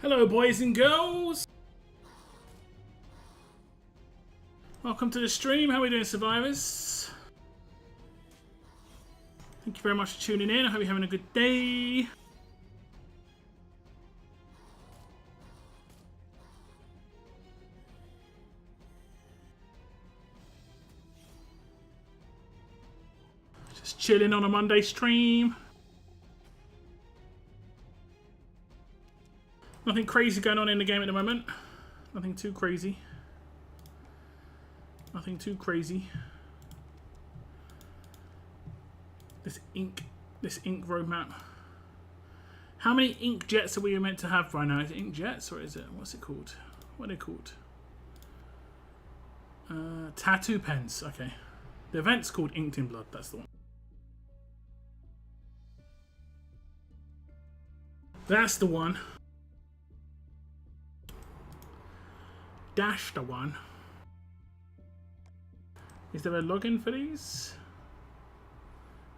Hello boys and girls! Welcome to the stream. How are we doing, survivors? Thank you very much for tuning in. I hope you're having a good day. Just chilling on a Monday stream. Nothing crazy going on in the game at the moment. Nothing too crazy. Nothing too crazy. This ink roadmap. How many ink jets are we meant to have right now? Is it ink jets or is it, what's it called? What are they called? Tattoo pens. Okay. The event's called Inked in Blood. That's the one. That's the one. Dash the one. Is there a login for these?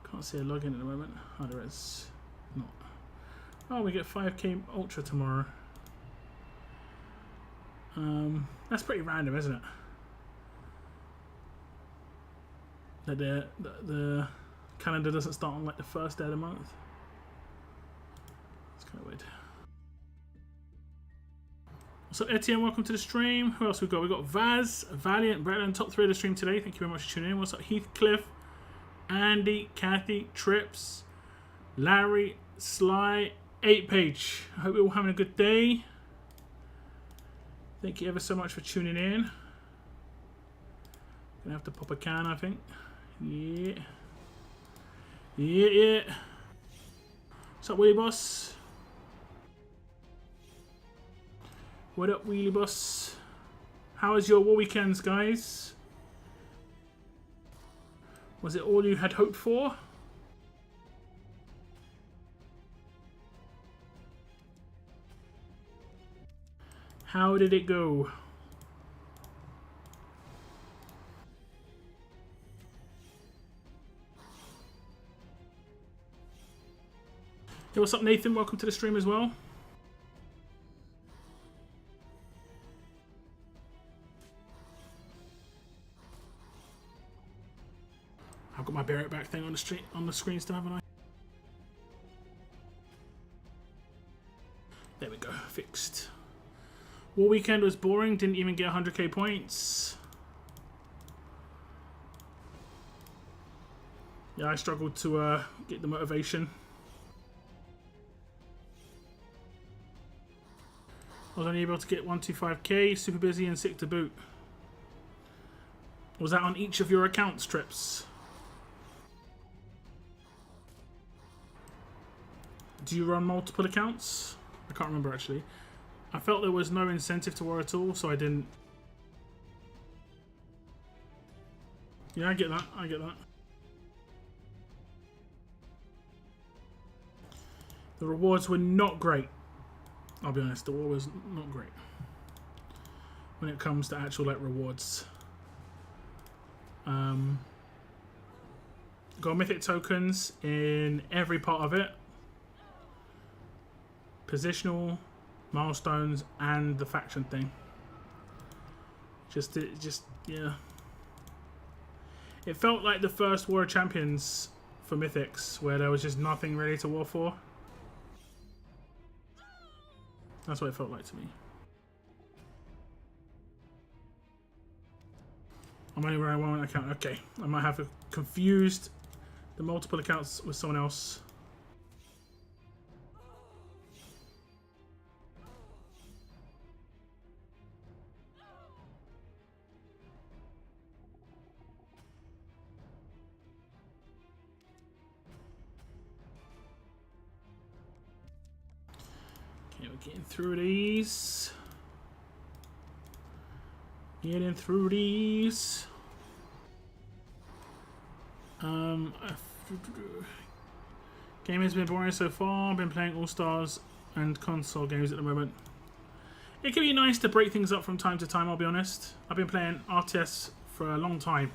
Can't see a login at the moment. Oh, there is. Not. Oh, we get 5k Ultra tomorrow. That's pretty random, isn't it? That the calendar doesn't start on like the first day of the month. It's kind of weird. What's up, Etienne? Welcome to the stream. Who else we got? We got Vaz, Valiant, Bretland, top 3 of the stream today. Thank you very much for tuning in. What's up, Heathcliff, Andy, Kathy, Trips, Larry, Sly, 8page. I hope you're all having a good day. Thank you ever so much for tuning in. Gonna have to pop a can, I think. Yeah. Yeah. What's up, Willy Boss? What up, Wheelie Boss? How was your war weekends, guys? Was it all you had hoped for? How did it go? Hey, what's up, Nathan? Welcome to the stream as well. I've got my bear it back thing on the screen still, haven't I? There we go, fixed. War weekend was boring, didn't even get 100k points. Yeah, I struggled to get the motivation. I was only able to get 125k, super busy and sick to boot. Was that on each of your accounts, Trips? Do you run multiple accounts? I can't remember actually. I felt there was no incentive to war at all, so I didn't. Yeah, I get that. I get that. The rewards were not great. I'll be honest, the war was not great when it comes to actual like rewards. Got mythic tokens in every part of it. Positional, milestones, and the faction thing. Just yeah. It felt like the first War of Champions for Mythics, where there was just nothing ready to war for. That's what it felt like to me. I'm only running one account. Okay, I might have confused the multiple accounts with someone else. Okay, we're getting through these. Getting through these. Game has been boring so far. I've been playing All Stars and console games at the moment. It can be nice to break things up from time to time, I'll be honest. I've been playing RTS for a long time.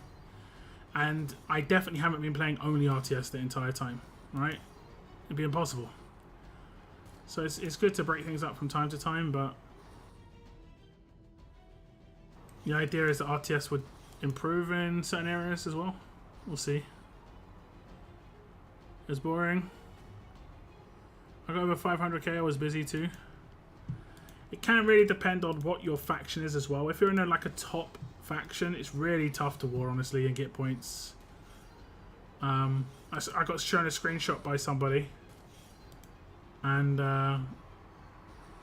And I definitely haven't been playing only RTS the entire time, right? It'd be impossible. So it's good to break things up from time to time, but the idea is that RTS would improve in certain areas as well. We'll see. It's boring. I got over 500k. I was busy too. It can really depend on what your faction is as well. If you're in like a top faction, it's really tough to war, honestly, and get points. I got shown a screenshot by somebody, and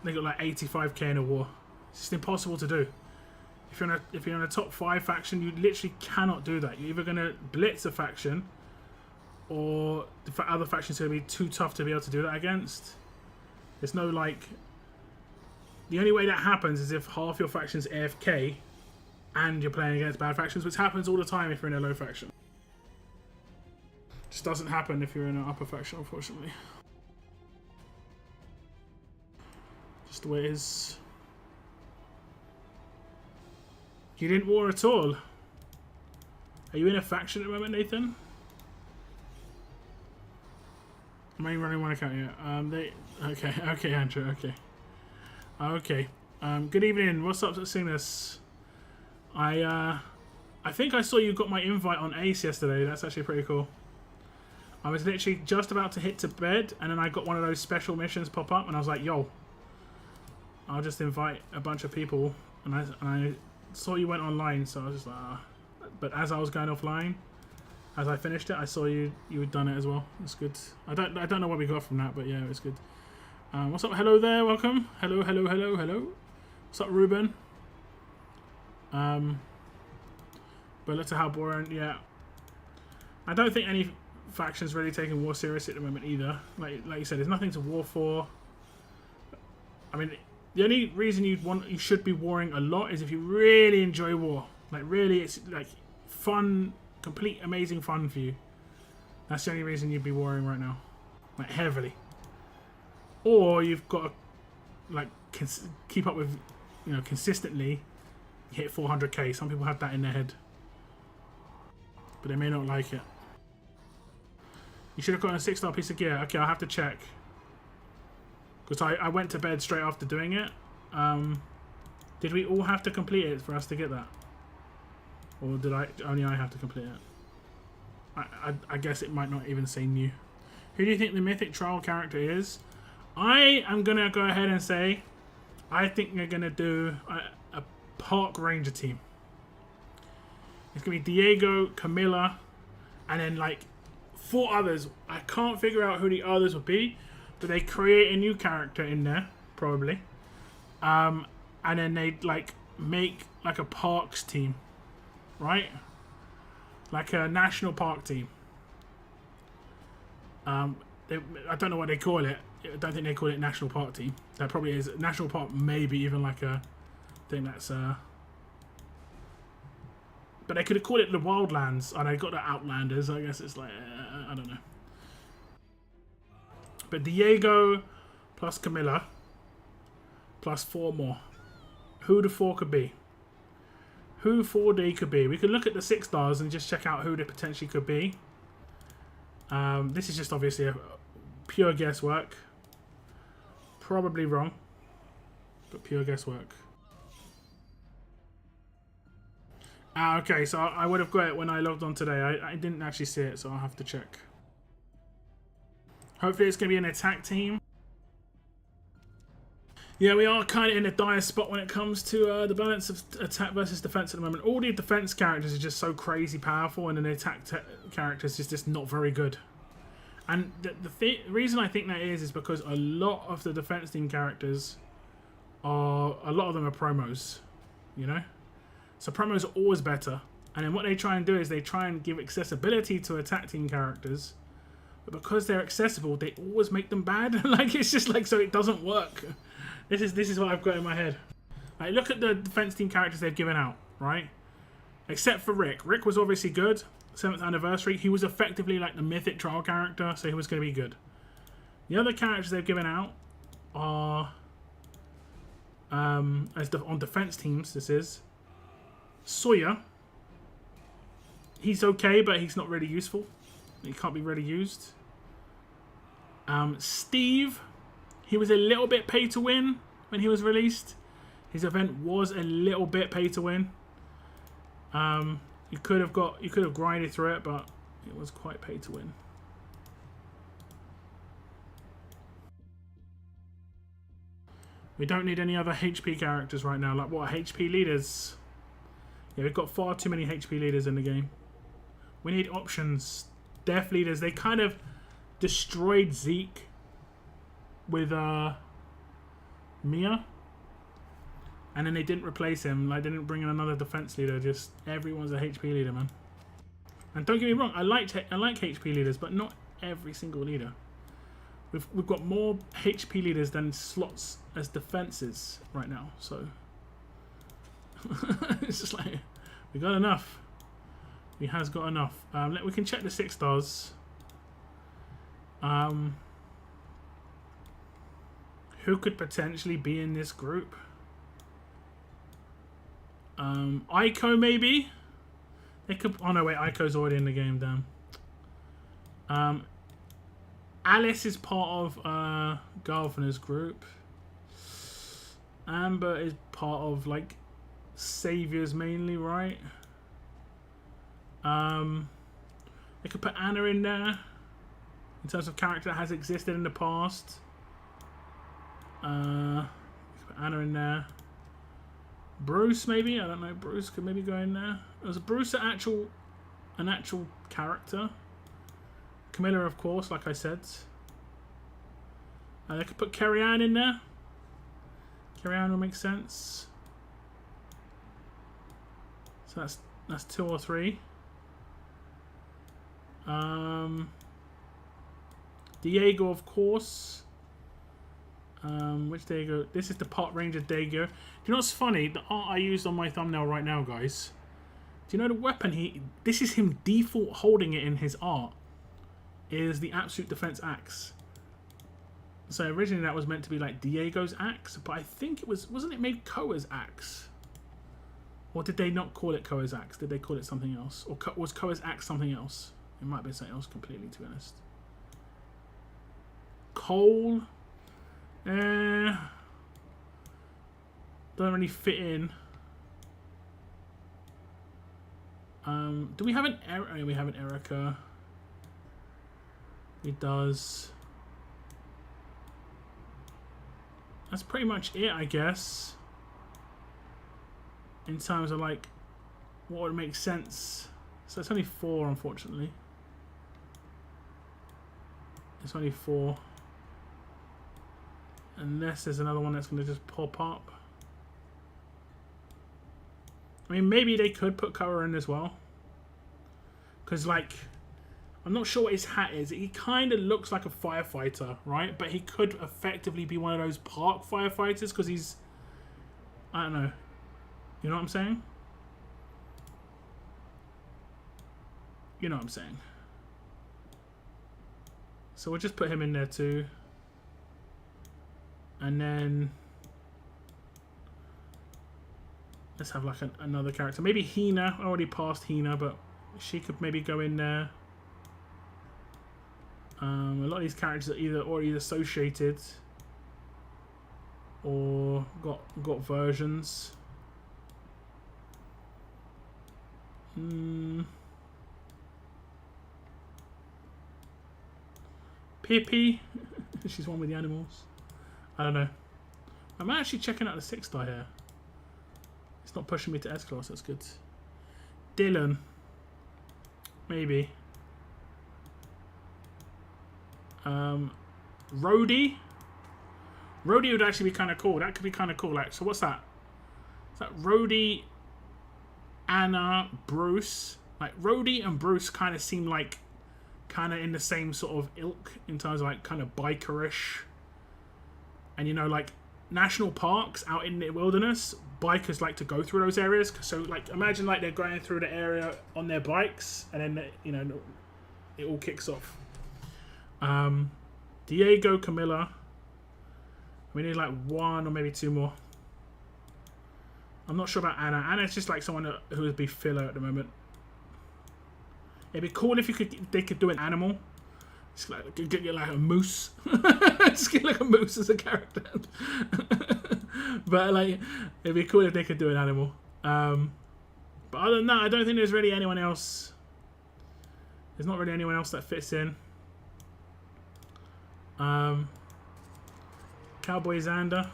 they got like 85k in a war. It's just impossible to do. If you're in a top 5 faction, you literally cannot do that. You're either gonna blitz a faction, or the other faction's gonna be too tough to be able to do that against. There's no like. The only way that happens is if half your faction's AFK, and you're playing against bad factions, which happens all the time if you're in a low faction. Just doesn't happen if you're in an upper faction, unfortunately. Just the way it is. You didn't war at all. Are you in a faction at the moment, Nathan? Am I running one account yet? Okay, Andrew, okay. Okay. Good evening. What's up, Cygnus? I think I saw you got my invite on Ace yesterday. That's actually pretty cool. I was literally just about to hit to bed, and then I got one of those special missions pop up, and I was like, yo, I'll just invite a bunch of people. And I saw you went online, so I was just like, ah. But as I was going offline, as I finished it, I saw you had done it as well. It's good. I don't know what we got from that, but yeah, it was good. What's up? Hello there. Welcome. Hello. What's up, Ruben? But look at how boring. Yeah. I don't think any faction's really taking war seriously at the moment either. Like you said, there's nothing to war for. I mean, the only reason you should be warring a lot is if you really enjoy war. Like really, it's like fun, complete amazing fun for you. That's the only reason you'd be warring right now, like heavily. Or you've got to like keep up with, consistently hit 400k. Some people have that in their head, but they may not like it. You should have gotten a 6-star piece of gear. Okay, I'll have to check, because I went to bed straight after doing it. Did we all have to complete it for us to get that, or did only I have to complete it? I guess it might not even say new. Who do you think the Mythic Trial character is? I am going to go ahead and say I think they're going to do a park ranger team. It's going to be Diego, Camilla, and then like 4 others. I can't figure out who the others would be, but they create a new character in there, probably. And then they like make like a parks team, right? Like a national park team. I don't know what they call it. I don't think they call it national park team. That probably is national park, maybe even like a thing that's but they could have called it the Wildlands, and they got the Outlanders. I guess it's like I don't know. But Diego plus Camilla plus 4 more. Who the 4 could be? Who 4D could be? We could look at the 6 stars and just check out who they potentially could be. This is just obviously a pure guesswork. Probably wrong, but pure guesswork. Okay, so I would have got it when I logged on today. I didn't actually see it, so I'll have to check. Hopefully it's going to be an attack team. Yeah, we are kind of in a dire spot when it comes to the balance of attack versus defense at the moment. All the defense characters are just so crazy powerful, and then the attack characters is just not very good. And the reason I think that is because a lot of the defense team characters a lot of them are promos, So promos are always better. And then what they try and do is they try and give accessibility to attack team characters. But because they're accessible, they always make them bad. Like, it's just like, so it doesn't work. This is what I've got in my head. Like, look at the defense team characters they've given out, right? Except for Rick. Rick was obviously good. 7th anniversary. He was effectively like the Mythic Trial character, so he was going to be good. The other characters they've given out are on defense teams. This is Sawyer. He's okay, but he's not really useful. He can't be really used. Steve, He was a little bit pay to win when he was released. His event was a little bit pay to win. You could have grinded through it, but it was quite pay to win. We don't need any other HP characters right now. Like, what, HP leaders? Yeah, we've got far too many HP leaders in the game. We need options. Death leaders. They kind of destroyed Zeke with Mia. And then they didn't replace him. Like, they didn't bring in another defense leader. Just everyone's a HP leader, man. And don't get me wrong, I like HP leaders, but not every single leader. We've got more HP leaders than slots as defenses right now, so it's just like we got enough. We has got enough. We can check the 6 stars. Who could potentially be in this group? Aiko maybe. They could. Oh no, wait. Aiko's already in the game. Damn. Alice is part of Garvener's group. Amber is part of like Saviors mainly, right? They could put Anna in there in terms of character that has existed in the past. Put Anna in there. Bruce maybe, I don't know. Bruce could maybe go in there. Was Bruce an actual character? Camilla, of course, like I said. They could put Carrie Ann in there. Carrie Ann will make sense. So that's 2 or 3. Diego, of course. Which Diego? This is the Pot Ranger Diego. Do you know what's funny? The art I used on my thumbnail right now, guys. Do you know the weapon this is him default holding it in his art. Is the Absolute Defense Axe. So originally that was meant to be like Diego's axe, but I think it wasn't it made Koa's axe? Or did they not call it Koa's axe? Did they call it something else? Or was Koa's axe something else? It might be something else completely, to be honest. Cole. Don't really fit in. Do we have an Erica? Oh, we have an Erica. It does. That's pretty much it, I guess. In terms of like what would make sense. So it's only 4, unfortunately. It's only 4. Unless there's another one that's going to just pop up. I mean, maybe they could put Koa in as well. Because, like, I'm not sure what his hat is. He kind of looks like a firefighter, right? But he could effectively be one of those park firefighters because he's... I don't know. You know what I'm saying? You know what I'm saying. So we'll just put him in there too. And then... let's have like another character. Maybe Hina. I already passed Hina, but she could maybe go in there. A lot of these characters are either already associated or got versions. Pippi. She's one with the animals. I don't know. I'm actually checking out the 6-star here. It's not pushing me to S-class, that's good. Dylan. Maybe. Rhodey. Rhodey would actually be kind of cool. That could be kind of cool. Like, so what's that? Is that Rhodey, Anna, Bruce? Like, Rhodey and Bruce kind of seem like kind of in the same sort of ilk in terms of like kind of bikerish. And you know, like national parks out in the wilderness, bikers like to go through those areas. So like imagine like they're going through the area on their bikes and then you know it all kicks off. Diego, Camilla. We need like 1 or maybe 2 more. I'm not sure about Anna. Anna's just like someone who would be filler at the moment. It'd be cool if they could do an animal. Just like get like a moose. Just get like a moose as a character. But like, it'd be cool if they could do an animal. But other than that, I don't think there's really anyone else. There's not really anyone else that fits in. Cowboy Xander.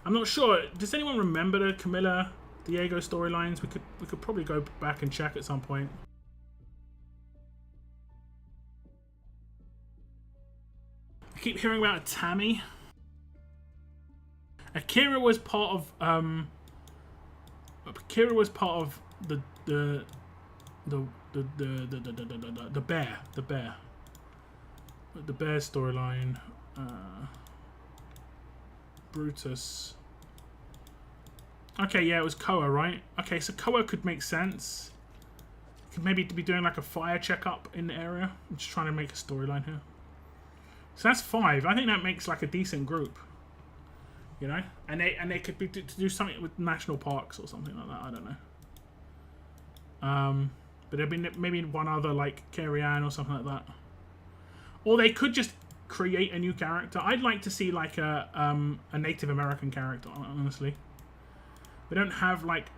I'm not sure. Does anyone remember the Camilla Diego storylines? We could probably go back and check at some point. I keep hearing about a Tammy. Akira was part of the bear storyline. Brutus. Okay, yeah, it was Koa, right? Okay, so Koa could make sense. Could maybe be doing like a fire checkup in the area. I'm just trying to make a storyline here. So that's 5. I think that makes like a decent group. You know, and they could be to do something with national parks or something like that. I don't know. But there'd be maybe one other like Carrie Ann or something like that. Or they could just create a new character. I'd like to see like a Native American character, honestly. We don't have like,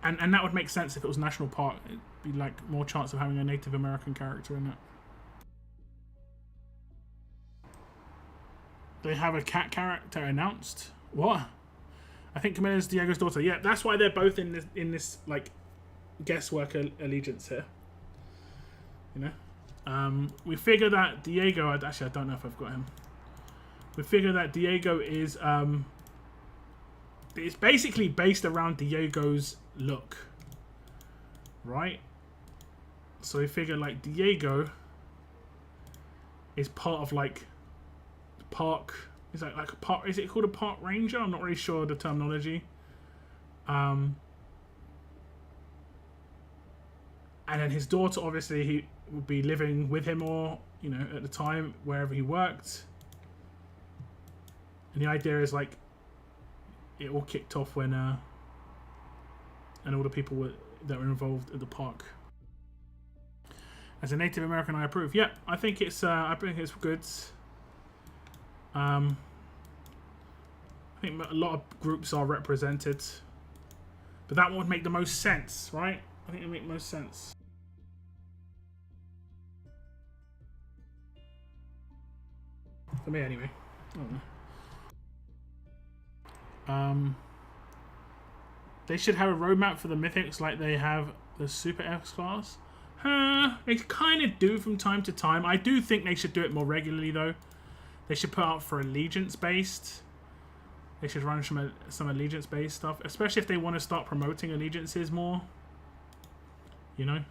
and that would make sense if it was national park. It'd be like more chance of having a Native American character in it. They have a cat character announced. What? I think Camilla's Diego's daughter. Yeah, that's why they're both in this like guesswork allegiance here. You know, we figure that Diego. Actually, I don't know if I've got him. We figure that Diego is it's basically based around Diego's look, right? So we figure like Diego is part of like park. Is that like a park? Is it called a park ranger? I'm not really sure the terminology. And then his daughter, obviously, he would be living with him, or you know, at the time wherever he worked. And the idea is like it all kicked off when and all the people that were involved at the park. As a Native American, I approve. Yeah, I think it's good. I think a lot of groups are represented, but that one would make the most sense, right? I think it would make most sense. For me, anyway. I don't know. They should have a roadmap for the mythics like they have the Super X class. They kind of do from time to time. I do think they should do it more regularly, though. They should put out for allegiance-based. They should run some allegiance-based stuff, especially if they want to start promoting allegiances more. You know?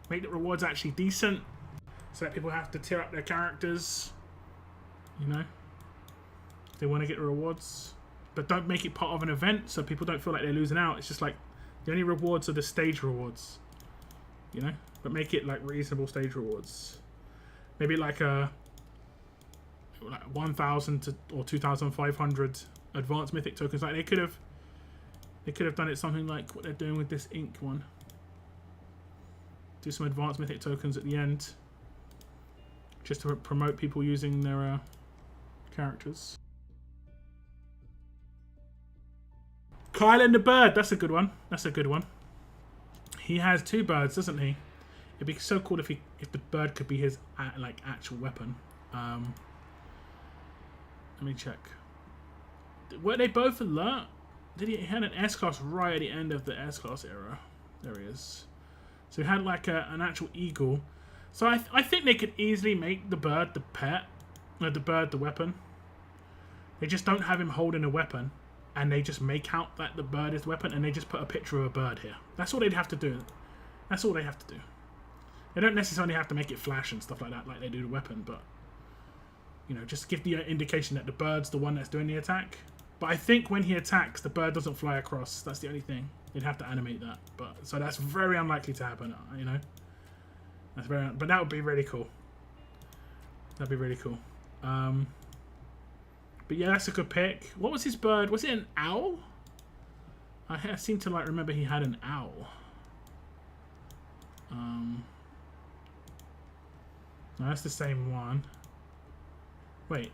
Make the rewards actually decent, so that people have to tier up their characters. You know? If they want to get the rewards. But don't make it part of an event, so people don't feel like they're losing out. It's just like, the only rewards are the stage rewards. You know? But make it like reasonable stage rewards. Maybe like a... like 1,000 or 2,500 advanced mythic tokens. Like they could have done it something like what they're doing with this ink one. Do some advanced mythic tokens at the end, just to promote people using their characters. Kyle and the bird. That's a good one. That's a good one. He has 2 birds, doesn't he? It'd be so cool if the bird could be his like actual weapon. Let me check. Were they both alert? Did he had an S-Class right at the end of the S-Class era? There he is. So he had like an actual eagle. So I think they could easily make the bird the pet. No, the bird the weapon. They just don't have him holding a weapon. And they just make out that the bird is the weapon. And they just put a picture of a bird here. That's all they'd have to do. That's all they have to do. They don't necessarily have to make it flash and stuff like that like they do the weapon. But... you know, just give the indication that the bird's the one that's doing the attack. But I think when he attacks, the bird doesn't fly across. That's the only thing. They'd have to animate that. But so that's very unlikely to happen, you know. That's very... but that would be really cool. That'd be really cool. But yeah, that's a good pick. What was his bird? Was it an owl? I seem to like remember he had an owl. No, that's the same one. Wait.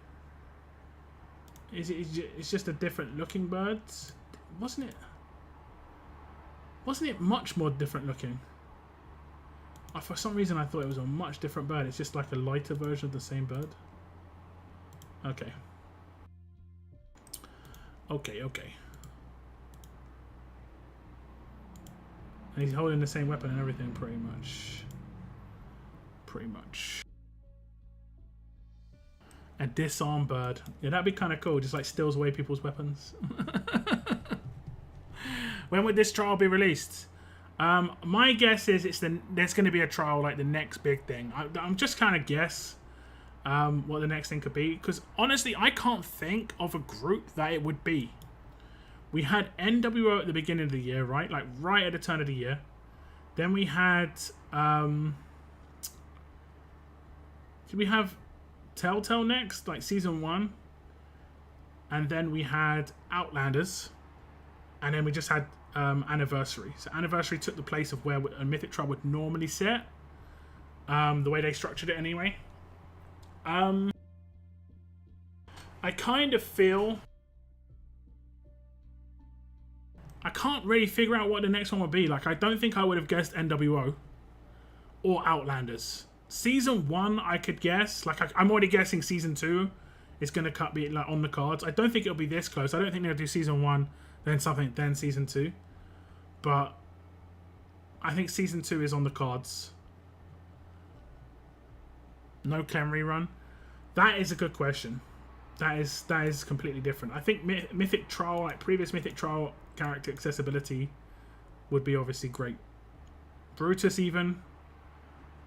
It's just a different looking bird? Wasn't it? Wasn't it much more different looking? For some reason I thought it was a much different bird. It's just like a lighter version of the same bird. Okay. Okay. And he's holding the same weapon and everything, pretty much. A disarm bird. Yeah, that'd be kind of cool. Just like steals away people's weapons. When would this trial be released? My guess is there's going to be a trial like the next big thing. I'm just kind of guess what the next thing could be. Because honestly, I can't think of a group that it would be. We had NWO at the beginning of the year, right? Like right at the turn of the year. Then we had... did we have Telltale next? Like Season 1? And then we had Outlanders. And then we just had Anniversary. So Anniversary took the place of where a Mythic Trial would normally sit. The way they structured it anyway. I kind of feel... I can't really figure out what the next one would be. Like, I don't think I would have guessed NWO or Outlanders. Season 1, I could guess. Like, I'm already guessing Season 2 is going to be like on the cards. I don't think it'll be this close. I don't think they'll do Season 1, then something, then Season 2. But I think Season 2 is on the cards. No Clem rerun. That is a good question. That is completely different. I think Mythic Trial, like previous Mythic Trial character accessibility would be obviously great. Brutus even.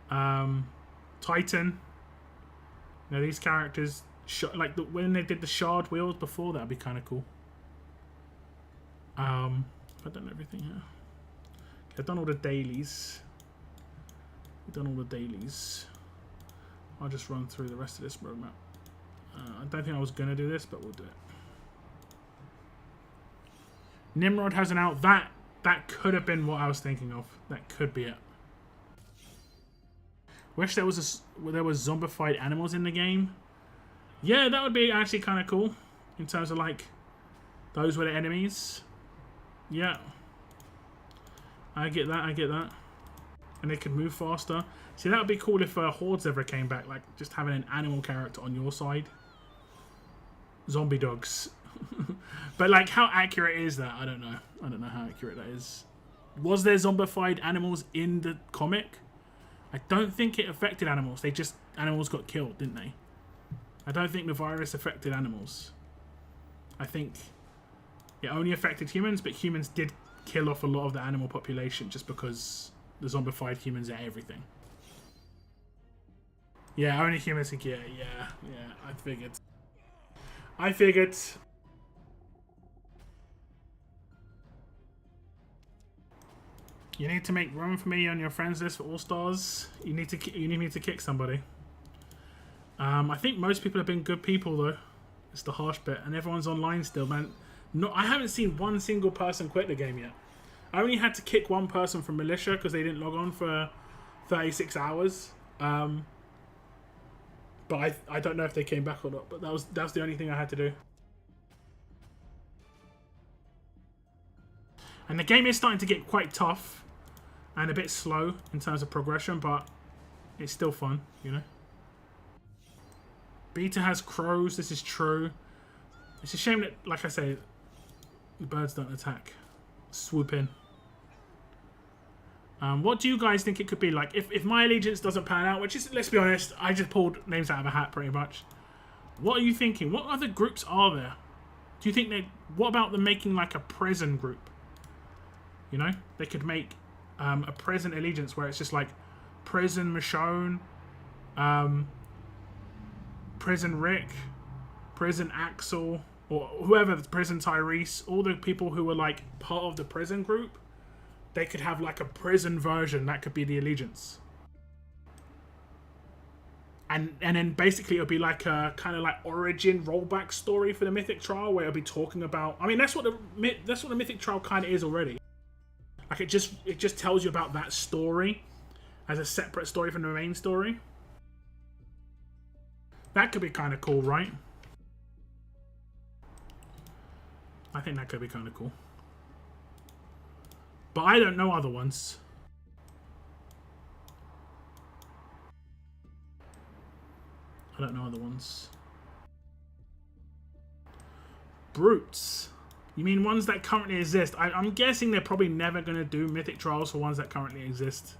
Titan. You know, these characters, like when they did the shard wheels before, that'd be kind of cool. I've done everything here. Okay, I've done all the dailies. I'll just run through the rest of this roadmap. I don't think I was going to do this, but we'll do it. Nimrod has an out. That could have been what I was thinking of. That could be it. Wish there was zombified animals in the game. Yeah, that would be actually kind of cool. In terms of like, those were the enemies. Yeah. I get that. And they could move faster. See, that would be cool if Hordes ever came back. Like, just having an animal character on your side. Zombie dogs. But, like, how accurate is that? I don't know. I don't know how accurate that is. Was there zombified animals in the comic? I don't think it affected animals. Animals got killed, didn't they? I don't think the virus affected animals. I think it only affected humans, but humans did kill off a lot of the animal population just because the zombified humans are everything. Yeah, only humans can get it. Yeah, I figured. You need to make room for me on your friends list for All Stars. You need me to kick somebody. I think most people have been good people though. It's the harsh bit, and everyone's online still, man. No, I haven't seen one single person quit the game yet. I only had to kick one person from Militia because they didn't log on for 36 hours. But I don't know if they came back or not. But that's the only thing I had to do. And the game is starting to get quite tough and a bit slow in terms of progression, but it's still fun, you know. Beta has crows. This is true. It's a shame that, like I say, the birds don't attack. Swoop in. What do you guys think it could be? Like, if my allegiance doesn't pan out, which is, let's be honest, I just pulled names out of a hat pretty much. What are you thinking? What other groups are there? Do you think what about them making like a prison group? You know, they could make a prison allegiance where it's just like Prison Michonne, Prison Rick, Prison Axel, or whoever, Prison Tyrese, all the people who were like part of the prison group. They could have like a prison version that could be the allegiance. And then basically it'll be like a kind of like origin rollback story for the Mythic Trial where it'll be talking about, I mean that's what the Mythic Trial kind of is already. Like it just tells you about that story as a separate story from the main story. That could be kind of cool, right? I think that could be kind of cool. But I don't know other ones. I don't know other ones. Brutes. You mean ones that currently exist? I'm guessing they're probably never going to do Mythic Trials for ones that currently exist.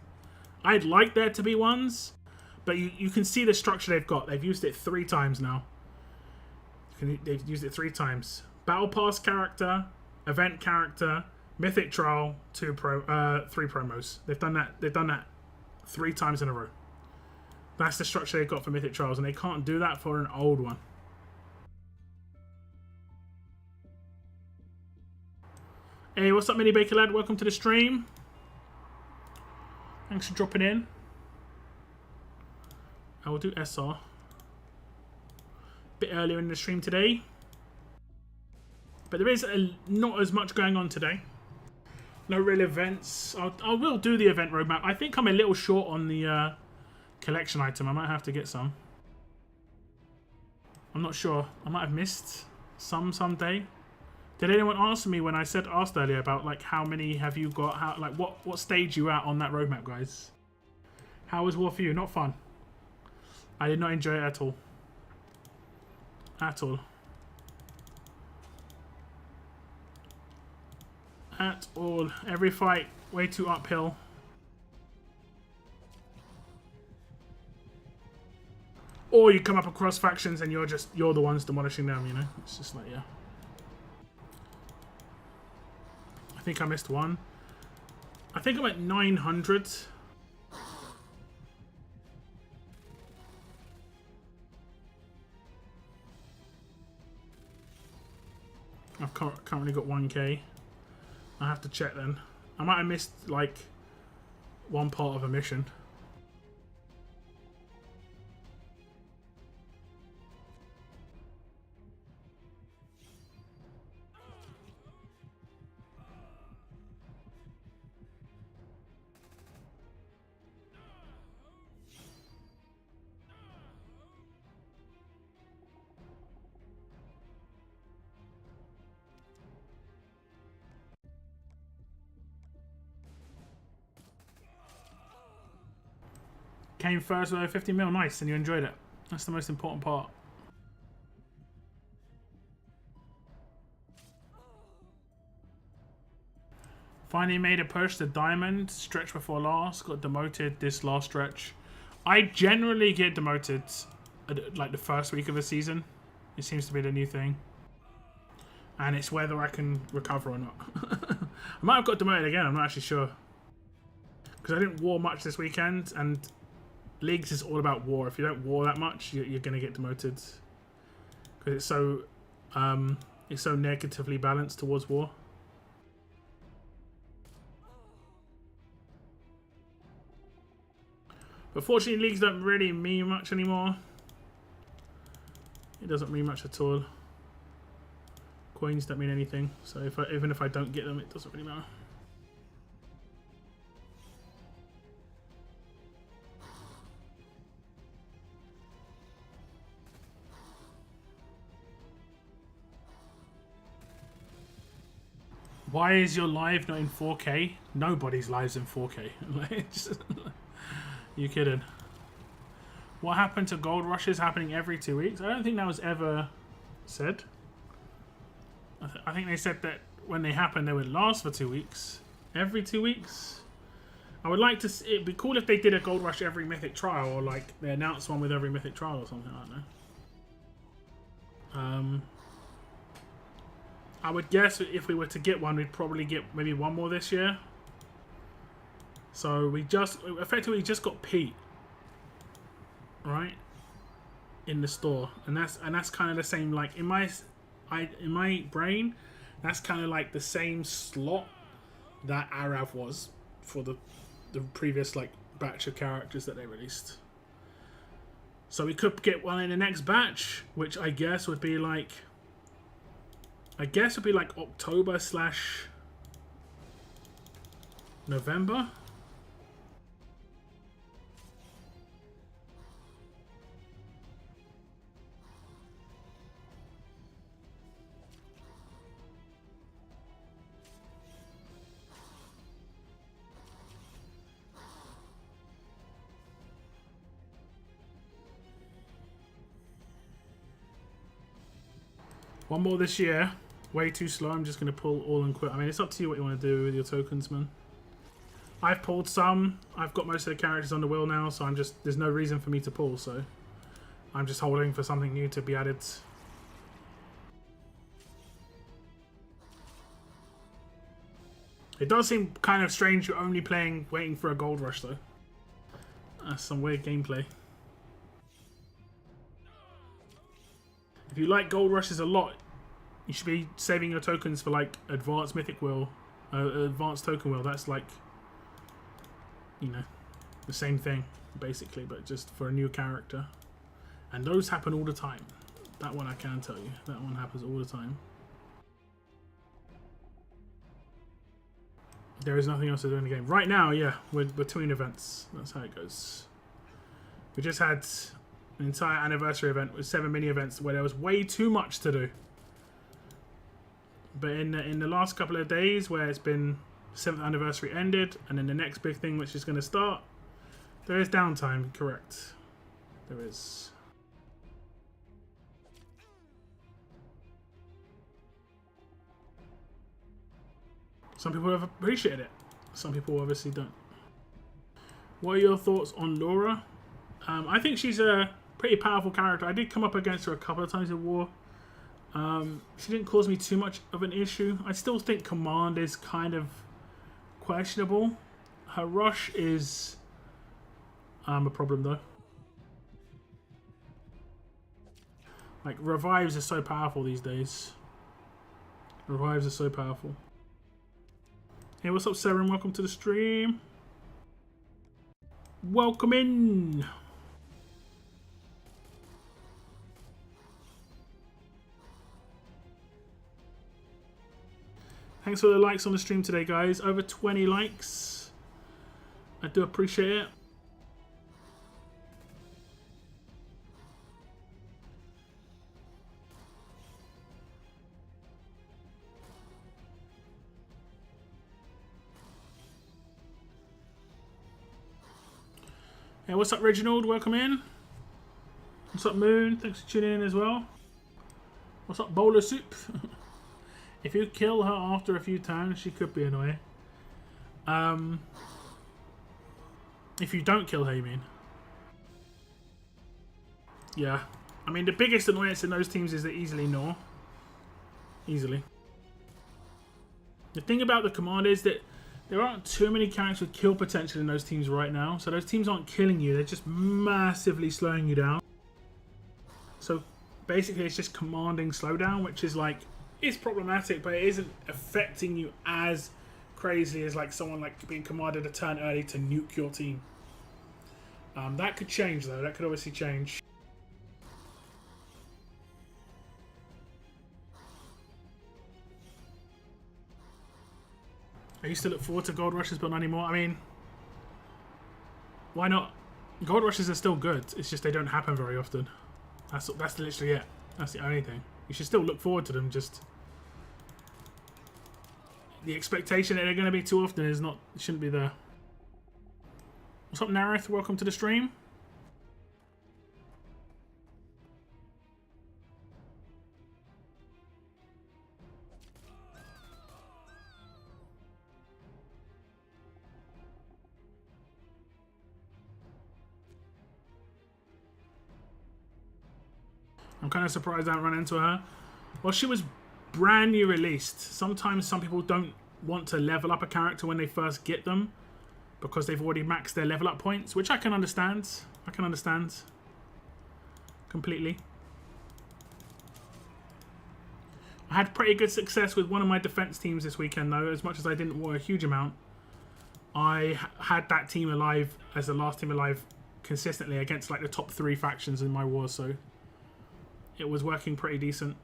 I'd like there to be ones, but you can see the structure they've got. They've used it 3 times now. They've used it 3 times. Battle Pass character, event character, Mythic Trial, 3 promos. They've done that. They've done that 3 times in a row. That's the structure they've got for Mythic Trials, and they can't do that for an old one. Hey, what's up, Mini Baker Lad? Welcome to the stream. Thanks for dropping in. I will do SR. Bit earlier in the stream today. But there is not as much going on today. No real events. I will do the event roadmap. I think I'm a little short on the collection item. I might have to get some. I'm not sure. I might have missed some someday. Did anyone ask me when I asked earlier about like how many have you got? How like what stage you at on that roadmap, guys? How was war for you? Not fun. I did not enjoy it at all. At all. At all. Every fight way too uphill. Or you come up across factions and you're the ones demolishing them, you know? It's just like, yeah. I think I missed one. I think I'm at 900. I've currently got 1k. I have to check then. I might have missed like one part of a mission. Came first with over 50 mil. Nice, and you enjoyed it. That's the most important part. Finally made a push to Diamond. Stretch before last. Got demoted this last stretch. I generally get demoted at, like the first week of a season. It seems to be the new thing. And it's whether I can recover or not. I might have got demoted again. I'm not actually sure. Because I didn't war much this weekend. And Leagues is all about war. If you don't war that much, you're going to get demoted. Because it's so negatively balanced towards war. But fortunately, Leagues don't really mean much anymore. It doesn't mean much at all. Coins don't mean anything. So even if I don't get them, it doesn't really matter. Why is your live not in 4K? Nobody's live's in 4K. You kidding? What happened to gold rushes happening every 2 weeks? I don't think that was ever said. I think they said that when they happen, they would last for 2 weeks. Every 2 weeks? I would like to see, it'd be cool if they did a gold rush every Mythic Trial, or like they announced one with every Mythic Trial or something, I don't know. I would guess if we were to get one, we'd probably get maybe one more this year. So we effectively just got Pete, right, in the store, and that's kind of the same. Like in my brain, that's kind of like the same slot that Arav was for the previous like batch of characters that they released. So we could get one in the next batch, which I guess would be like. October/November. One more this year. Way too slow. I'm just going to pull all and quit. I mean, it's up to you what you want to do with your tokens, man. I've pulled some. I've got most of the characters on the wheel now, so I'm just... There's no reason for me to pull, so... I'm just holding for something new to be added. It does seem kind of strange you're only playing waiting for a gold rush, though. That's some weird gameplay. If you like gold rushes a lot, you should be saving your tokens for like advanced mythic wheel, advanced token wheel. That's like, you know, the same thing basically, but just for a new character. And those happen all the time. That one I can tell you. That one happens all the time. There is nothing else to do in the game right now. Yeah, we're between events. That's how it goes. We just had an entire anniversary event with 7 mini events where there was way too much to do. But in the last couple of days where it's been 7th anniversary ended and then the next big thing which is going to start, there is downtime, correct. There is. Some people have appreciated it. Some people obviously don't. What are your thoughts on Laura? I think she's a pretty powerful character. I did come up against her a couple of times in war. She didn't cause me too much of an issue. I still think command is kind of questionable. Her rush is a problem though. Like revives are so powerful these days. Revives are so powerful. Hey, what's up, Seren? Welcome to the stream. Welcome in. Thanks for the likes on the stream today, guys. Over 20 likes. I do appreciate it. Hey, what's up, Reginald? Welcome in. What's up, Moon? Thanks for tuning in as well. What's up, Bowler Soup? If you kill her after a few turns, she could be annoying. If you don't kill her, you mean? Yeah. I mean, the biggest annoyance in those teams is they easily gnaw. Easily. The thing about the command is that there aren't too many characters with kill potential in those teams right now. So those teams aren't killing you. They're just massively slowing you down. So basically it's just commanding slowdown, which is like, it's problematic, but it isn't affecting you as crazily as like someone like being commanded a turn early to nuke your team. That could change though. That could obviously change. I used to look forward to gold rushes, but not anymore. I mean, why not? Gold rushes are still good. It's just they don't happen very often. That's literally it. That's the only thing. You should still look forward to them. Just the expectation that they're going to be too often is not. Shouldn't be there. What's up, Nareth? Welcome to the stream. I'm kind of surprised I haven't run into her. Well, she was brand new released. Sometimes some people don't want to level up a character when they first get them because they've already maxed their level up points, which I can understand. I can understand completely. I had pretty good success with one of my defense teams this weekend, though. As much as I didn't war a huge amount, I had that team alive as the last team alive consistently against like the top 3 factions in my war, so it was working pretty decent,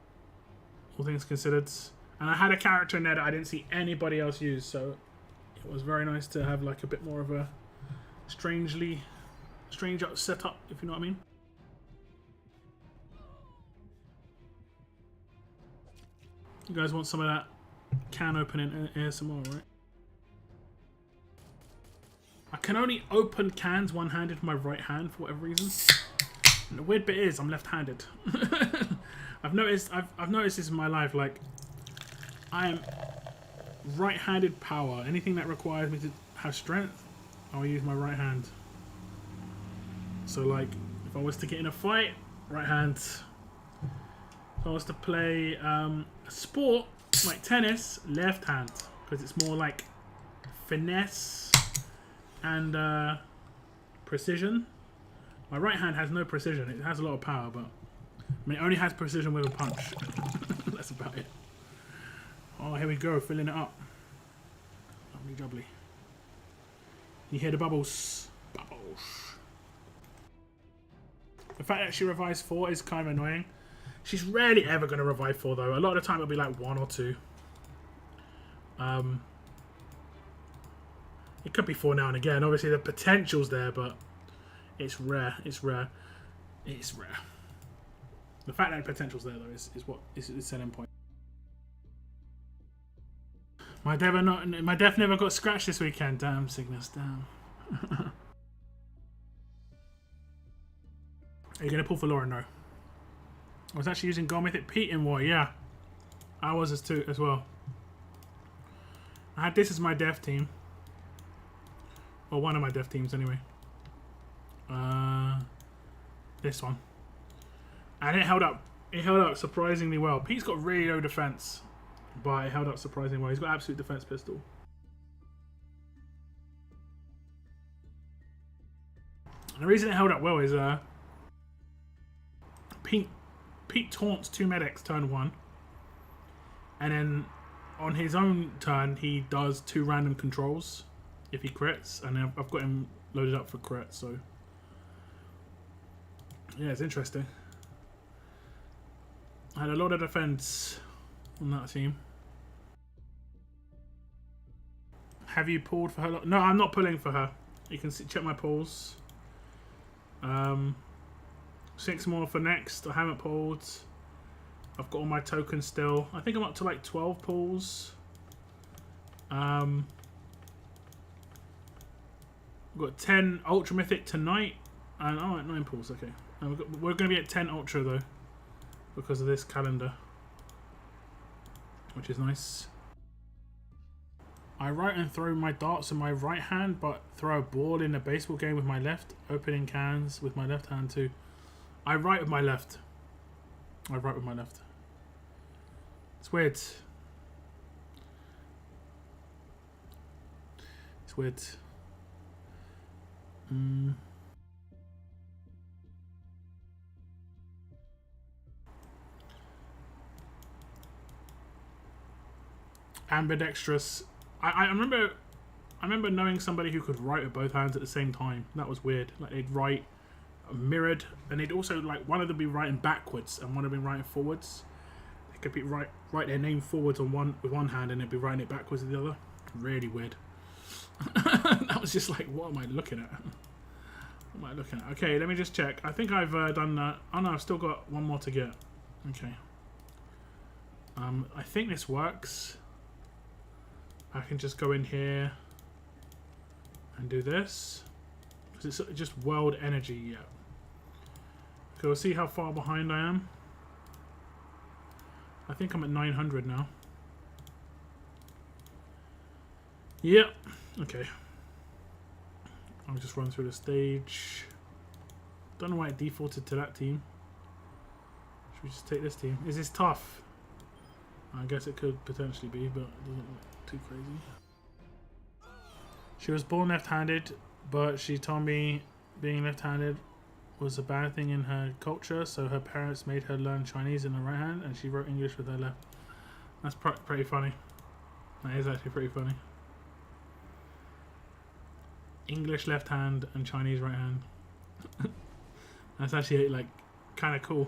all things considered. And I had a character in there that I didn't see anybody else use, so it was very nice to have like a bit more of a strange setup, if you know what I mean. You guys want some of that can opening ASMR, right? I can only open cans one-handed with my right hand for whatever reason. And the weird bit is I'm left-handed. I've noticed this in my life. Like, I am right-handed power. Anything that requires me to have strength, I'll use my right hand. So, like, if I was to get in a fight, right hand. If I was to play a sport like tennis, left hand, because it's more like finesse and precision. My right hand has no precision. It has a lot of power, but I mean, it only has precision with a punch. That's about it. Oh, here we go, filling it up. Lovely jubbly. You hear the bubbles. Bubbles. The fact that she revives 4 is kind of annoying. She's rarely ever going to revive 4 though. A lot of the time it'll be like 1 or 2. It could be 4 now and again. Obviously the potential's there, but it's rare. It's rare. It's rare. The fact that the potential's there though is what is the selling point. My death never got scratched this weekend. Damn, Cygnus, damn. Are you going to pull for Lauren? No. I was actually using Gold Mythic Pete in War, yeah. I was as well. I had this as my death team. Or one of my death teams anyway. This one. And it held up. It held up surprisingly well. Pete's got really low defense. But it held up surprisingly well. He's got absolute defense pistol. And the reason it held up well is Pete taunts 2 medics turn 1. And then on his own turn he does 2 random controls if he crits. And I've got him loaded up for crits, so yeah, it's interesting. I had a lot of defense on that team. Have you pulled for her? No, I'm not pulling for her. You can see, check my pulls. 6 more for next. I haven't pulled. I've got all my tokens still. I think I'm up to like 12 pulls. I've got 10 Ultra Mythic tonight. And oh, 9 pulls, okay. And we're going to be at 10 Ultra though, because of this calendar, which is nice. I write and throw my darts in my right hand, but throw a ball in a baseball game with my left, opening cans with my left hand too. I write with my left. I write with my left. It's weird. It's weird. Ambidextrous. I remember knowing somebody who could write with both hands at the same time. That was weird. Like they'd write mirrored, and they'd also like one of them be writing backwards and one of them be writing forwards. They could be write their name forwards on with one hand and they'd be writing it backwards with the other. Really weird. That was just like, what am I looking at? What am I looking at? Okay, let me just check. I think I've done that. Oh no, I've still got 1 more to get. Okay. I think this works. I can just go in here and do this. Because it's just world energy, yeah. Okay, we'll see how far behind I am. I think I'm at 900 now. Yep. Okay. I'll just run through the stage. Don't know why it defaulted to that team. Should we just take this team? Is this tough? I guess it could potentially be, but it doesn't look too crazy. She was born left-handed, but she told me being left-handed was a bad thing in her culture, so her parents made her learn Chinese in the right hand, and she wrote English with her left. That's pretty funny. That is actually pretty funny. English left hand and Chinese right hand. That's actually like kind of cool.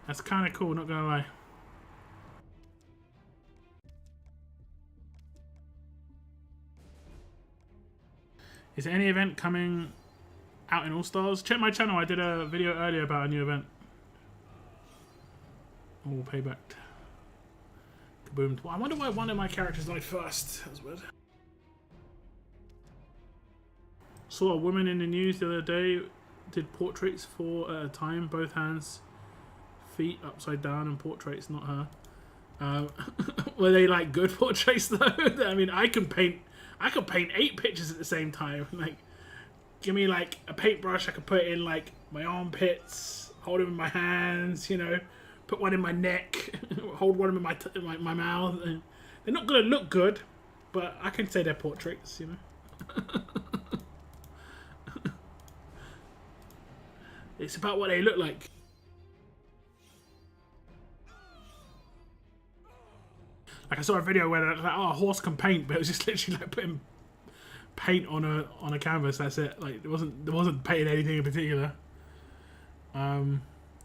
That's kind of cool, not gonna lie. Is there any event coming out in All Stars? Check my channel, I did a video earlier about a new event. Oh, payback. Kaboom. I wonder why one of my characters died first. That was weird. Saw a woman in the news the other day, did portraits 4 at a time, both hands, feet upside down, and portraits, not her. Were they like good portraits though? I mean, I could paint 8 pictures at the same time. Like, give me like a paintbrush, I could put it in like my armpits, hold it in my hands, you know, put one in my neck, hold one in my mouth. They're not gonna look good, but I can say they're portraits, you know. It's about what they look like. Like, I saw a video where like, oh, a horse can paint, but it was just literally like putting paint on a canvas. That's it. Like, there wasn't painting anything in particular.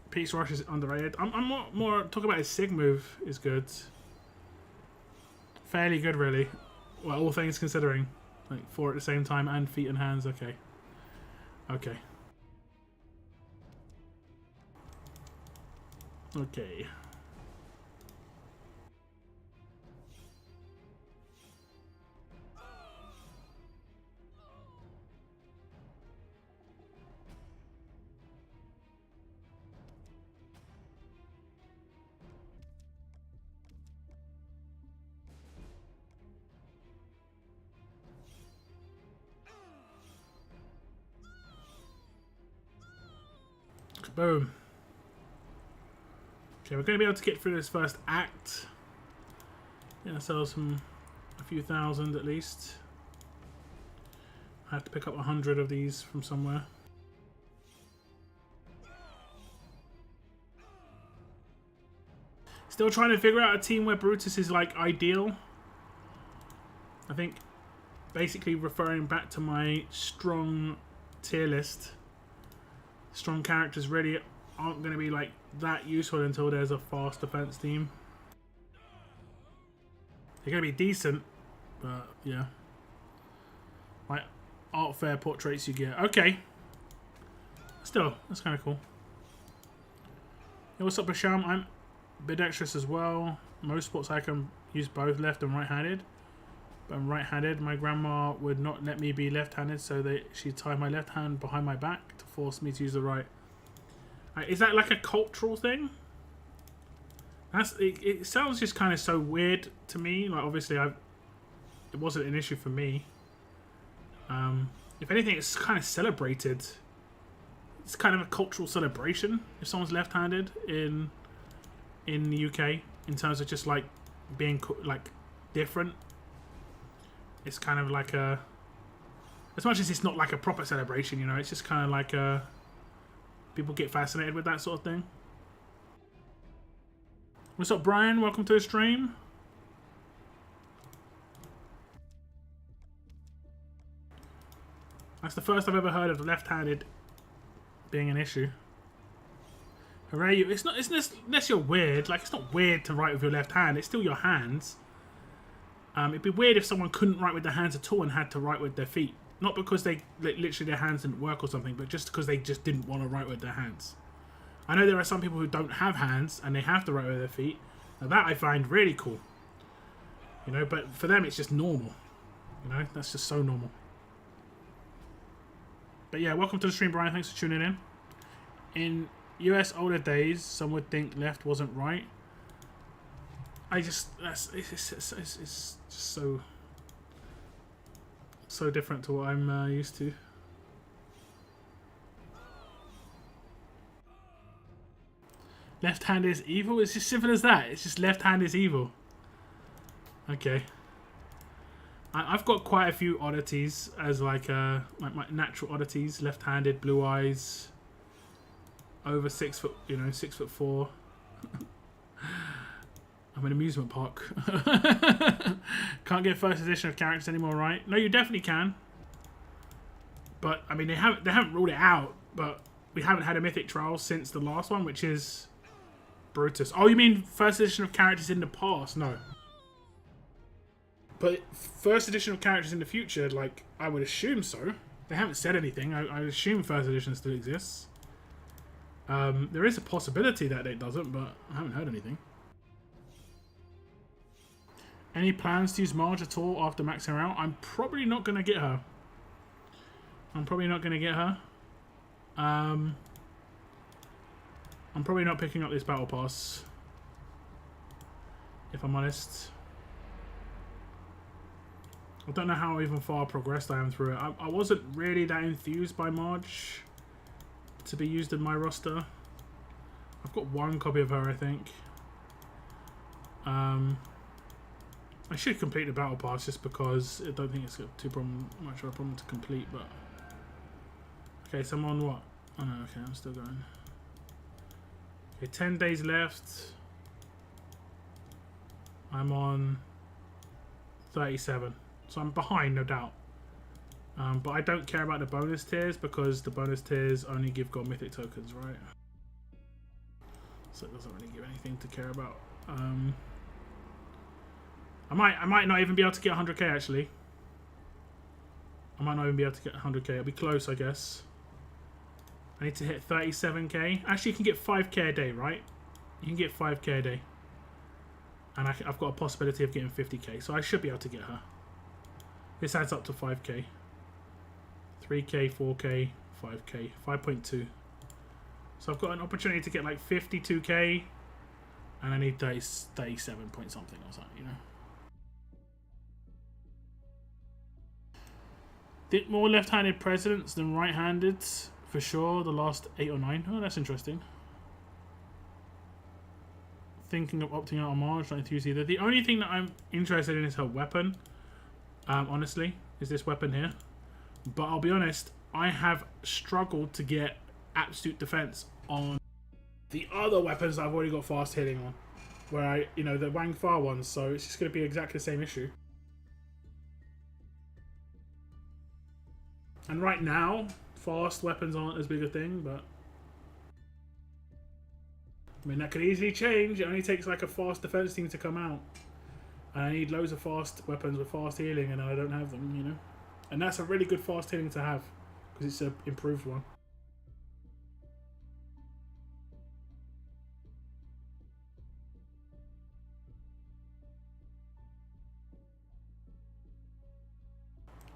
Pete's Rush is underrated. I'm more talking about his sig move is good. Fairly good, really. Well, all things considering, like 4 at the same time and feet and hands. Okay. Okay. Okay. Boom. Okay, we're going to be able to get through this first act. Get ourselves a few thousand at least. I have to pick up 100 of these from somewhere. Still trying to figure out a team where Brutus is like ideal. I think basically referring back to my strong tier list. Strong characters really aren't going to be like that useful until there's a fast defense team. They're going to be decent, but yeah. Like art fair portraits you get. Okay. Still, that's kind of cool. Hey, what's up, Basham? I'm ambidextrous as well. Most sports I can use both left and right-handed. But I'm right-handed. My grandma would not let me be left-handed, so she'd tie my left hand behind my back to force me to use the right. Is that like a cultural thing? It sounds just kind of so weird to me. Like, obviously, it wasn't an issue for me. If anything, it's kind of celebrated. It's kind of a cultural celebration if someone's left-handed in the UK, in terms of just like being like different. It's kind of like a, as much as it's not like a proper celebration, you know, it's just kind of like a, people get fascinated with that sort of thing. What's up, Brian? Welcome to the stream. That's the first I've ever heard of left-handed being an issue. Hooray! It's not. It's unless you're weird. Like, it's not weird to write with your left hand. It's still your hands. It'd be weird if someone couldn't write with their hands at all and had to write with their feet. Not because they literally their hands didn't work or something, but just because they just didn't want to write with their hands. I know there are some people who don't have hands and they have to write with their feet. Now that I find really cool. You know, but for them it's just normal. You know, that's just so normal. But yeah, welcome to the stream, Brian. Thanks for tuning in. In US older days, some would think left wasn't right. It's just so different to what I'm used to. Left hand is evil? It's just simple as that. It's just left hand is evil. Okay. I've got quite a few oddities as like my natural oddities. Left-handed, blue eyes, over 6 foot, you know, 6'4". I'm an amusement park. Can't get first edition of characters anymore, right? No, you definitely can. But I mean, they haven't ruled it out. But we haven't had a Mythic Trial since the last one, which is Brutus. Oh, you mean first edition of characters in the past? No. But first edition of characters in the future, like, I would assume so. They haven't said anything. I assume first edition still exists. There is a possibility that it doesn't, but I haven't heard anything. Any plans to use Marge at all after maxing her out? I'm probably not going to get her. I'm probably not going to get her. I'm probably not picking up this battle pass, if I'm honest. I don't know how even far progressed I am through it. I wasn't really that enthused by Marge to be used in my roster. I've got one copy of her, I think. I should complete the battle pass just because I don't think it's got much of a problem to complete. But okay, so I'm on what? Oh no, okay, I'm still going. Okay, 10 days left. I'm on 37, so I'm behind, no doubt. But I don't care about the bonus tiers because the bonus tiers only give God Mythic tokens, right? So it doesn't really give anything to care about. I might not even be able to get 100k actually. I might not even be able to get 100k. It'll be close, I guess. I need to hit 37k. Actually, you can get 5k a day, right? You can get 5k a day. And I've got a possibility of getting 50k, so I should be able to get her. This adds up to 5k. 3k, 4k, 5k, 5.2. So I've got an opportunity to get like 52k, and I need 37 point something or something, you know. Did more left-handed presidents than right-handed, for sure, the last 8 or 9. Oh, that's interesting. Thinking of opting out on Marge, not enthused either. The only thing that I'm interested in is her weapon. Honestly, is this weapon here. But I'll be honest, I have struggled to get absolute defense on the other weapons that I've already got fast hitting on. Where the Wang Fa ones, so it's just going to be exactly the same issue. And right now, fast weapons aren't as big a thing, but I mean, that could easily change. It only takes like a fast defense team to come out. And I need loads of fast weapons with fast healing, and I don't have them, you know. And that's a really good fast healing to have, because it's an improved one.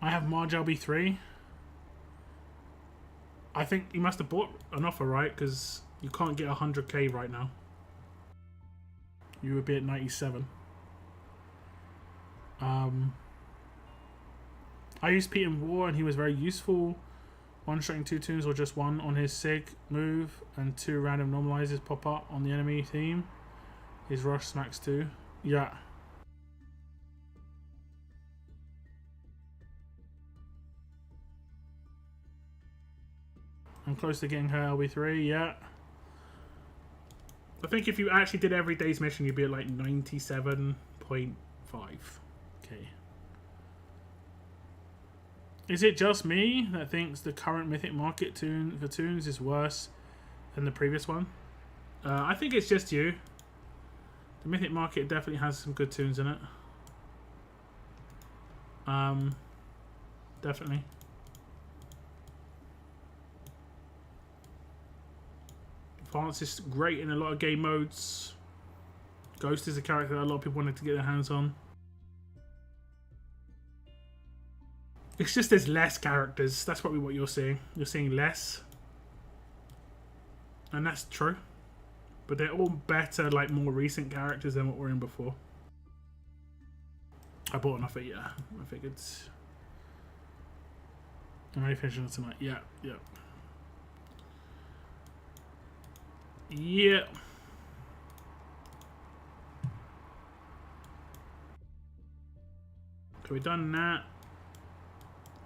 I have Marge LB3. I think you must have bought an offer, right? Because you can't get 100k right now. You would be at 97. I used Pete in War and he was very useful. One-shotting 2 tunes or just 1 on his Sig move, and 2 random normalizers pop up on the enemy team. His rush smacks 2. Yeah. I'm close to getting her LB3, yeah. I think if you actually did every day's mission, you'd be at like 97.5. Okay. Is it just me that thinks the current Mythic Market tune for tunes is worse than the previous one? I think it's just you. The Mythic Market definitely has some good tunes in it. Definitely. Advance is great in a lot of game modes. Ghost is a character that a lot of people wanted to get their hands on. It's just there's less characters. That's probably what you're seeing. You're seeing less. And that's true. But they're all better, like more recent characters than what we're in before. I bought enough of it, yeah. I figured. I'm ready to finish it tonight. Yeah, yeah. Yeah. Okay, we've done that.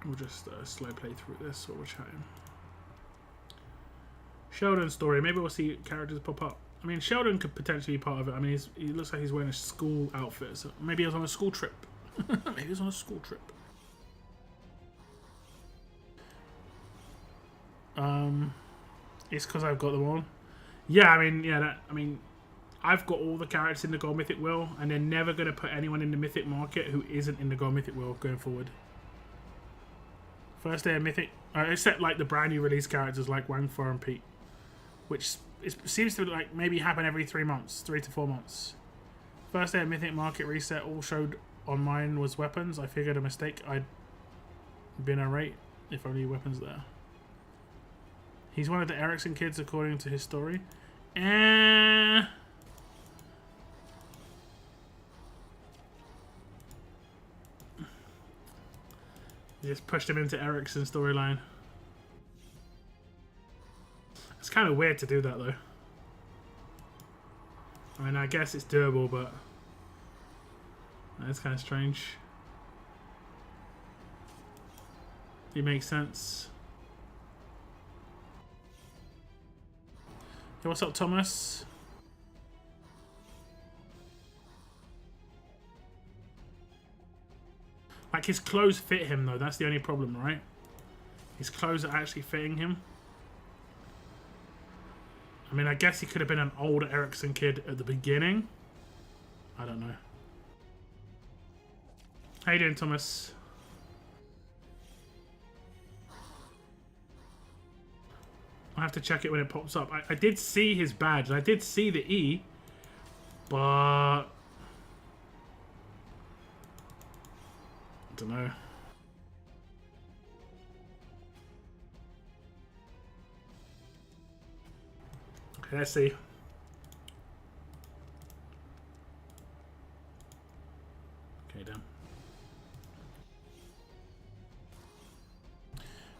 We'll just slow play through this while we're chatting. Sheldon's story. Maybe we'll see characters pop up. I mean, Sheldon could potentially be part of it. I mean, he looks like he's wearing a school outfit. So maybe he was on a school trip. Maybe he was on a school trip. It's because I've got them on. Yeah, I mean, yeah. I've got all the characters in the Gold Mythic Wheel, and they're never going to put anyone in the Mythic Market who isn't in the Gold Mythic Wheel going forward. First day of Mythic, except like the brand new release characters like Wang Fa and Pete, which seems to like maybe happen every 3 months, 3 to 4 months. First day of Mythic Market reset, all showed on mine was weapons. I figured a mistake. I'd been a rate If only weapons there. He's one of the Ericsson kids according to his story. You just pushed him into Ericsson's storyline. It's kind of weird to do that though. I mean, I guess it's doable, but that's kind of strange. It makes sense. Hey, what's up, Thomas? Like, his clothes fit him, though. That's the only problem, right? His clothes are actually fitting him. I mean, I guess he could have been an older Ericsson kid at the beginning. I don't know. How you doing, Thomas? I have to check it when it pops up. I did see his badge. I did see the E, but I don't know. Okay, let's see. Okay, done.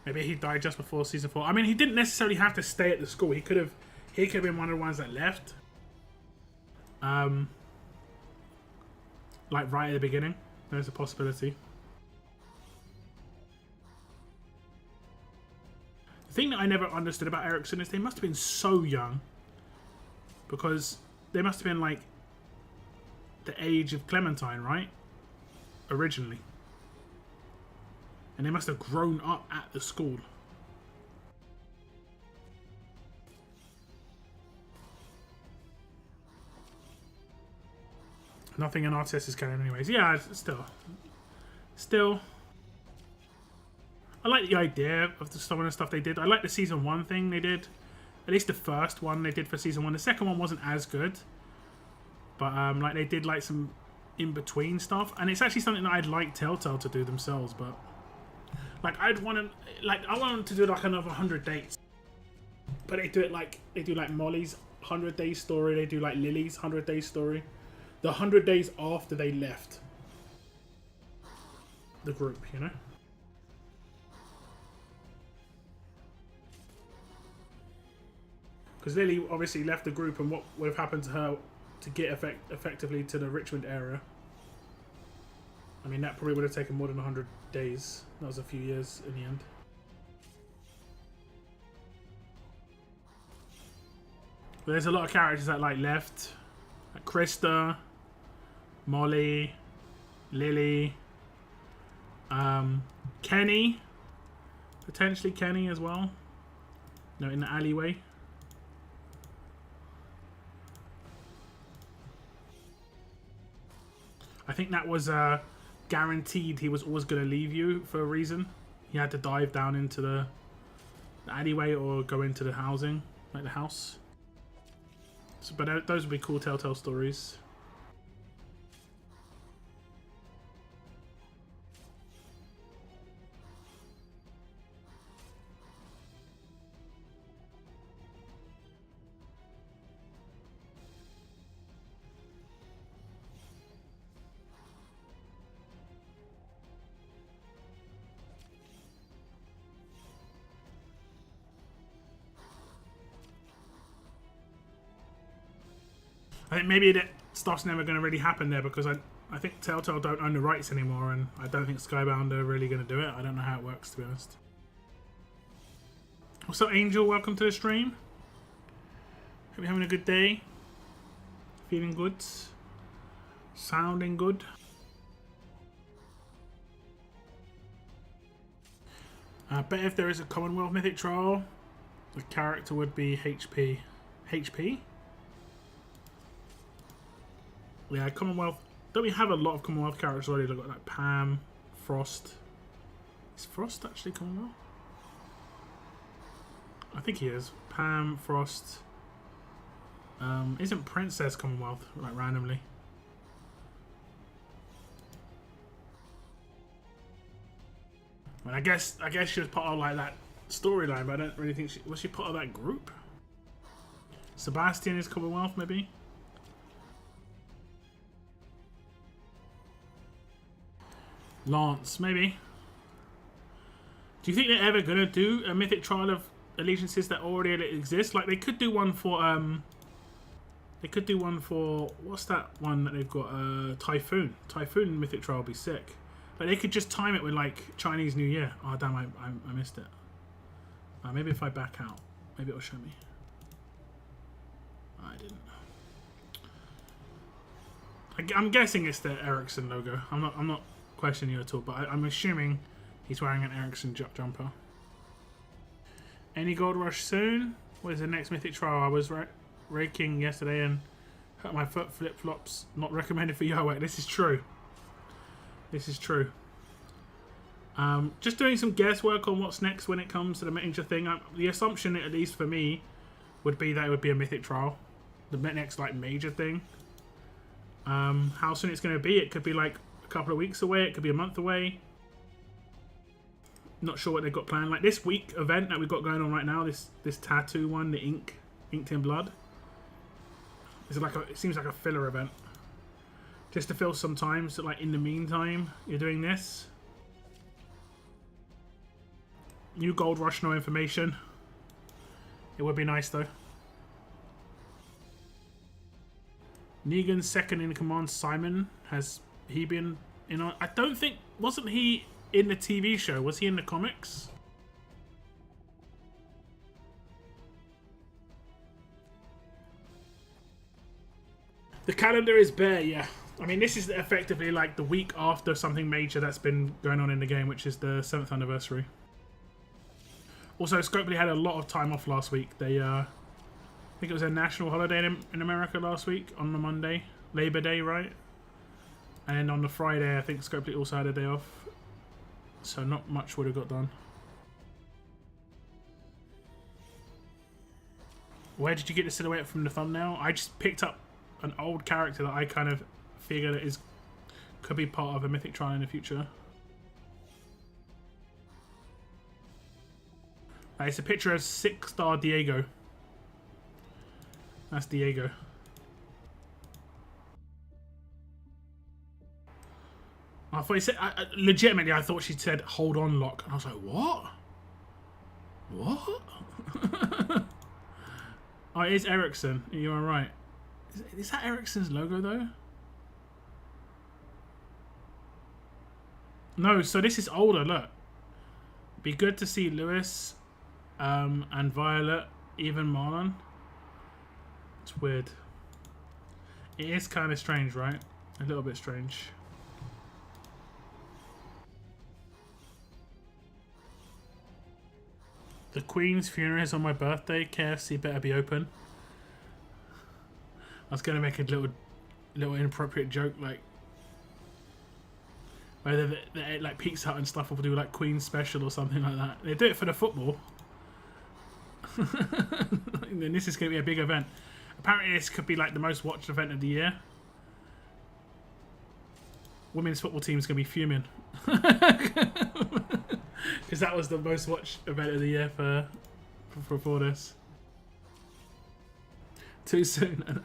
Maybe he died just before season 4. I mean, he didn't necessarily have to stay at the school. He could have been one of the ones that left. Like right at the beginning. There's a possibility. The thing that I never understood about Ericsson is they must have been so young. Because they must have been like the age of Clementine, right? Originally. And they must have grown up at the school. Nothing in RTS is canon anyways. Yeah, still. I like the idea of some of the stuff they did. I like the season 1 thing they did. At least the first one they did for season 1. The second one wasn't as good. But like they did like some in-between stuff. And it's actually something that I'd like Telltale to do themselves, but like I want them to do like another 100 dates, but they do it like Molly's 100-day story. They do like Lily's 100-day story, the 100 days after they left the group, you know. Because Lily obviously left the group, and what would have happened to her to get effectively to the Richmond area. I mean, that probably would have taken more than 100 days. That was a few years in the end. But there's a lot of characters that like left. Like Krista, Molly, Lily, Kenny. Potentially Kenny as well. No, in the alleyway. I think that was guaranteed. He was always going to leave you for a reason. He had to dive down into the alleyway or go into the housing, like the house. So, but those would be cool Telltale stories. I think maybe that stuff's never going to really happen there because I think Telltale don't own the rights anymore, and I don't think Skybound are really going to do it. I don't know how it works, to be honest. What's up, Angel? Welcome to the stream. Hope you're having a good day. Feeling good. Sounding good. I bet if there is a Commonwealth Mythic Trial, the character would be HP. HP? Yeah, Commonwealth. Don't we have a lot of Commonwealth characters already? Look at like Pam, Frost. Is Frost actually Commonwealth? I think he is. Pam, Frost. Isn't Princess Commonwealth, like randomly? I mean, I guess she was part of like that storyline, but I don't really think was she part of that group. Sebastian is Commonwealth, maybe. Lance, maybe. Do you think they're ever gonna do a Mythic Trial of allegiances that already exist? Like they could do one for what's that one that they've got? Typhoon. Typhoon Mythic Trial would be sick. But they could just time it with like Chinese New Year. Oh damn, I missed it. Maybe if I back out, maybe it'll show me. I didn't. I'm guessing it's the Ericsson logo. I'm not questioning you at all, but I'm assuming he's wearing an Ericsson jumper. Any gold rush soon? What is the next Mythic Trial? I was raking yesterday and hurt my foot. Flip flops not recommended for Yahweh. This is true. This is true. Just doing some guesswork on what's next when it comes to the major thing. The assumption, at least for me, would be that it would be a Mythic Trial. The next like major thing. How soon it's going to be? It could be like a couple of weeks away. It could be a month away. Not sure what they've got planned. Like this week event that we've got going on right now. This tattoo one, the inked in blood. It's like it seems like a filler event. Just to fill some time. So like in the meantime, you're doing this. New gold rush, no information. It would be nice though. Negan's second in command, Simon, has he been in on? I don't think, wasn't he in the TV show? Was he in the comics? The calendar is bare, yeah. I mean, this is effectively like the week after something major that's been going on in the game, which is the 7th anniversary. Also, Scopely had a lot of time off last week. They, I think it was a national holiday in America last week on the Monday. Labor Day, right? And on the Friday, I think Scopely also had a day off. So not much would have got done. Where did you get the silhouette from the thumbnail? I just picked up an old character that I kind of figured could be part of a Mythic Trial in the future. It's a picture of 6-star Diego. That's Diego. I thought he said, legitimately, I thought she said, hold on, lock. And I was like, what? What? Oh, it is Ericsson. You are right. Is that Ericsson's logo, though? No, so this is older, look. Be good to see Lewis and Violet, even Marlon. It's weird. It is kind of strange, right? A little bit strange. The Queen's funeral is on my birthday. KFC better be open. I was going to make a little inappropriate joke, like whether they like Pizza Hut and stuff will do like Queen special or something like that. They do it for the football. Then this is going to be a big event. Apparently this could be like the most watched event of the year. Women's football team's going to be fuming. Because that was the most watched event of the year for this. Too soon.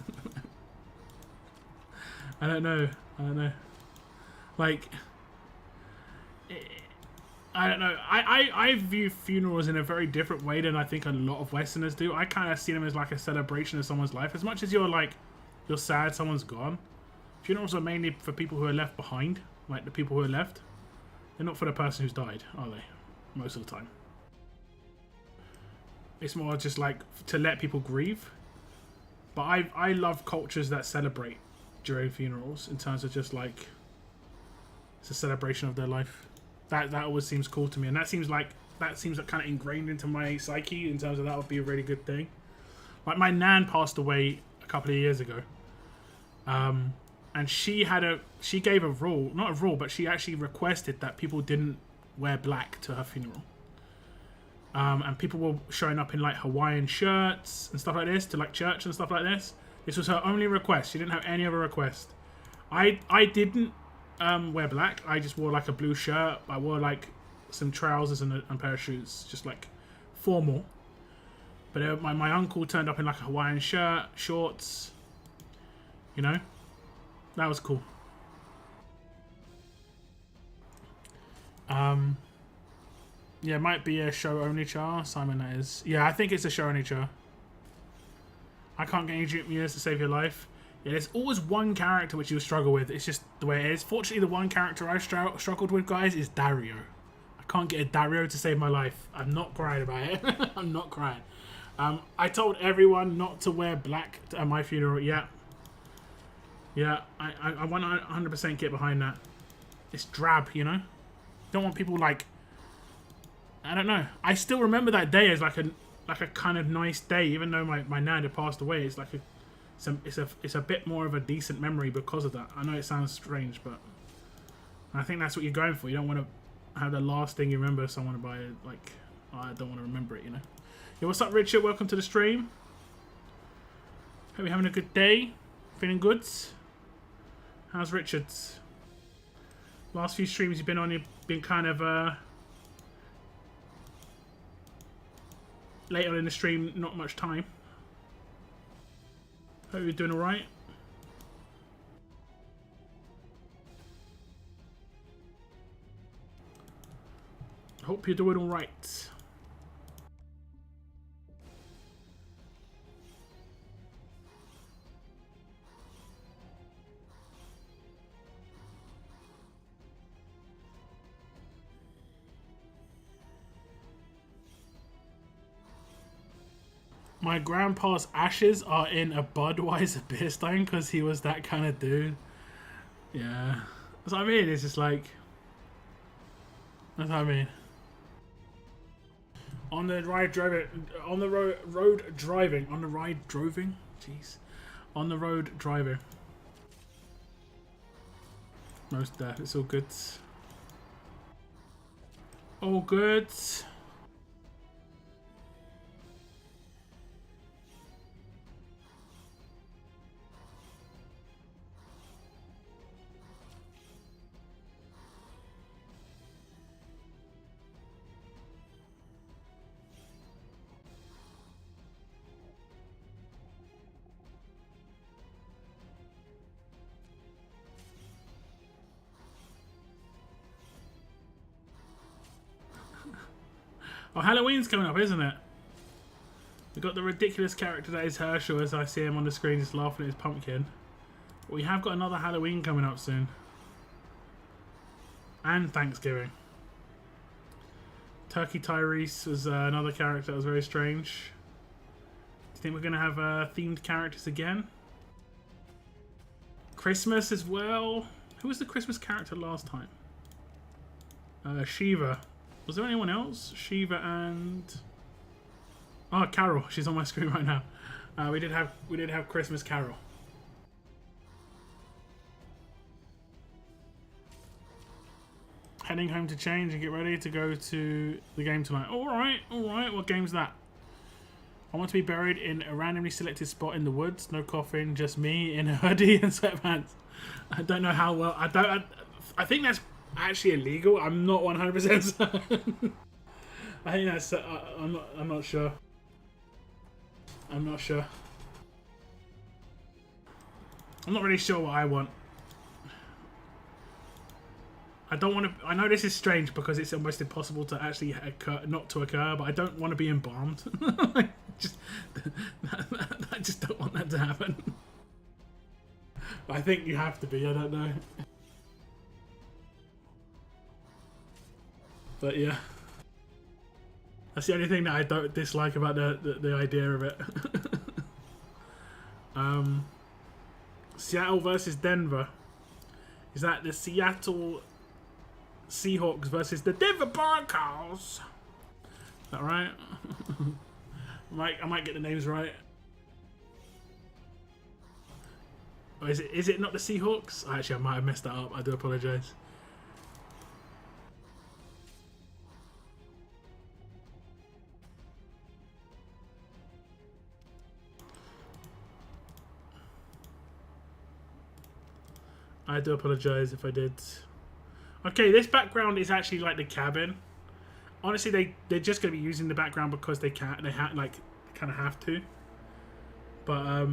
I don't know. Like, I don't know. I view funerals in a very different way than I think a lot of Westerners do. I kind of see them as like a celebration of someone's life. As much as you're sad someone's gone, funerals are mainly for people who are left behind, like the people who are left. They're not for the person who's died, are they? Most of the time. It's more just like to let people grieve. But I love cultures that celebrate during funerals in terms of just like it's a celebration of their life. That always seems cool to me, and that seems like kind of ingrained into my psyche in terms of that would be a really good thing. Like my nan passed away a couple of years ago, and she gave a rule, not a rule, but she actually requested that people didn't wear black to her funeral. And people were showing up in like Hawaiian shirts and stuff like this to like church and stuff like this. This was her only request. She didn't have any other request. I didn't wear black. I just wore like a blue shirt. I wore like some trousers and a pair of shoes, just like formal. But my uncle turned up in like a Hawaiian shirt, shorts. You know, that was cool. Yeah, it might be a show only char. Simon, that is. Yeah, I think it's a show only char. I can't get any juniors to save your life. Yeah, there's always one character which you'll struggle with. It's just the way it is. Fortunately, the one character I've struggled with, guys, is Dario. I can't get a Dario to save my life. I'm not crying about it. I'm not crying. I told everyone not to wear black at my funeral. Yeah. Yeah, I want to 100% get behind that. It's drab, you know? Don't want people like... I don't know. I still remember that day as like a kind of nice day, even though my nan had passed away. It's like it's a bit more of a decent memory because of that. I know it sounds strange, but I think that's what you're going for. You don't want to have the last thing you remember someone by like, oh, I don't want to remember it, you know. Yo, what's up, Richard? Welcome to the stream. Hope you're having a good day. Feeling good? How's Richard's? Last few streams you've been on, you've been kind of late on in the stream, not much time. Hope you're doing alright. Hope you're doing alright. My grandpa's ashes are in a Budweiser beer stein because he was that kind of dude. Yeah. That's what I mean. It's just like... That's what I mean. On the ride driving... On the road driving. On the ride droving? Jeez. On the road driving. Most death. It's all good. All good. Oh, Halloween's coming up, isn't it? We've got the ridiculous character that is Herschel as I see him on the screen just laughing at his pumpkin. But we have got another Halloween coming up soon. And Thanksgiving. Turkey Tyrese was another character that was very strange. Do you think we're going to have themed characters again? Christmas as well. Who was the Christmas character last time? Shiva. Was there anyone else? Shiva and... Oh, Carol. She's on my screen right now. We did have Christmas Carol. Heading home to change and get ready to go to the game tonight. Alright, alright. What game's that? I want to be buried in a randomly selected spot in the woods. No coffin, just me in a hoodie and sweatpants. I don't know how well... I think that's actually illegal. I'm not 100% certain. I think that's... I'm not sure. I'm not sure. I'm not really sure what I want. I don't want to... I know this is strange because it's almost impossible to actually not to occur, but I don't want to be embalmed. I just don't want that to happen. I think you have to be, I don't know. But yeah. That's the only thing that I don't dislike about the idea of it. Seattle versus Denver. Is that the Seattle Seahawks versus the Denver Broncos? Is that right? I might get the names right. Or is it not the Seahawks? Actually, I might have messed that up. I do apologise. I do apologise if I did. Okay, this background is actually like the cabin. honestly, they're just going to be using the background because they kind of have to. But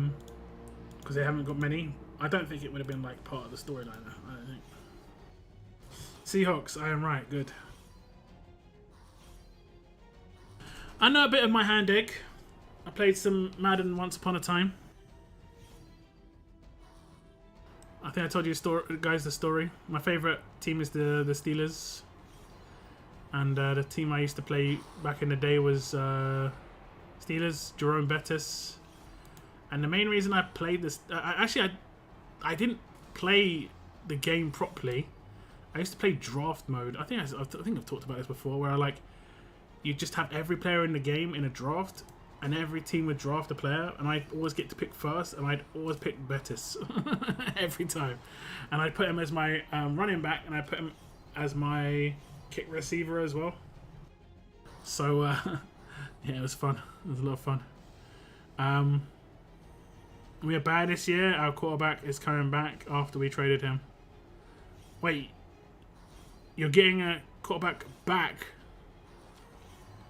because they haven't got many, I don't think it would have been like part of the storyline. I don't think. Seahawks, I am right. Good. I know a bit of my hand egg. I played some Madden once upon a time. I think I told you the story. My favourite team is the Steelers. And the team I used to play back in the day was Steelers, Jerome Bettis. And the main reason I played this... I didn't play the game properly. I used to play draft mode. I think I've talked about this before, where you just have every player in the game in a draft, and every team would draft a player, and I'd always get to pick first, and I'd always pick Bettis every time. And I'd put him as my running back, and I'd put him as my kick receiver as well. So, yeah, it was fun. It was a lot of fun. We are bad this year. Our quarterback is coming back after we traded him. Wait, you're getting a quarterback back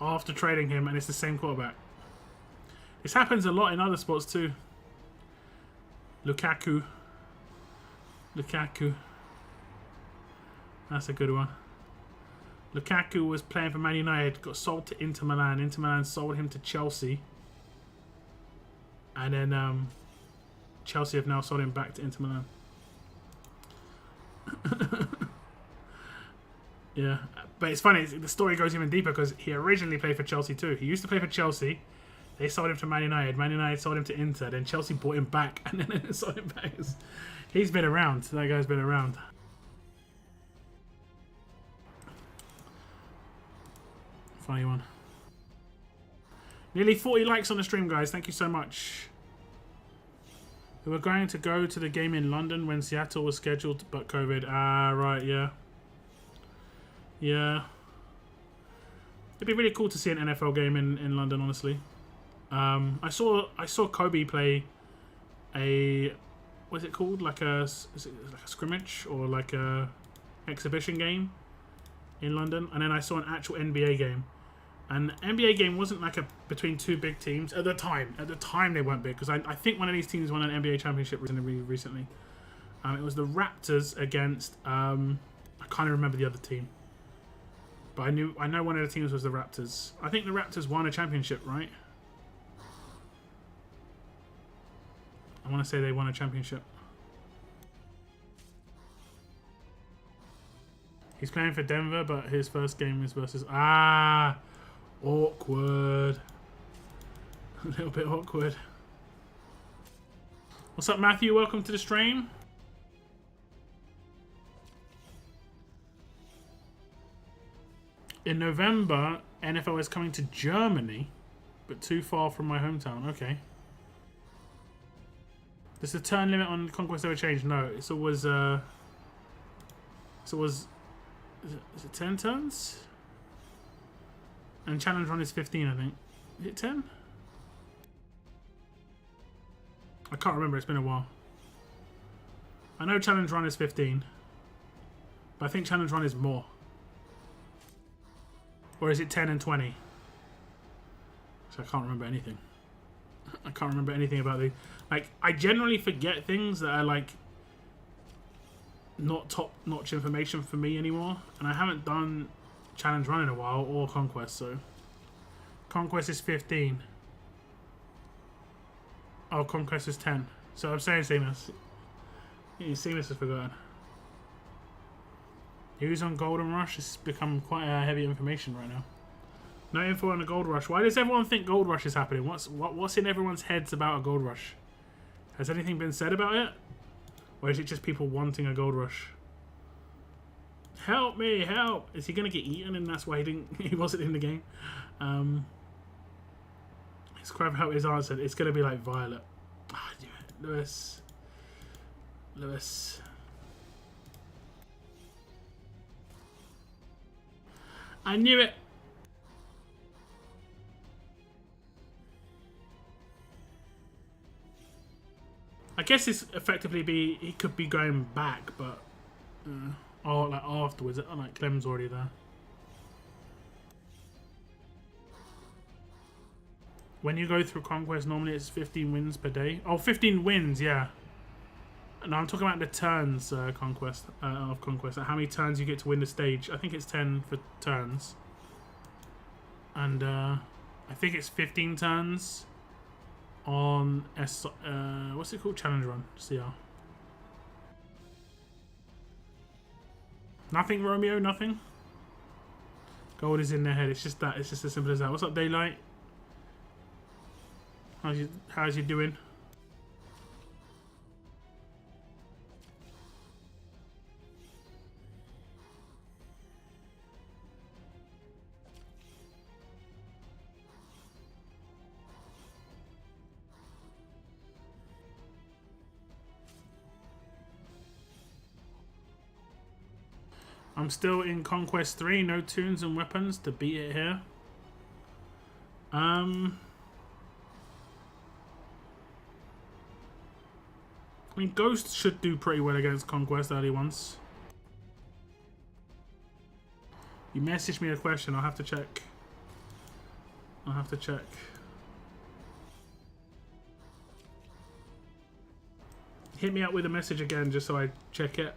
after trading him, and it's the same quarterback. This happens a lot in other sports too. Lukaku. That's a good one. Lukaku was playing for Man United, got sold to Inter Milan. Inter Milan sold him to Chelsea. And then Chelsea have now sold him back to Inter Milan. Yeah, but it's funny. The story goes even deeper because he originally played for Chelsea too. He used to play for Chelsea. They sold him to Man United. Man United sold him to Inter. Then Chelsea bought him back, and then sold him back. He's been around. That guy's been around. Funny one. Nearly 40 likes on the stream, guys. Thank you so much. We were going to go to the game in London when Seattle was scheduled, but COVID. Ah, right, yeah. Yeah. It'd be really cool to see an NFL game in London, honestly. I saw Kobe play a... What's it called? Is it like a scrimmage or like a exhibition game in London? And then I saw an actual NBA game. And the NBA game wasn't like between two big teams at the time. At the time, they weren't big because I think one of these teams won an NBA championship recently. It was the Raptors against I can't remember the other team, but I know one of the teams was the Raptors. I think the Raptors won a championship, right? I want to say they won a championship. He's playing for Denver, but his first game is versus awkward. A little bit awkward. What's up, Matthew? Welcome to the stream. In November, NFL is coming to Germany, but too far from my hometown. Okay. Does the turn limit on Conquest ever change? No, it's always is it 10 turns? And challenge run is 15, I think. Is it 10? I can't remember, it's been a while. I know challenge run is 15. But I think challenge run is more. Or is it 10 and 20? So I can't remember anything. I can't remember anything about the... I generally forget things that are, not top-notch information for me anymore. And I haven't done challenge run in a while, or Conquest, so... Conquest is 15. Oh, Conquest is 10. So I'm saying Seamus. Yeah, Seamus has forgotten. Who's on Golden Rush? It's become quite a heavy information right now. No info on the Gold Rush. Why does everyone think Gold Rush is happening? What's in everyone's heads about a Gold Rush? Has anything been said about it? Or is it just people wanting a Gold Rush? Help me, help! Is he gonna get eaten and that's why he wasn't in the game? His cry for help is answered. It's gonna be like Violet. Ah, damn it. Lewis. I knew it! I guess it's effectively he could be going back, but afterwards, like Clem's already there. When you go through Conquest, normally it's 15 wins per day. Oh, 15 wins, yeah. No, I'm talking about the turns Conquest of Conquest. Like how many turns you get to win the stage. I think it's 10 for turns. And I think it's 15 turns on what's it called? Challenge Run, CR. Nothing, Romeo, nothing? Gold is in their head. It's just that. It's just as simple as that. What's up, Daylight? How's you doing? I'm still in Conquest 3, no tunes and weapons to beat it here. I mean, Ghost should do pretty well against Conquest early ones. You messaged me a question, I'll have to check. I'll have to check. Hit me up with a message again just so I check it.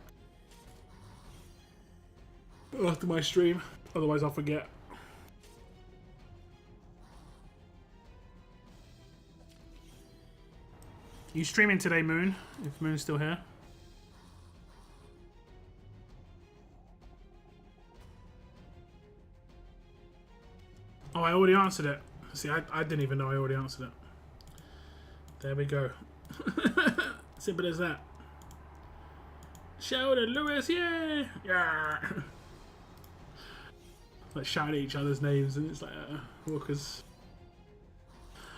After my stream, otherwise I'll forget. You streaming today, Moon? If Moon's still here. Oh, I already answered it. See, I didn't even know I already answered it. There we go. Simple as that. Shout at Lewis, yeah! Yeah! Like shouting at each other's names, and it's like walkers.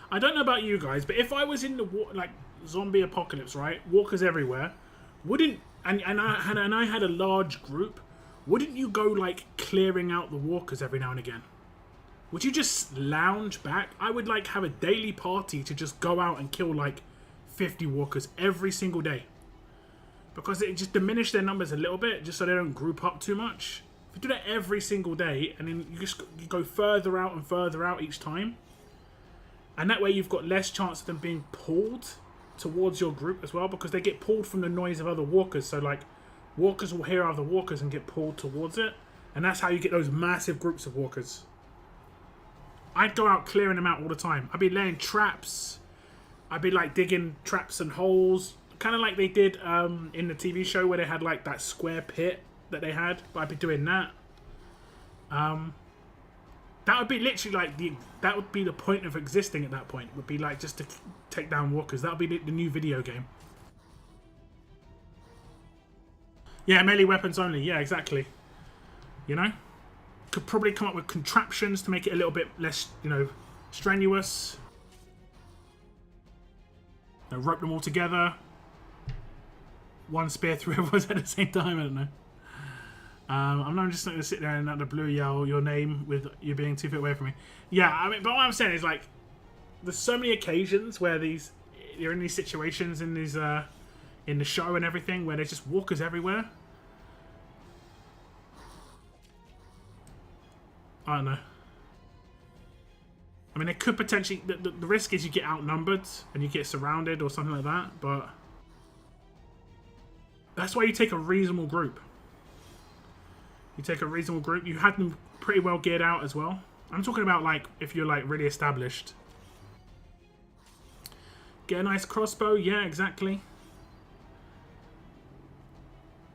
I don't know about you guys, but if I was in the like zombie apocalypse, right, walkers everywhere, wouldn't and I had a large group, wouldn't you go like clearing out the walkers every now and again? Would you just lounge back? I would like have a daily party to just go out and kill like 50 walkers every single day, because it just diminished their numbers a little bit, just so they don't group up too much. If you do that every single day, and then you go further out and further out each time, and that way you've got less chance of them being pulled towards your group as well, because they get pulled from the noise of other walkers. So like, walkers will hear other walkers and get pulled towards it, and that's how you get those massive groups of walkers. I'd go out clearing them out all the time. I'd be laying traps. I'd be like digging traps and holes, kind of like they did in the TV show where they had like that square pit that they had, but I'd be doing that. That would be literally like that would be the point of existing at that point. Would be like just to take down walkers. That would be the new video game. Yeah, melee weapons only. Yeah, exactly. You know, could probably come up with contraptions to make it a little bit less, you know, strenuous. You know, rope them all together. One spear through everyone's at the same time. I don't know. I'm not just going to sit there and out the blue yell your name with you being 2 feet away from me. Yeah, I mean, but what I'm saying is like, there's so many occasions where you're in these situations in these in the show and everything where there's just walkers everywhere. I don't know. I mean, it could potentially. The risk is you get outnumbered and you get surrounded or something like that. But that's why you take a reasonable group. You take a reasonable group. You had them pretty well geared out as well. I'm talking about like if you're like really established. Get a nice crossbow. Yeah, exactly.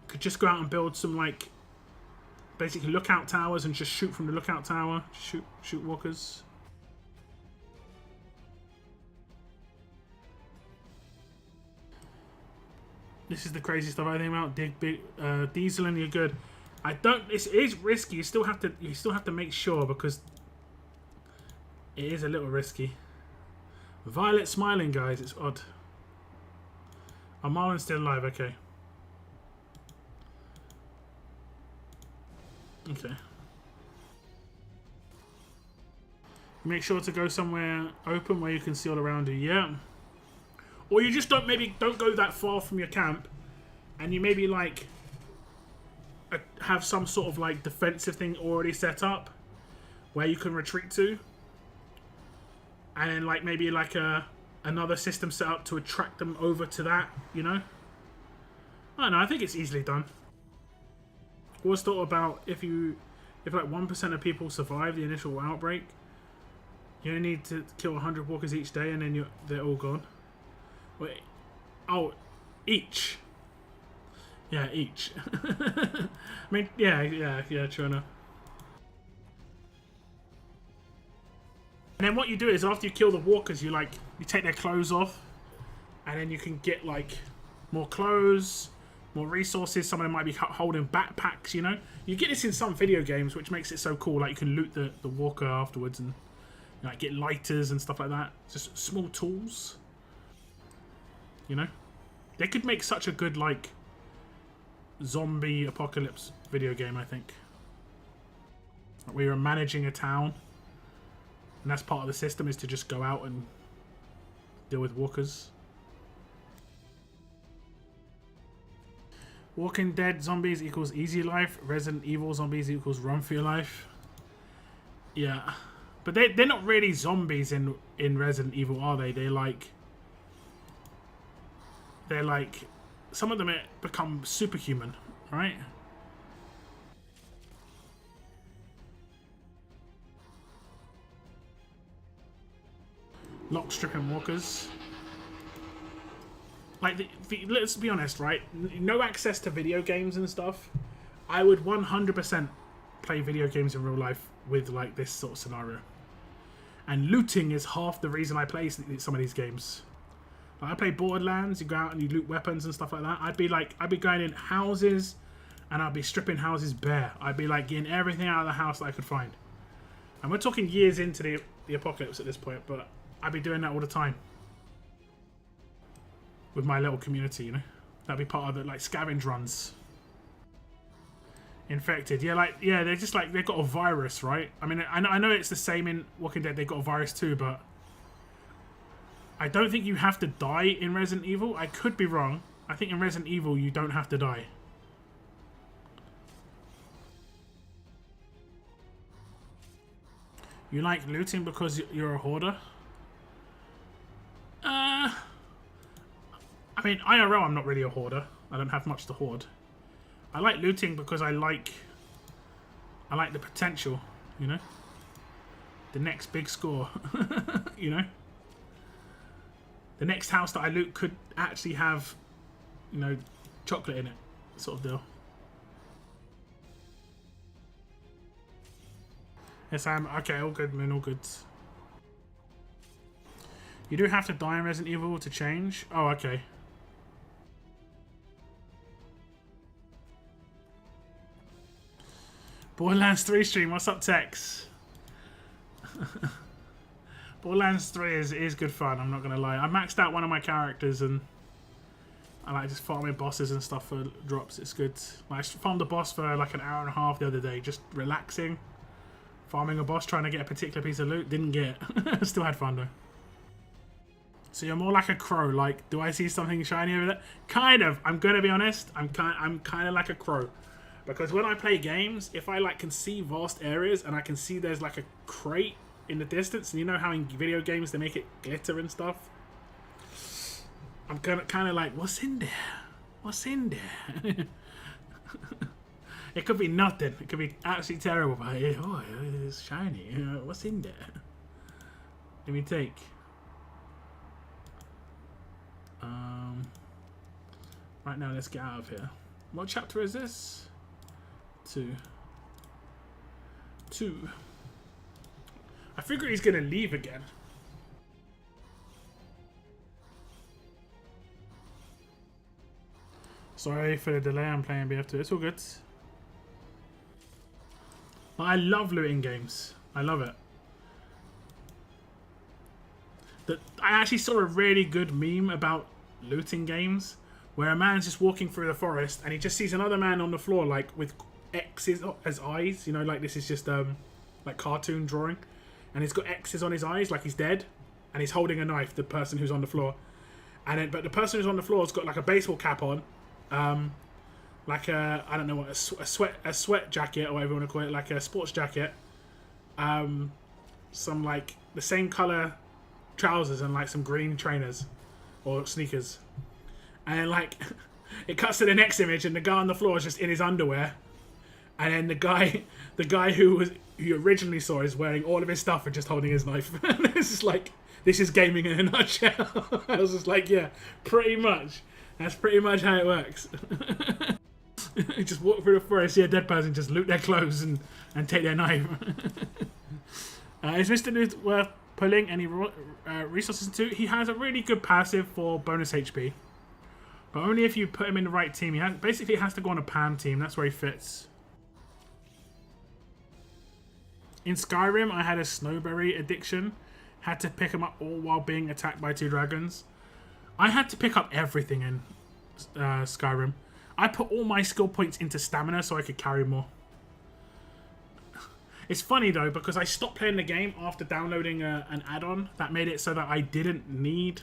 Could just go out and build some like basically lookout towers and just shoot from the lookout tower. Shoot walkers. This is the crazy stuff I think about. Dig big diesel and you're good. I don't. It is risky. You still have to make sure, because it is a little risky. Violet smiling, guys. It's odd. Oh, Marlon's still alive. Okay. Okay. Make sure to go somewhere open where you can see all around you. Yeah. Or you just don't go that far from your camp, and you maybe like have some sort of like defensive thing already set up where you can retreat to. and then like maybe like another system set up to attract them over to that, you know? I don't know, I think it's easily done. Always thought about if like 1% of people survive the initial outbreak, you only need to kill 100 walkers each day and then they're all gone. Wait, oh, each. Yeah, each. I mean, yeah, true enough. And then what you do is after you kill the walkers, you take their clothes off, and then you can get like more clothes, more resources. Some of them might be holding backpacks, you know. You get this in some video games, which makes it so cool. Like you can loot the walker afterwards and like get lighters and stuff like that. Just small tools, you know. They could make such a good like zombie apocalypse video game, I think. Where you're managing a town. And that's part of the system, is to just go out and deal with walkers. Walking Dead zombies equals easy life. Resident Evil zombies equals run for your life. Yeah. But they're not really zombies in Resident Evil, are they? They're like... Some of them become superhuman, right? Lock stripping walkers. Like, let's be honest, right? No access to video games and stuff. I would 100% play video games in real life with like this sort of scenario. And looting is half the reason I play some of these games. Like, I play Borderlands. You go out and you loot weapons and stuff like that. I'd be going in houses, and I'd be stripping houses bare. I'd be like getting everything out of the house that I could find. And we're talking years into the apocalypse at this point, but I'd be doing that all the time with my little community, you know. That'd be part of the like scavenge runs. Infected, yeah, they're just like they've got a virus, right? I mean, I know it's the same in Walking Dead. They've got a virus too, but I don't think you have to die in Resident Evil. I could be wrong. I think in Resident Evil you don't have to die. You like looting because you're a hoarder? I mean, IRL, I'm not really a hoarder. I don't have much to hoard. I like looting because I like the potential, you know? The next big score, you know? The next house that I loot could actually have, you know, chocolate in it, sort of deal. Yes, I'm okay. All good, man. All good. You do have to die in Resident Evil to change. Oh, okay. Borderlands 3 stream. What's up, Tex? Borderlands 3 is good fun. I'm not gonna lie. I maxed out one of my characters and I like just farming bosses and stuff for drops. It's good. I farmed a boss for like an hour and a half the other day, just relaxing. Farming a boss, trying to get a particular piece of loot. Didn't get it. Still had fun though. So you're more like a crow. Like, do I see something shiny over there? Kind of. I'm gonna be honest. I'm kind of like a crow, because when I play games, if I like can see vast areas and I can see there's like a crate in the distance, and you know how in video games they make it glitter and stuff. I'm kind of like, what's in there? What's in there? It could be nothing. It could be absolutely terrible, but oh, it's shiny. What's in there? Let me take. Right now, let's get out of here. What chapter is this? 2. I figure he's gonna leave again. Sorry for the delay. I'm playing BF2. It's all good. I love looting games. I love it. I actually saw a really good meme about looting games where a man's just walking through the forest and he just sees another man on the floor, like with X's as eyes. You know, like this is just like cartoon drawing, and he's got X's on his eyes, like he's dead, and he's holding a knife. The person who's on the floor, and then but the person who's on the floor has got like a baseball cap on. Like a, I don't know what, a sweat jacket or whatever you want to call it, like a sports jacket. Some like the same color trousers and like some green trainers or sneakers, and then like it cuts to the next image and the guy on the floor is just in his underwear, and then the guy who you originally saw is wearing all of his stuff and just holding his knife. It's just like, this is gaming in a nutshell. I was just like, yeah, pretty much. That's pretty much how it works. You just walk through the forest, see a dead person, just loot their clothes and take their knife. Is Mr. Luth worth pulling any resources into? He has a really good passive for bonus HP. But only if you put him in the right team. He basically has to go on a PAM team. That's where he fits. In Skyrim, I had a snowberry addiction. Had to pick him up all while being attacked by 2 dragons. I had to pick up everything in Skyrim. I put all my skill points into stamina so I could carry more. It's funny though, because I stopped playing the game after downloading an add-on that made it so that I didn't need...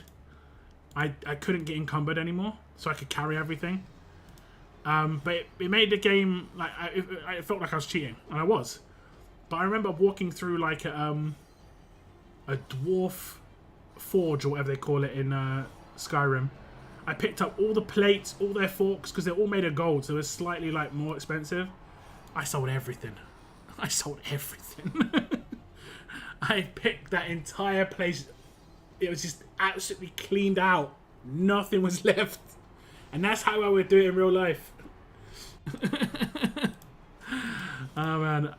I couldn't get encumbered anymore, so I could carry everything. But it made the game... like it felt like I was cheating, and I was. But I remember walking through like a dwarf forge, or whatever they call it in Skyrim. I picked up all the plates, all their forks, because they're all made of gold, so it's slightly like more expensive. I sold everything. I sold everything. I picked that entire place. It was just absolutely cleaned out. Nothing was left. And that's how I would do it in real life. Oh man.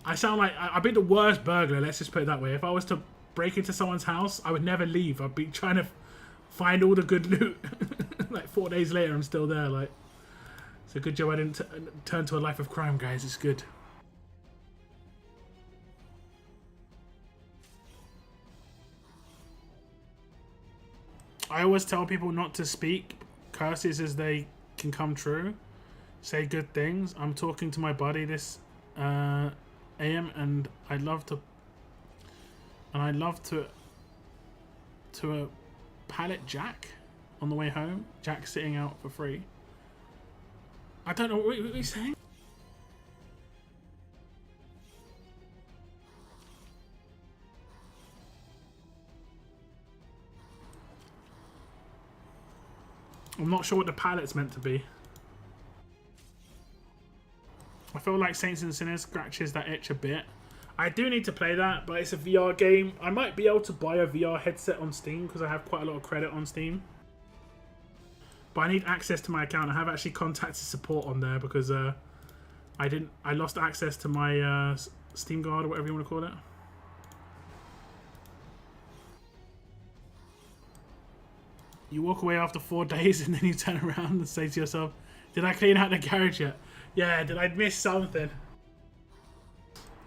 I sound like I'd be the worst burglar, let's just put it that way. If I was to break into someone's house, I would never leave. I'd be trying to find all the good loot. Like 4 days later, I'm still there. Like, it's a good job I didn't turn to a life of crime, guys. It's good. I always tell people not to speak curses as they can come true. Say good things. I'm talking to my buddy this AM, and I'd love to a pallet Jack on the way home. Jack sitting out for free. I don't know what are you saying. I'm not sure what the pallet's meant to be. I feel like Saints and Sinners scratches that itch a bit. I do need to play that, but it's a VR game. I might be able to buy a VR headset on Steam because I have quite a lot of credit on Steam. But I need access to my account. I have actually contacted support on there because I lost access to my Steam Guard or whatever you want to call it. You walk away after 4 days and then you turn around and say to yourself, did I clean out the garage yet? Yeah, did I miss something?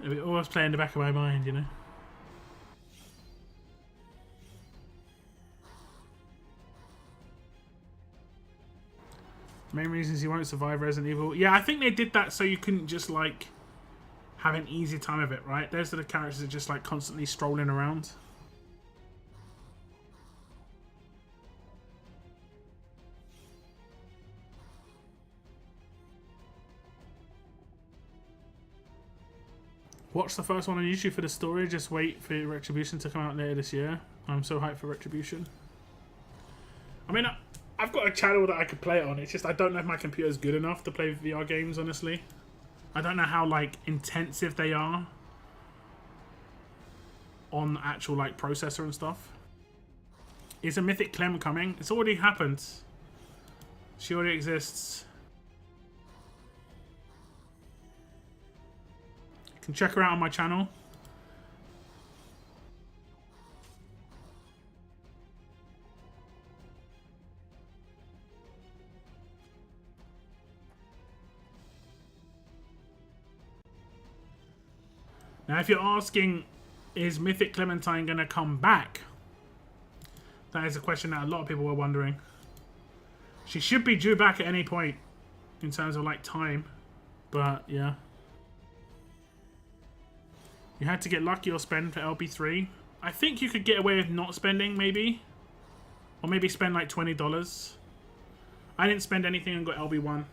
It always play in the back of my mind, you know. Main reasons you won't survive Resident Evil. Yeah, I think they did that so you couldn't just like have an easy time of it, right? Those are the characters that are just like constantly strolling around. Watch the first one on YouTube for the story. Just wait for Retribution to come out later this year. I'm so hyped for Retribution. I mean, I've got a channel that I could play it on. It's just I don't know if my computer's good enough to play VR games, honestly. I don't know how, like, intensive they are on the actual, like, processor and stuff. Is a Mythic Clem coming? It's already happened. She already exists. You can check her out on my channel. Now, if you're asking, is Mythic Clementine going to come back? That is a question that a lot of people were wondering. She should be due back at any point in terms of, like, time. But, yeah. You had to get lucky or spend for LB3. I think you could get away with not spending, maybe. Or maybe spend, like, $20. I didn't spend anything and got LB1.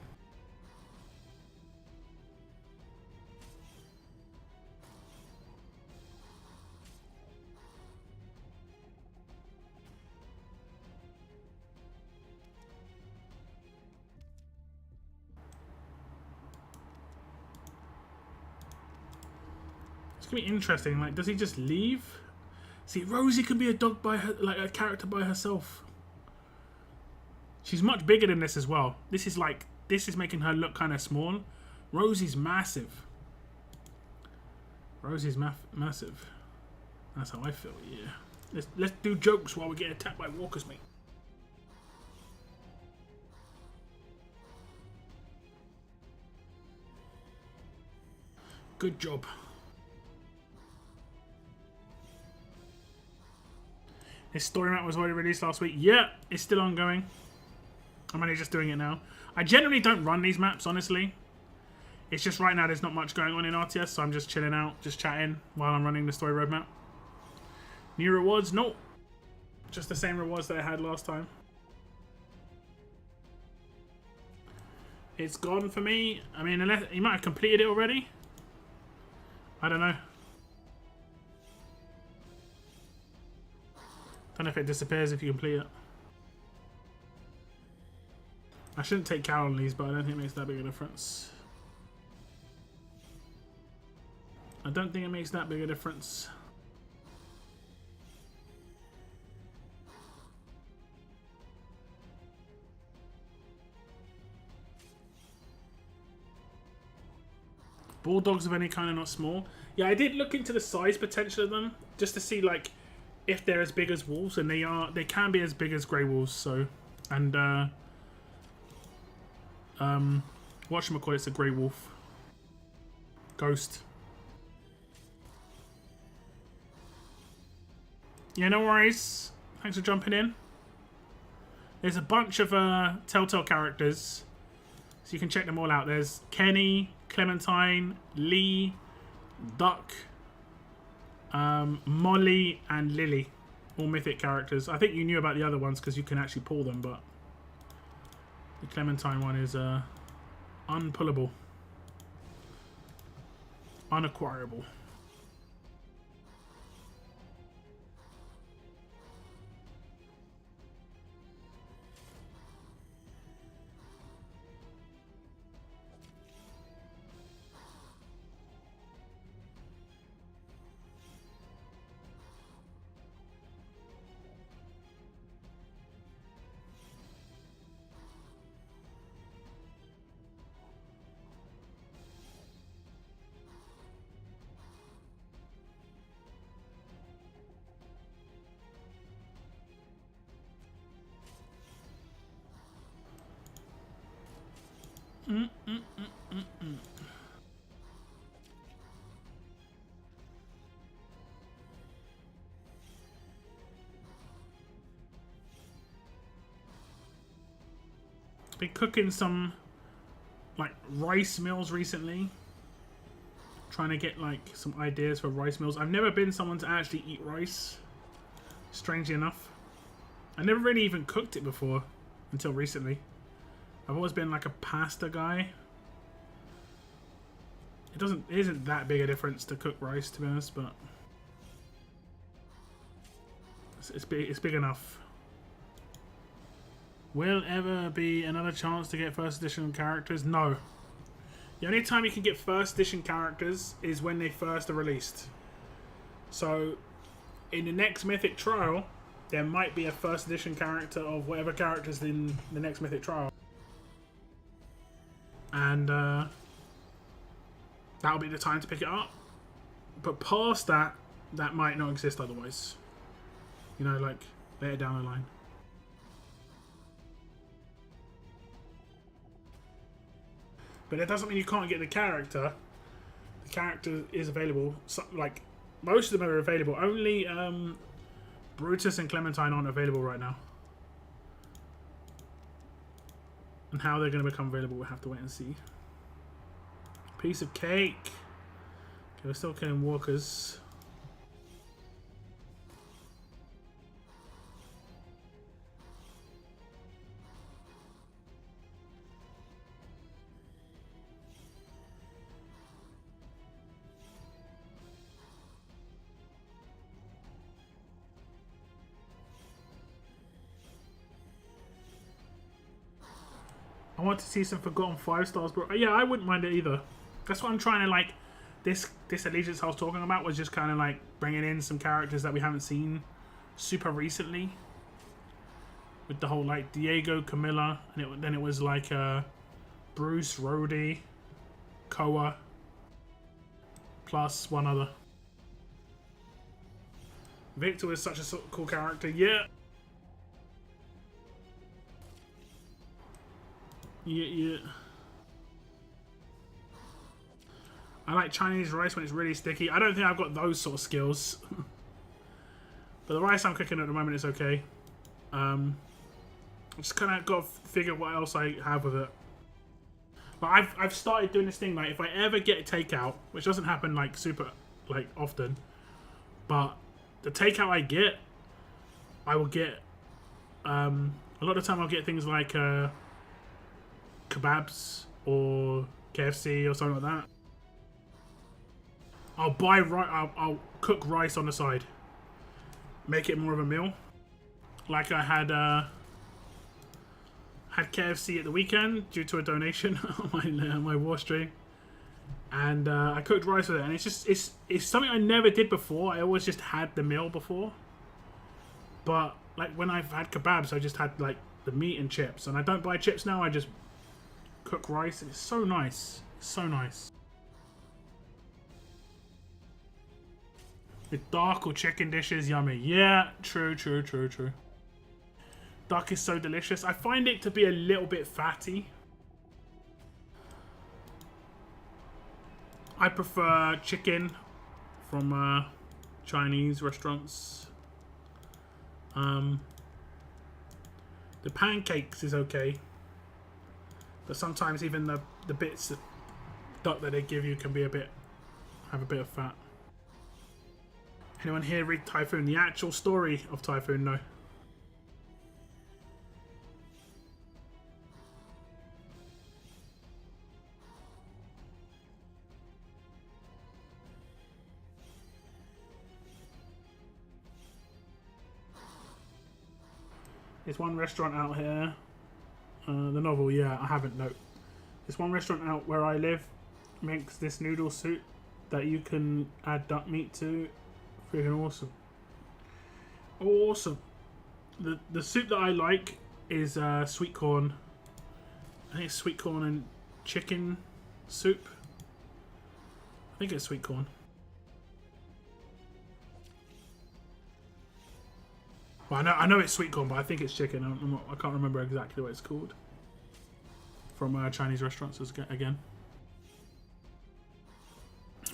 gonna be interesting. Like, does he just leave? See, Rosie could be a dog by her, like a character by herself. She's much bigger than this as well. This is making her look kind of small. Rosie's massive. Rosie's massive. That's how I feel. Yeah. Let's do jokes while we get attacked by walkers, mate. Good job. This story map was already released last week. Yeah, it's still ongoing. I'm only just doing it now. I generally don't run these maps, honestly. It's just right now there's not much going on in RTS, so I'm just chilling out, just chatting while I'm running the story roadmap. New rewards? Nope. Just the same rewards that I had last time. It's gone for me. I mean, unless you might have completed it already. I don't know. Don't know if it disappears if you complete it. I shouldn't take Cal on these, but I don't think it makes that big a difference. I don't think it makes that big a difference. Bulldogs of any kind are not small. Yeah, I did look into the size potential of them just to see like if they're as big as wolves, and they are. They can be as big as grey wolves. So, and whatchamacallit's a grey wolf. Ghost. Yeah, no worries. Thanks for jumping in. There's a bunch of Telltale characters, so you can check them all out. There's Kenny, Clementine, Lee, Duck, Molly, and Lily. All mythic characters. I think you knew about the other ones because you can actually pull them, but the Clementine one is unpullable. Unacquirable. Been cooking some like rice meals recently. Trying to get like some ideas for rice meals. I've never been someone to actually eat rice, strangely enough. I never really even cooked it before until recently. I've always been like a pasta guy. It isn't that big a difference to cook rice, to be honest, but it's big enough. Will ever be another chance to get first edition characters? No. The only time you can get first edition characters is when they first are released. So in the next Mythic Trial, there might be a first edition character of whatever characters in the next Mythic Trial. And that'll be the time to pick it up. But past that, that might not exist otherwise. You know, like later down the line. But it doesn't mean you can't get the character. The character is available. So, like, most of them are available. Only Brutus and Clementine aren't available right now. And how they're going to become available, we'll have to wait and see. Piece of cake. Okay, we're still killing walkers. I want to see some Forgotten 5 stars, bro. Yeah, I wouldn't mind it either. That's what I'm trying to, like, this allegiance I was talking about was just kind of like bringing in some characters that we haven't seen super recently. With the whole like Diego, Camilla, and then it was like Bruce, Rhodey, Koa, plus one other. Victor is such a cool character. Yeah. Yeah. I like Chinese rice when it's really sticky. I don't think I've got those sort of skills. But the rice I'm cooking at the moment is okay. I just kind of got to figure what else I have with it. But I've started doing this thing, like if I ever get a takeout, which doesn't happen like super like often, but the takeout I get, I will get a lot of the time I'll get things like kebabs or KFC or something like that. I'll buy I'll cook rice on the side, make it more of a meal. Like I had KFC at the weekend due to a donation on my war stream, and I cooked rice with it, and it's something I never did before. I always just had the meal before, but like when I've had kebabs, I just had like the meat and chips, and I don't buy chips now. I just cook rice, and it's so nice, so nice. With duck or chicken dishes, yummy. Yeah, true. Duck is so delicious. I find it to be a little bit fatty. I prefer chicken from Chinese restaurants. The pancakes is okay, but sometimes even the bits of duck that they give you can be have a bit of fat. Anyone here read Typhoon? The actual story of Typhoon? No. There's one restaurant out here. The novel, yeah, I haven't, no. There's one restaurant out where I live, makes this noodle soup that you can add duck meat to. Freaking awesome. Awesome. The soup that I like is sweet corn. I think it's sweet corn and chicken soup. I think it's sweet corn. Well, I know it's sweet corn, but I think it's chicken. I can't remember exactly what it's called. From Chinese restaurants again.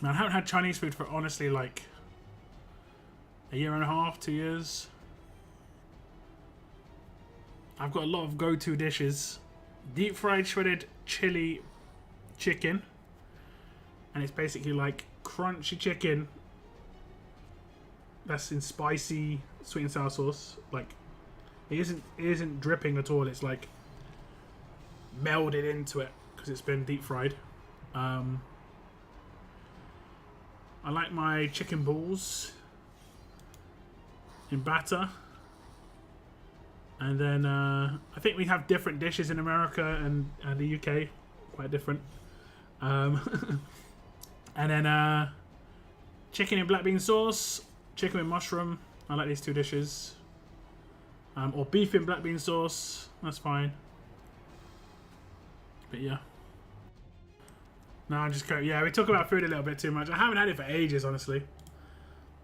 Man, I haven't had Chinese food for honestly like a year and a half, 2 years. I've got a lot of go-to dishes. Deep fried shredded chili chicken. And it's basically like crunchy chicken that's in spicy sweet and sour sauce. Like it isn't dripping at all. It's like melded into it because it's been deep fried. I like my chicken balls in batter, and then I think we have different dishes in America and the UK, quite different. And then chicken in black bean sauce, chicken with mushroom. I like these two dishes. Or beef in black bean sauce. That's fine. But yeah. No, I'm just going. Yeah, we talk about food a little bit too much. I haven't had it for ages, honestly.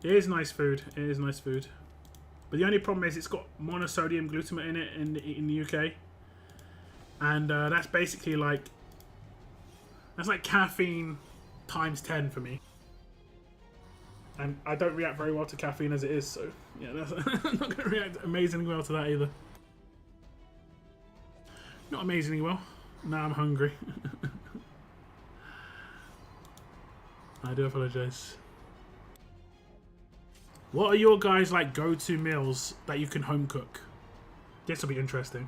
It is nice food. It is nice food. But the only problem is it's got monosodium glutamate in it in the UK. And that's basically like... That's like caffeine times 10 for me. And I don't react very well to caffeine as it is, so yeah, I'm not going to react amazingly well to that either. Not amazingly well. Now I'm hungry. I do apologise. What are your guys like go-to meals that you can home cook? This will be interesting.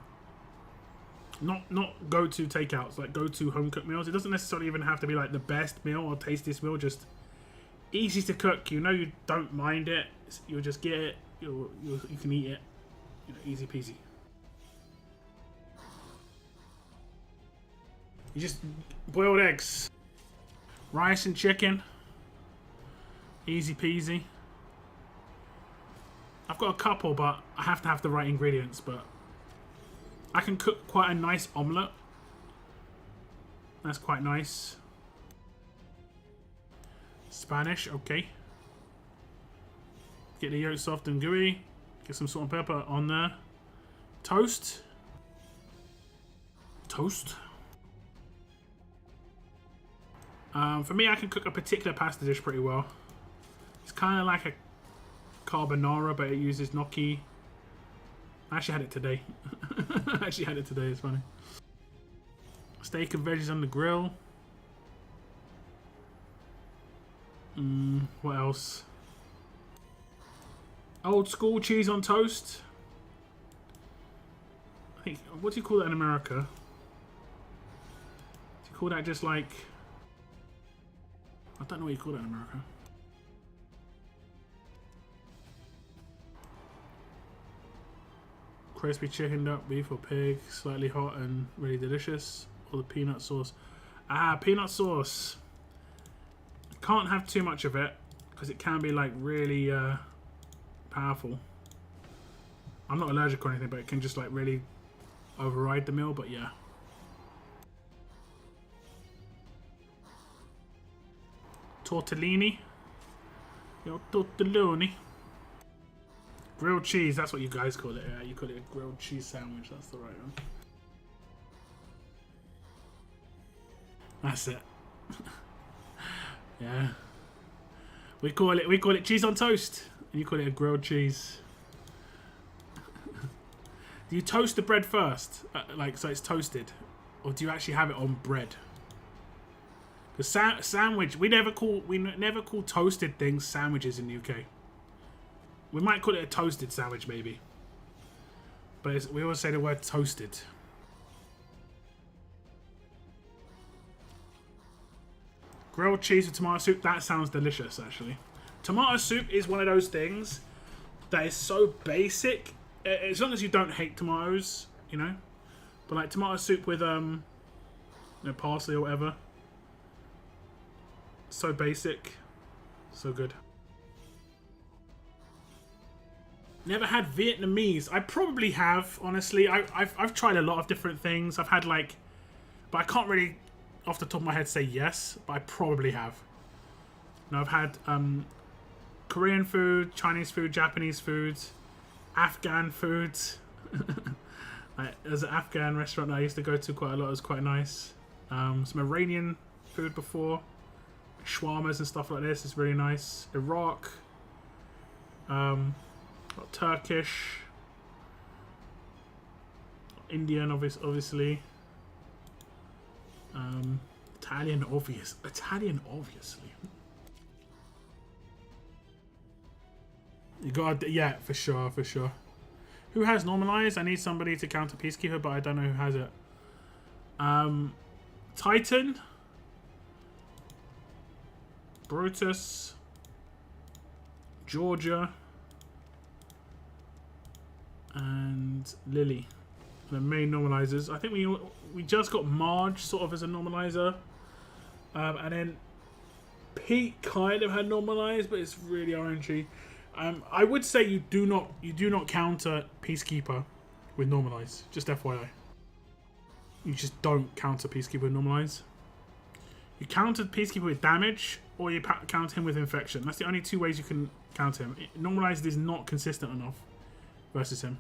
Not go-to takeouts, like go-to home cooked meals. It doesn't necessarily even have to be like the best meal or tastiest meal, just easy to cook. You know you don't mind it. You'll just get it. You can eat it. You know, easy peasy. You just boiled eggs, rice and chicken. Easy peasy. I've got a couple, but I have to have the right ingredients. But I can cook quite a nice omelette. That's quite nice. Spanish, okay. Get the yolk soft and gooey. Get some salt and pepper on there. Toast. Toast. For me, I can cook a particular pasta dish pretty well. It's kind of like a carbonara, but it uses gnocchi. I actually had it today. It's funny. Steak and veggies on the grill. What else? Old school cheese on toast. I think, what do you call that in America? Do you call that just like... I don't know what you call that in America. Crispy chicken, duck, beef or pig, slightly hot and really delicious. Or the peanut sauce. Ah, peanut sauce. Can't have too much of it because it can be like really powerful. I'm not allergic or anything, but it can just like really override the meal. But yeah. Tortellini. Yo, tortelloni. Grilled cheese, that's what you guys call it. Yeah, you call it a grilled cheese sandwich. That's the right one. That's it. Yeah. We call it cheese on toast. And you call it a grilled cheese. Do you toast the bread first? Like so it's toasted? Or do you actually have it on bread? The sandwich, we never call toasted things sandwiches in the UK. We might call it a toasted sandwich, maybe. But we always say the word toasted. Grilled cheese with tomato soup, that sounds delicious, actually. Tomato soup is one of those things that is so basic. As long as you don't hate tomatoes, you know. But like tomato soup with you know, parsley or whatever. So basic, so good. Never had Vietnamese. I probably have, honestly. I've tried a lot of different things. I've had like, but I can't really, off the top of my head, say yes. But I probably have. You know, I've had Korean food, Chinese food, Japanese food, Afghan food. There's an Afghan restaurant that I used to go to quite a lot. It was quite nice. Some Iranian food before. Shawarmas and stuff like this is really nice. Iraq, Turkish, Indian, obviously. Italian, obviously. You got, yeah, for sure. Who has normalized? I need somebody to counter Peacekeeper, but I don't know who has it. Titan. Brutus, Georgia, and Lily, the main normalizers. I think we just got Marge sort of as a normalizer, and then Pete kind of had normalized, but it's really orangey. I would say you do not counter Peacekeeper with normalize. Just FYI, you just don't counter Peacekeeper with normalize. You counter Peacekeeper with damage, or you counter him with infection. That's the only two ways you can counter him. Normalized is not consistent enough versus him.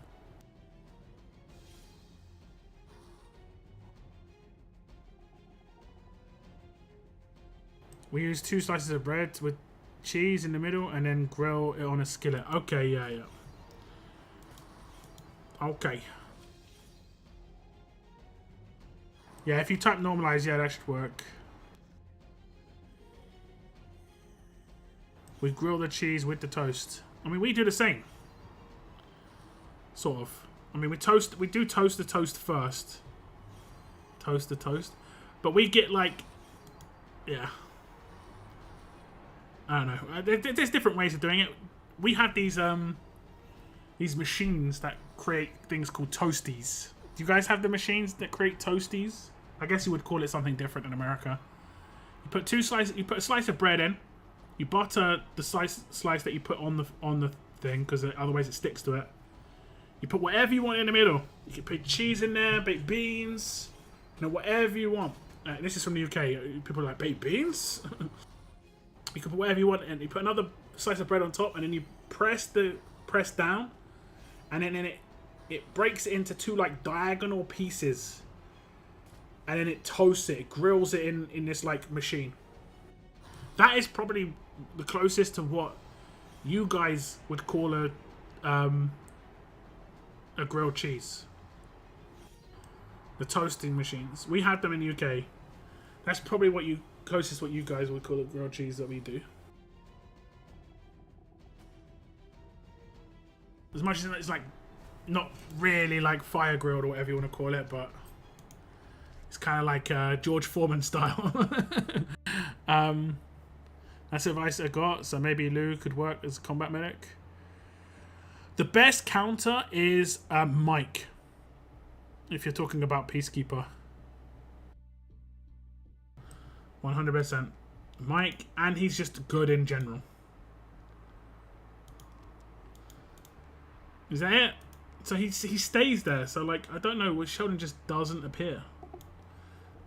We use 2 slices of bread with cheese in the middle and then grill it on a skillet. Okay, yeah. Okay. Yeah, if you type normalize, yeah, that should work. We grill the cheese with the toast. I mean, we do the same. Sort of. I mean, we do toast the toast first. Toast the toast. But we get like... Yeah. I don't know. There's different ways of doing it. We have these machines that create things called toasties. Do you guys have the machines that create toasties? I guess you would call it something different in America. You put a slice of bread in. You butter the slice that you put on the thing, because otherwise it sticks to it. You put whatever you want in the middle. You can put cheese in there, baked beans, whatever you want. This is from the UK. People are like, baked beans? You can put whatever you want, and you put another slice of bread on top, and then you press down, and then it breaks it into two like diagonal pieces, and then it toasts it, grills it in this like machine. That is probably the closest to what you guys would call a grilled cheese. The toasting machines. We had them in the UK. That's probably closest what you guys would call a grilled cheese that we do. As much as it's like not really like fire grilled or whatever you want to call it, but it's kind of like George Foreman style. That's the advice I got, so maybe Lou could work as a combat medic. The best counter is Mike, if you're talking about Peacekeeper. 100%. Mike, and he's just good in general. Is that it? So he stays there, so like, I don't know, Sheldon just doesn't appear.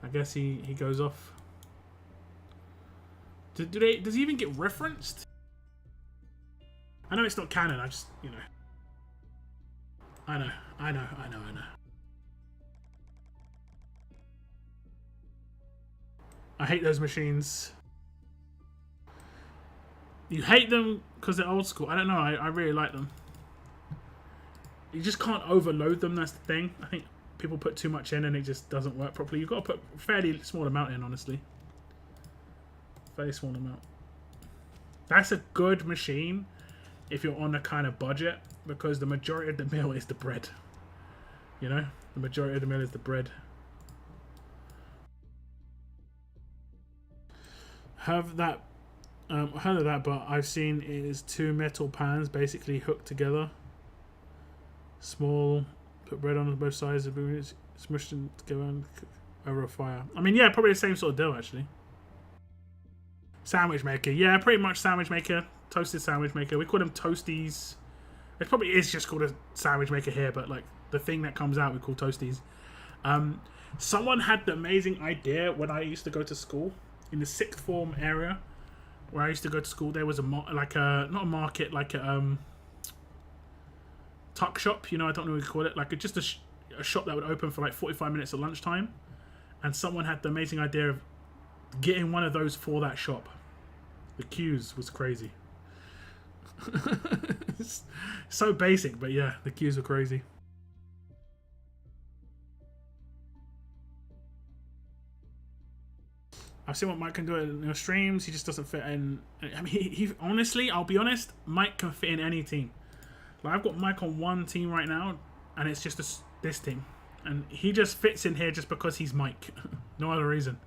I guess he goes off. Does he even get referenced? I know it's not canon, I just, I know. I hate those machines. You hate them because they're old school. I don't know, I really like them. You just can't overload them, that's the thing. I think people put too much in and it just doesn't work properly. You've got to put a fairly small amount in, honestly. Very small amount. That's a good machine if you're on a kind of budget, because the majority of the meal is the bread. The majority of the meal is the bread. Heard of that, but I've seen it is two metal pans basically hooked together. Small, put bread on both sides of it, smushed them together and cook over a fire. I mean, yeah, probably the same sort of deal actually. Sandwich maker, yeah, pretty much sandwich maker. Toasted sandwich maker. We call them toasties. It probably is just called a sandwich maker here, but like the thing that comes out we call toasties. Someone had the amazing idea when I used to go to school in the sixth form area where I used to go to school. There was not a market, like a tuck shop. I don't know what you call it. Like just a shop that would open for like 45 minutes at lunchtime, and someone had the amazing idea of getting one of those for that shop. The queues was crazy. So basic, but yeah, the queues were crazy. I've seen what Mike can do in your streams. He just doesn't fit in. I mean, he honestly, I'll be honest, Mike can fit in any team. Like, I've got Mike on one team right now, and it's just this team, and he just fits in here just because he's Mike. No other reason.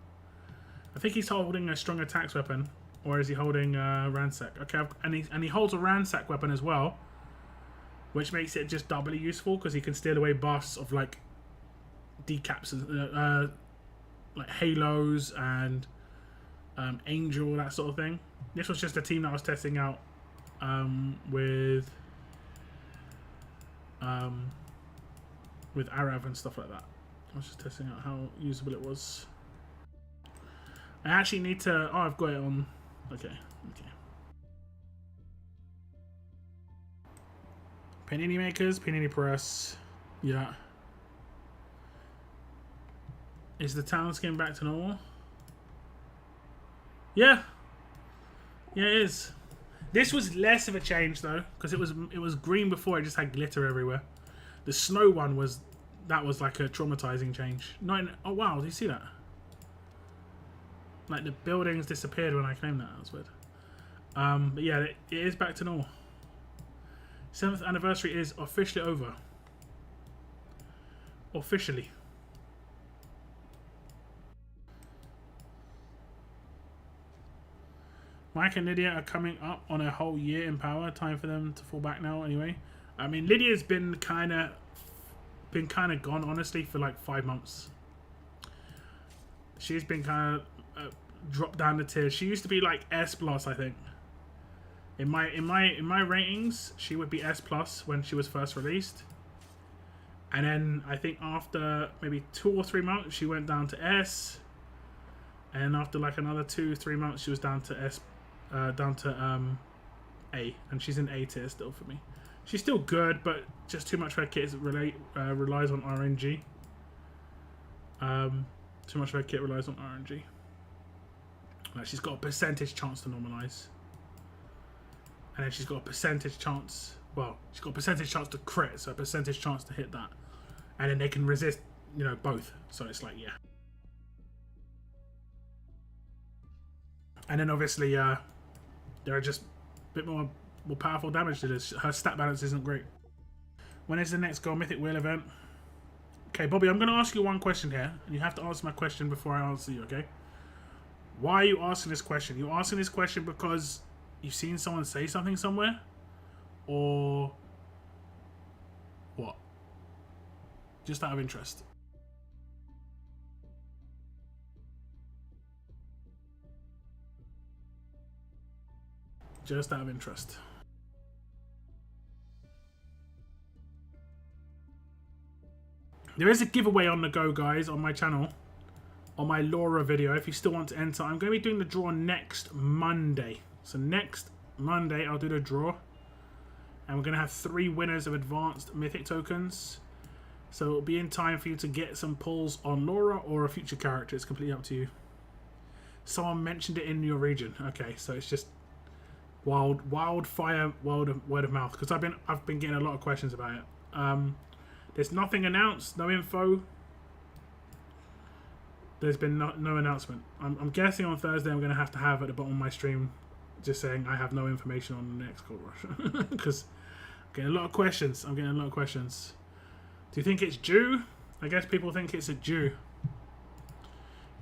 I think he's holding a strong attacks weapon, or is he holding ransack? Okay, and he holds a ransack weapon as well, which makes it just doubly useful because he can steal away buffs of like decaps, like halos and angel, that sort of thing. This was just a team that I was testing out with Arav and stuff like that. I was just testing out how usable it was. I actually need to... Oh, I've got it on... Okay. Panini makers, panini press. Yeah. Is the town skin back to normal? Yeah. Yeah, it is. This was less of a change though, because it was green before. It just had glitter everywhere. The snow one was... That was like a traumatizing change. Oh wow, do you see that? Like the buildings disappeared when I claimed that. That was weird. But yeah, it is back to normal. 7th anniversary is officially over. Officially. Mike and Lydia are coming up on a whole year in power. Time for them to fall back now anyway. I mean, Lydia's been kind of gone, honestly, for like 5 months. She's been kind of dropped down the tier. She used to be like S+, I think. In my ratings, she would be S plus when she was first released, and then I think after maybe 2 or 3 months, she went down to S, and after like another 2-3 months, she was down to S, down to A, and she's in A tier still for me. She's still good, but just too much of her kit relies on RNG. Too much of her kit relies on RNG. Like she's got a percentage chance to normalize. And then she's got a percentage chance, well, she's got a percentage chance to crit, so a percentage chance to hit that. And then they can resist, you know, both. So it's like, yeah. And then obviously, there are just a bit more powerful damage to this. Her stat balance isn't great. When is the next Gold Mythic Wheel event? Okay, Bobby, I'm going to ask you one question here, and you have to answer my question before I answer you, okay? Why are you asking this question? You're asking this question because you've seen someone say something somewhere? Or what? Just out of interest. Just out of interest. There is a giveaway on the go, guys, on my channel. On my Laura video, if you still want to enter. I'm going to be doing the draw next Monday. So next Monday, I'll do the draw. And we're going to have 3 winners of advanced Mythic tokens. So it'll be in time for you to get some pulls on Laura or a future character. It's completely up to you. Someone mentioned it in your region. Okay, so it's just wildfire, word of mouth. Because I've been getting a lot of questions about it. There's nothing announced, no info. There's been no announcement. I'm guessing on Thursday I'm going to have at the bottom of my stream just saying I have no information on the next Gold Rush. Because I'm getting a lot of questions. Do you think it's due? I guess people think it's a due.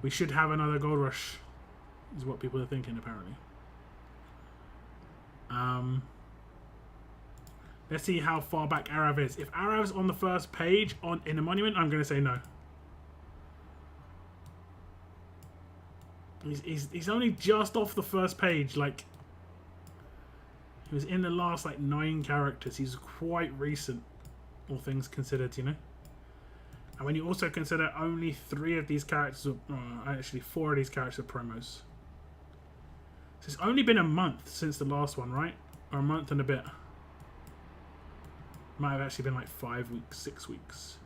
We should have another Gold Rush, is what people are thinking apparently. Let's see how far back Arav is. If Arav's on the first page in the monument, I'm going to say no. He's only just off the first page. Like, he was in the last like 9 characters. He's quite recent, all things considered, you know. And when you also consider only 3 of these characters, actually 4 of these characters are promos. So it's only been a month since the last one, right? Or a month and a bit. Might have actually been like 5 weeks, 6 weeks.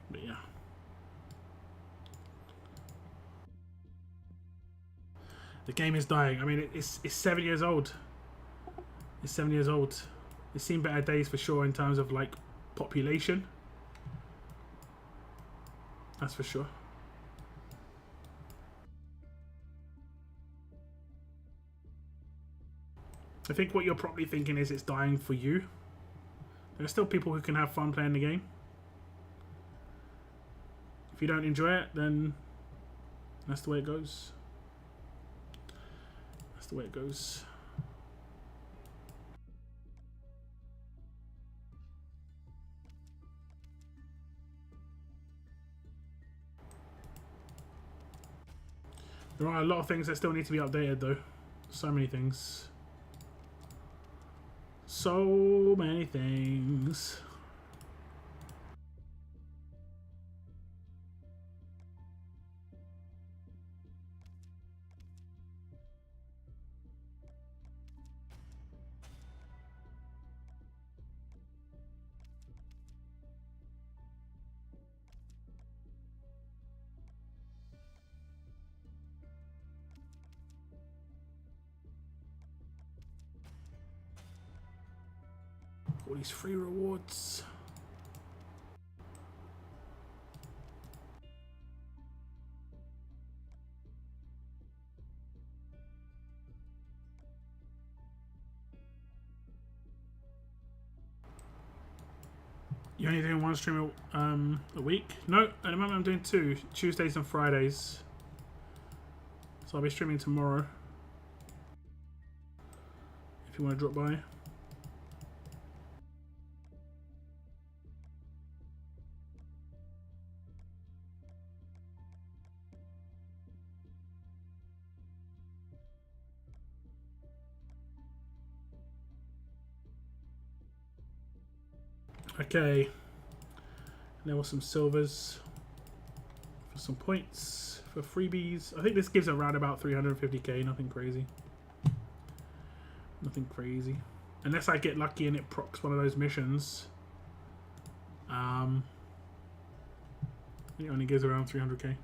But yeah. The game is dying. I mean, it's 7 years old. It's 7 years old. It's seen better days for sure in terms of like population. That's for sure. I think what you're probably thinking is it's dying for you. There are still people who can have fun playing the game. If you don't enjoy it, then that's the way it goes. That's the way it goes. There are a lot of things that still need to be updated though. So many things. So many things. All these free rewards. You only doing one stream a week? No, at the moment I'm doing 2, Tuesdays and Fridays. So I'll be streaming tomorrow. If you want to drop by. Okay. And there were some silvers for some points for freebies. I think this gives around about 350k. Nothing crazy. Nothing crazy. Unless I get lucky and it procs one of those missions. It only gives around 300k.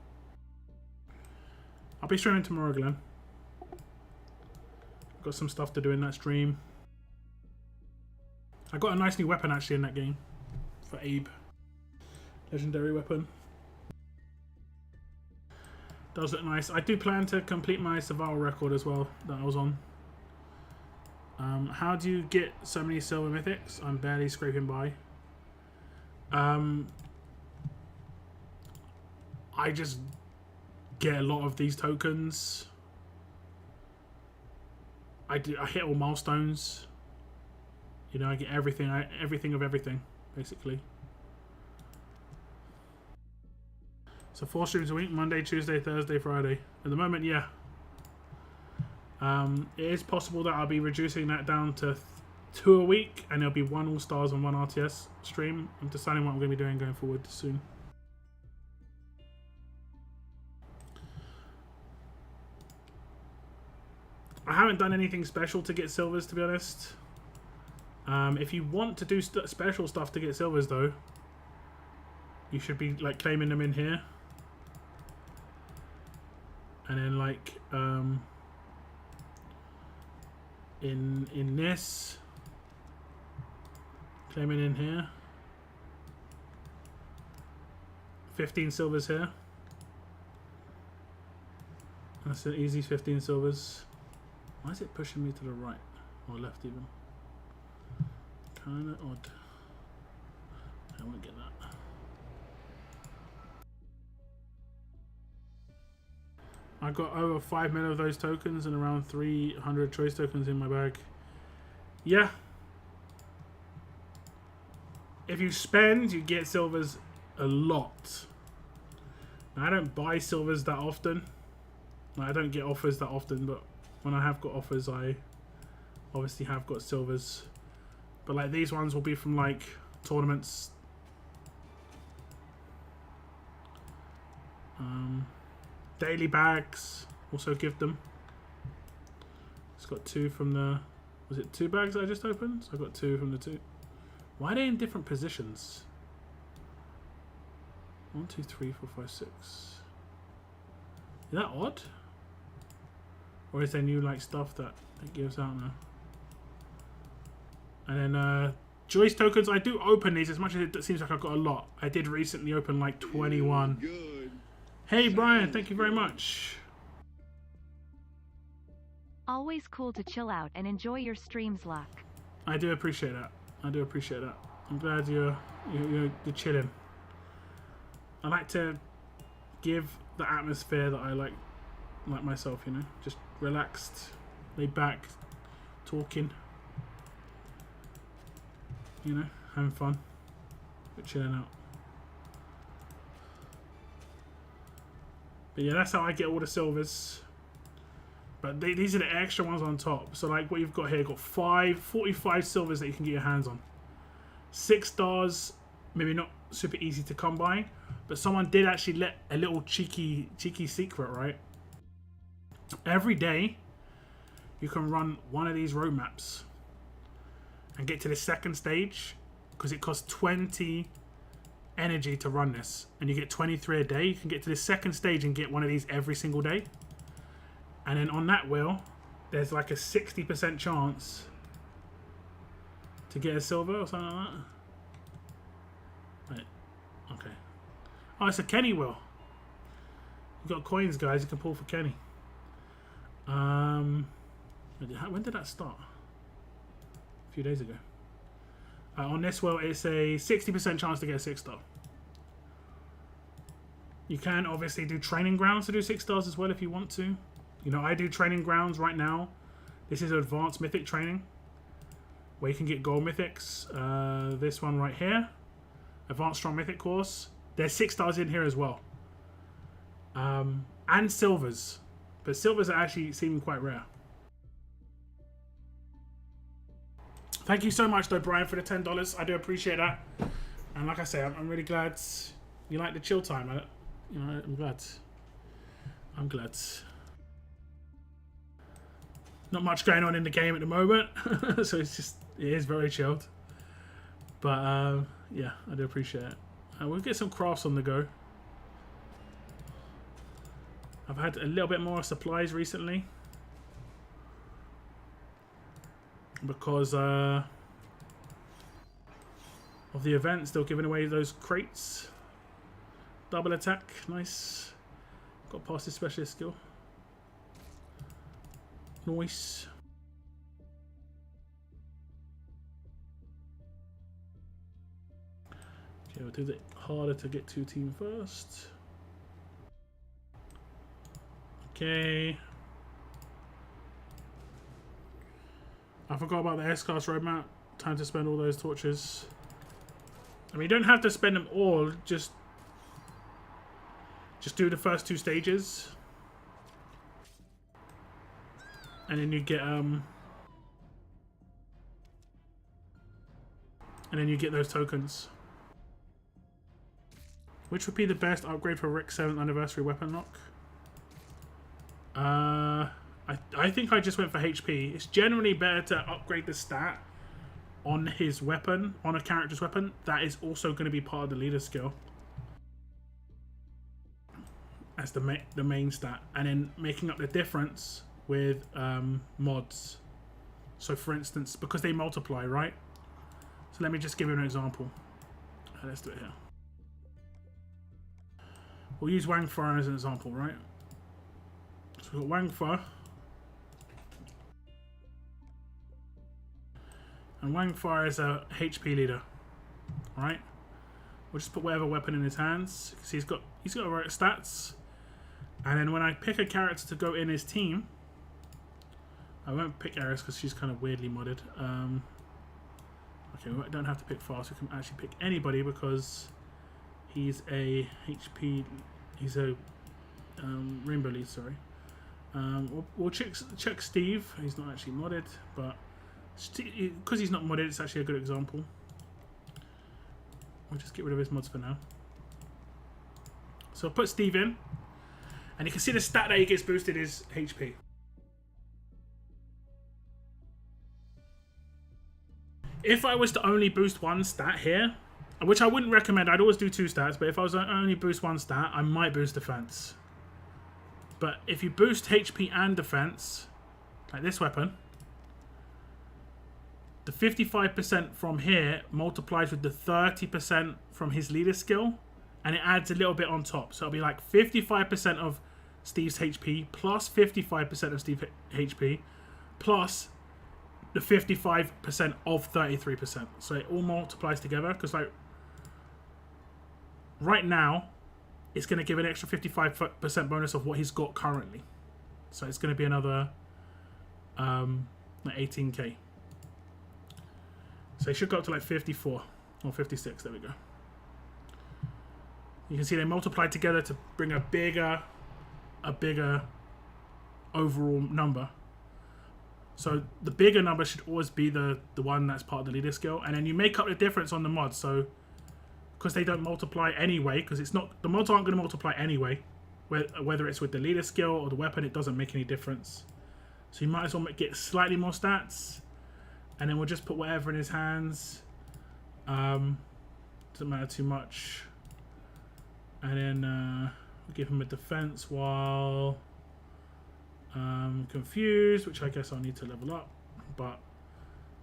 I'll be streaming tomorrow, Glenn. Got some stuff to do in that stream. I got a nice new weapon actually in that game for Abe. Legendary weapon. Does look nice. I do plan to complete my survival record as well that I was on. How do you get so many silver mythics? I'm barely scraping by. I just get a lot of these tokens. I hit all milestones. You know, I get everything. Everything of everything, basically. So 4 streams a week: Monday, Tuesday, Thursday, Friday. At the moment, yeah. It is possible that I'll be reducing that down to 2 a week, and there'll be 1 All Stars and 1 RTS stream. I'm deciding what I'm going to be doing going forward soon. I haven't done anything special to get silvers, to be honest. If you want to do special stuff to get silvers, though, you should be like claiming them in here, and then like in this, claiming in here. 15 silvers here. That's an easy 15 silvers. Why is it pushing me to the right or left even? Kinda odd. I won't get that. I got over 5 million of those tokens and around 300 choice tokens in my bag. Yeah. If you spend, you get silvers a lot. Now, I don't buy silvers that often. I don't get offers that often, but when I have got offers, I obviously have got silvers. But like these ones will be from like tournaments. Daily bags, also give them. It's got 2 from the, was it 2 bags I just opened? So I got 2 from the 2. Why are they in different positions? 1, 2, 3, 4, 5, 6. Is that odd? Or is there new like stuff that it gives out now? And then choice tokens, I do open these as much as it seems like I've got a lot. I did recently open like 21. Good. Hey Brian, thank you very much. Always cool to chill out and enjoy your streams, Luck. I do appreciate that. I do appreciate that. I'm glad you're chilling. I like to give the atmosphere that I like myself, you know, just relaxed, laid back, talking, you know, having fun, but chilling out. But yeah, that's how I get all the silvers. But these are the extra ones on top. So like what you've got here, got 45 silvers that you can get your hands on. 6 stars, maybe not super easy to come by, but someone did actually let a little cheeky secret, right? Every day, you can run one of these road maps and get to the second stage, because it costs 20 energy to run this, and you get 23 a day. You can get to the second stage and get one of these every single day. And then on that wheel, there's like a 60% chance to get a silver or something like that. Wait, okay. Oh, it's a Kenny wheel. You've got coins, guys. You can pull for Kenny. When did that start? A few days ago. On this wheel, it's a 60% chance to get a 6-star. You can obviously do training grounds to do 6 stars as well if you want to. You know, I do training grounds right now. This is advanced mythic training, where you can get gold mythics. This one right here, advanced strong mythic course. There's 6 stars in here as well, and silvers, but silvers are actually seeming quite rare. Thank you so much, though, Brian, for the $10. I do appreciate that. And like I say, I'm really glad you like the chill time. I'm glad. I'm glad. Not much going on in the game at the moment, so it is very chilled. But yeah, I do appreciate it. We'll get some crafts on the go. I've had a little bit more supplies recently because of the event. Still giving away those crates. Double attack, nice. Got past his specialist skill. Nice. Okay, we'll do it harder to get to team first. Okay. I forgot about the S-Class roadmap. Time to spend all those torches. I mean, you don't have to spend them all. Just do the first 2 stages. And then you get those tokens. Which would be the best upgrade for Rick's 7th anniversary weapon lock? I think I just went for HP. It's generally better to upgrade the stat on his weapon, on a character's weapon. That is also going to be part of the leader skill. As the main stat. And then making up the difference with mods. So for instance, because they multiply, right? So let me just give you an example. Let's do it here. We'll use Wang Fu as an example, right? So we've got Wang Fu. And Wang Fu is a HP leader, right? We'll just put whatever weapon in his hands. Because he's got the right stats. And then when I pick a character to go in his team, I won't pick Eris because she's kind of weirdly modded. Okay, we don't have to pick fast. We can actually pick anybody because he's a HP. He's a Rainbow lead. Sorry. We'll check Steve. He's not actually modded, but because he's not modded, it's actually a good example. We'll just get rid of his mods for now. So I'll put Steve in, and you can see the stat that he gets boosted is HP. If I was to only boost one stat here, which I wouldn't recommend, I'd always do 2 stats, but if I was to only boost one stat, I might boost defense. But if you boost HP and defense, like this weapon, the 55% from here multiplies with the 30% from his leader skill, and it adds a little bit on top. So it'll be like 55% of Steve's HP plus 55% of Steve's HP plus the 55% of 33%. So it all multiplies together because, like, right now it's going to give an extra 55% bonus of what he's got currently. So it's going to be another like 18k. So it should go up to like 54 or 56. There we go. You can see they multiply together to bring a bigger overall number. So the bigger number should always be the one that's part of the leader skill, and then you make up the difference on the mods. So because they don't multiply anyway, because it's not, the mods aren't going to multiply anyway, whether it's with the leader skill or the weapon, it doesn't make any difference. So you might as well get slightly more stats, and then we'll just put whatever in his hands. Doesn't matter too much. And then we'll give him a defense while confused, which I guess I'll need to level up. But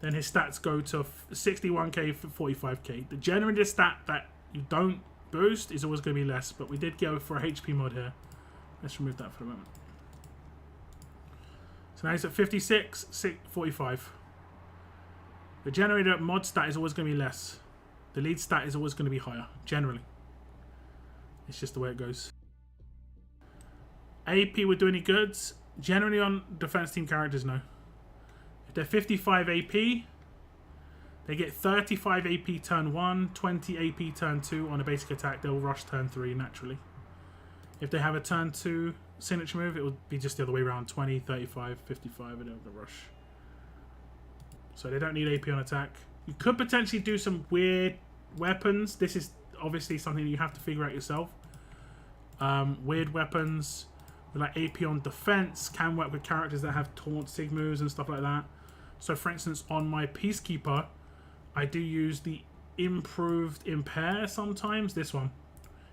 then his stats go to 61k for 45k. The generated stat that you don't boost is always going to be less, but we did go for a HP mod here. Let's remove that for a moment. So now he's at 56, 45. The generated mod stat is always going to be less. The lead stat is always going to be higher, generally. It's just the way it goes. AP would do any goods? Generally on defense team characters, no. If they're 55 AP, they get 35 AP turn 1, 20 AP turn 2 on a basic attack. They'll rush turn 3 naturally. If they have a turn 2 signature move, it would be just the other way around. 20, 35, 55, and they'll rush. So they don't need AP on attack. You could potentially do some weird weapons. This is obviously something you have to figure out yourself. Weird weapons with like AP on defense can work with characters that have taunt sig moves and stuff like that. So for instance, on my Peacekeeper, I do use the improved impair sometimes. This one.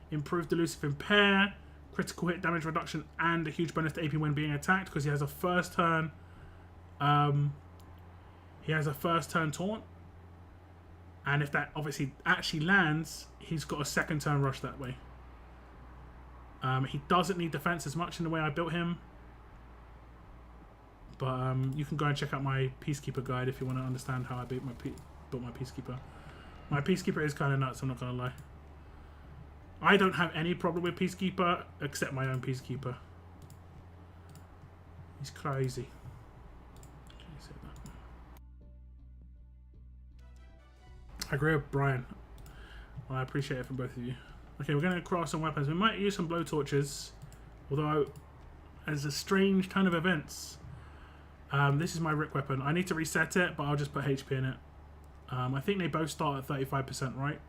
Improved elusive impair, critical hit damage reduction, and a huge bonus to AP when being attacked because he has a first turn. He has a first turn taunt. And if that obviously actually lands, he's got a second turn rush that way. He doesn't need defense as much in the way I built him. But you can go and check out my Peacekeeper guide if you want to understand how I built my Peacekeeper. My Peacekeeper is kind of nuts, I'm not going to lie. I don't have any problem with Peacekeeper except my own Peacekeeper. He's crazy. I agree with Brian. Well, I appreciate it from both of you. Okay, we're going to craft some weapons. We might use some blowtorches, although as a strange turn of events. This is my Rick weapon. I need to reset it, but I'll just put HP in it. I think they both start at 35%, right?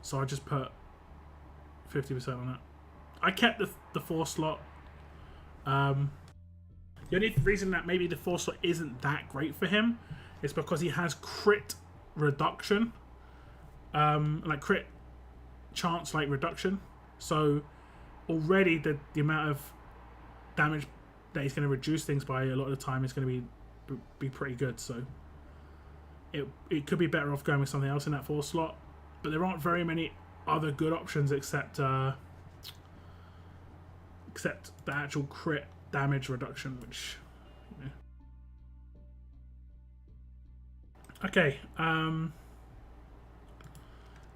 So I just put 50% on it. I kept the 4 slot. The only reason that maybe the 4 slot isn't that great for him is because he has crit reduction. Like crit chance like reduction. So already the amount of damage that he's going to reduce things by a lot of the time is going to be pretty good. So it could be better off going with something else in that 4 slot. But there aren't very many other good options except the actual crit damage reduction, which you know. Okay.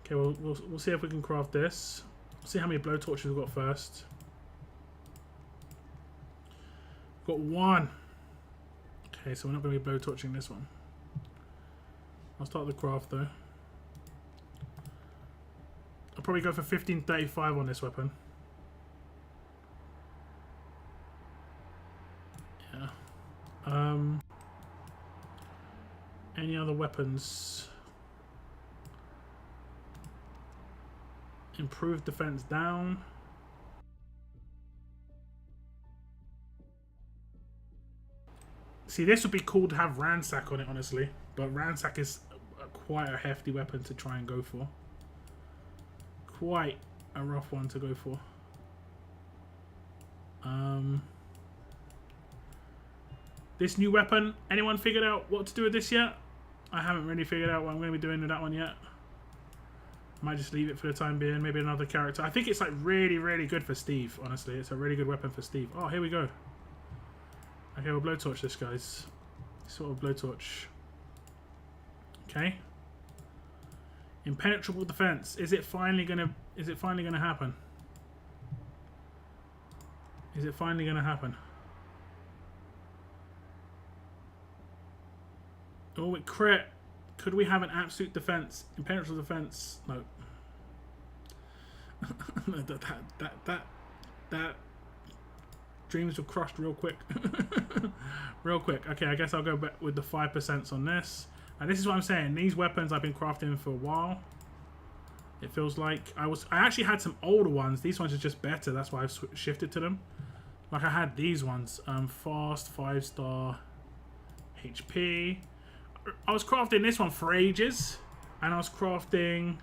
Okay. We'll see if we can craft this. See how many blowtorches we've got first. We've got 1. Okay, so we're not going to be blowtorching this one. I'll start the craft though. I'll probably go for 1535 on this weapon. Yeah. Any other weapons? Improved defense down. See, this would be cool to have Ransack on it, honestly. But Ransack is quite a hefty weapon to try and go for. Quite a rough one to go for. This new weapon, anyone figured out what to do with this yet? I haven't really figured out what I'm going to be doing with that one yet. Might just leave it for the time being. Maybe another character. I think it's like really, really good for Steve, honestly. It's a really good weapon for Steve. Oh, here we go. Okay, we'll blowtorch this, guys. Sort of blowtorch. Okay. Impenetrable defense. Is it finally gonna happen? Is it finally gonna happen? Oh, it crit. Could we have an absolute defense? Impenetrable defense? No. that dreams were crushed real quick. Real quick. Okay, I guess I'll go back with the 5% on this. And this is what I'm saying. These weapons I've been crafting for a while. It feels like I actually had some older ones. These ones are just better. That's why I've shifted to them. Like I had these ones. Fast, 5-star, HP. I was crafting this one for ages. And I was crafting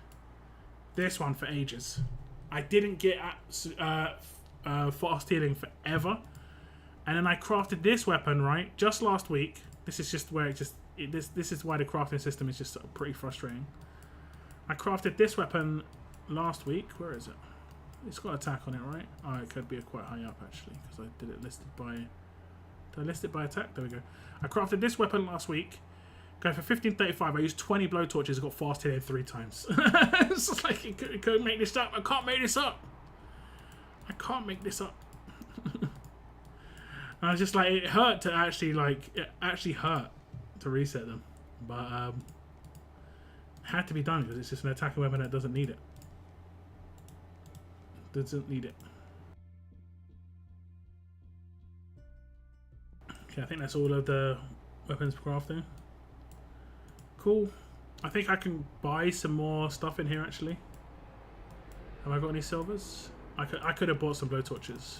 this one for ages. I didn't get fast healing forever. And then I crafted this weapon, right? Just last week. This is just where this is why the crafting system is just pretty frustrating. I crafted this weapon last week. Where is it? It's got attack on it, right? Oh, it could be quite high up actually, because I did it listed by. Did I list it by attack? There we go. I crafted this weapon last week. Going for 1535. I used 20 blowtorches. I got fast hit 3 times. It's just like you couldn't make this up. I can't make this up. I can't make this up. I was just like, it hurt to actually it actually hurt to reset them, but it had to be done because it's just an attacking weapon that doesn't need it. Doesn't need it. Okay, I think that's all of the weapons crafting. Cool. I think I can buy some more stuff in here actually. Have I got any silvers? I could have bought some blowtorches.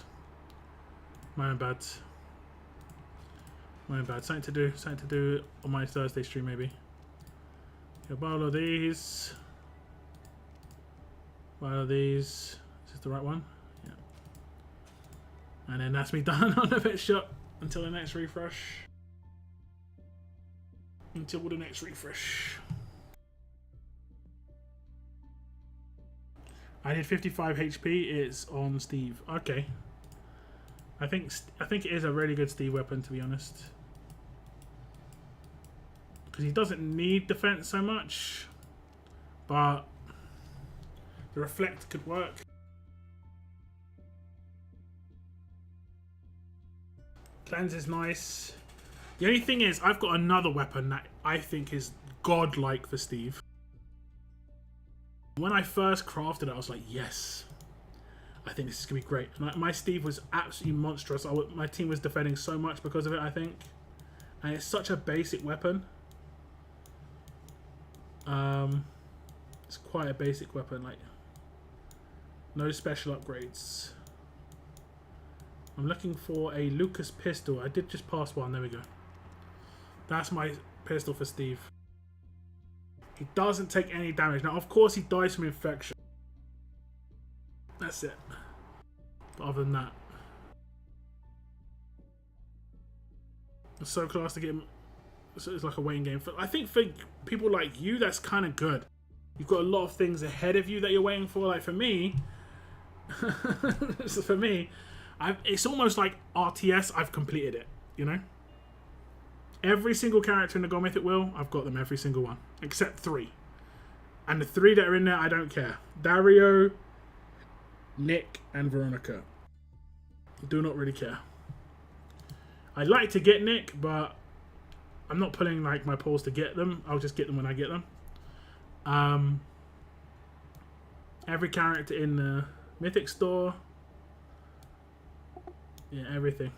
My own bad. My own bad. Something to do on my Thursday stream maybe. Okay, buy all of these. Buy all of these. Is this the right one? Yeah. And then that's me done on the pet shop until the next refresh. Until the next refresh. I did 55 HP. It's on Steve. Okay. I think it is a really good Steve weapon, to be honest, because he doesn't need defense so much, but the reflect could work. Cleanse is nice. The only thing is, I've got another weapon that I think is godlike for Steve. When I first crafted it, I was like, yes, I think this is going to be great. And my Steve was absolutely monstrous. My team was defending so much because of it, I think. And it's such a basic weapon. It's quite a basic weapon, like no special upgrades. I'm looking for a Lucas pistol. I did just pass one. There we go. That's my pistol for Steve. He doesn't take any damage. Now, of course, he dies from infection. That's it. But other than that, it's so close to get him. So it's like a waiting game. I think for people like you, that's kind of good. You've got a lot of things ahead of you that you're waiting for. Like for me, it's almost like RTS. I've completed it. You know, every single character in the Gold Mythic Wheel, I've got them every single one except 3, and the 3 that are in there, I don't care. Dario, Nick, and Veronica. Do not really care. I'd like to get Nick, but I'm not pulling like my polls to get them. I'll just get them when I get them. Every character in the Mythic store. Yeah, everything.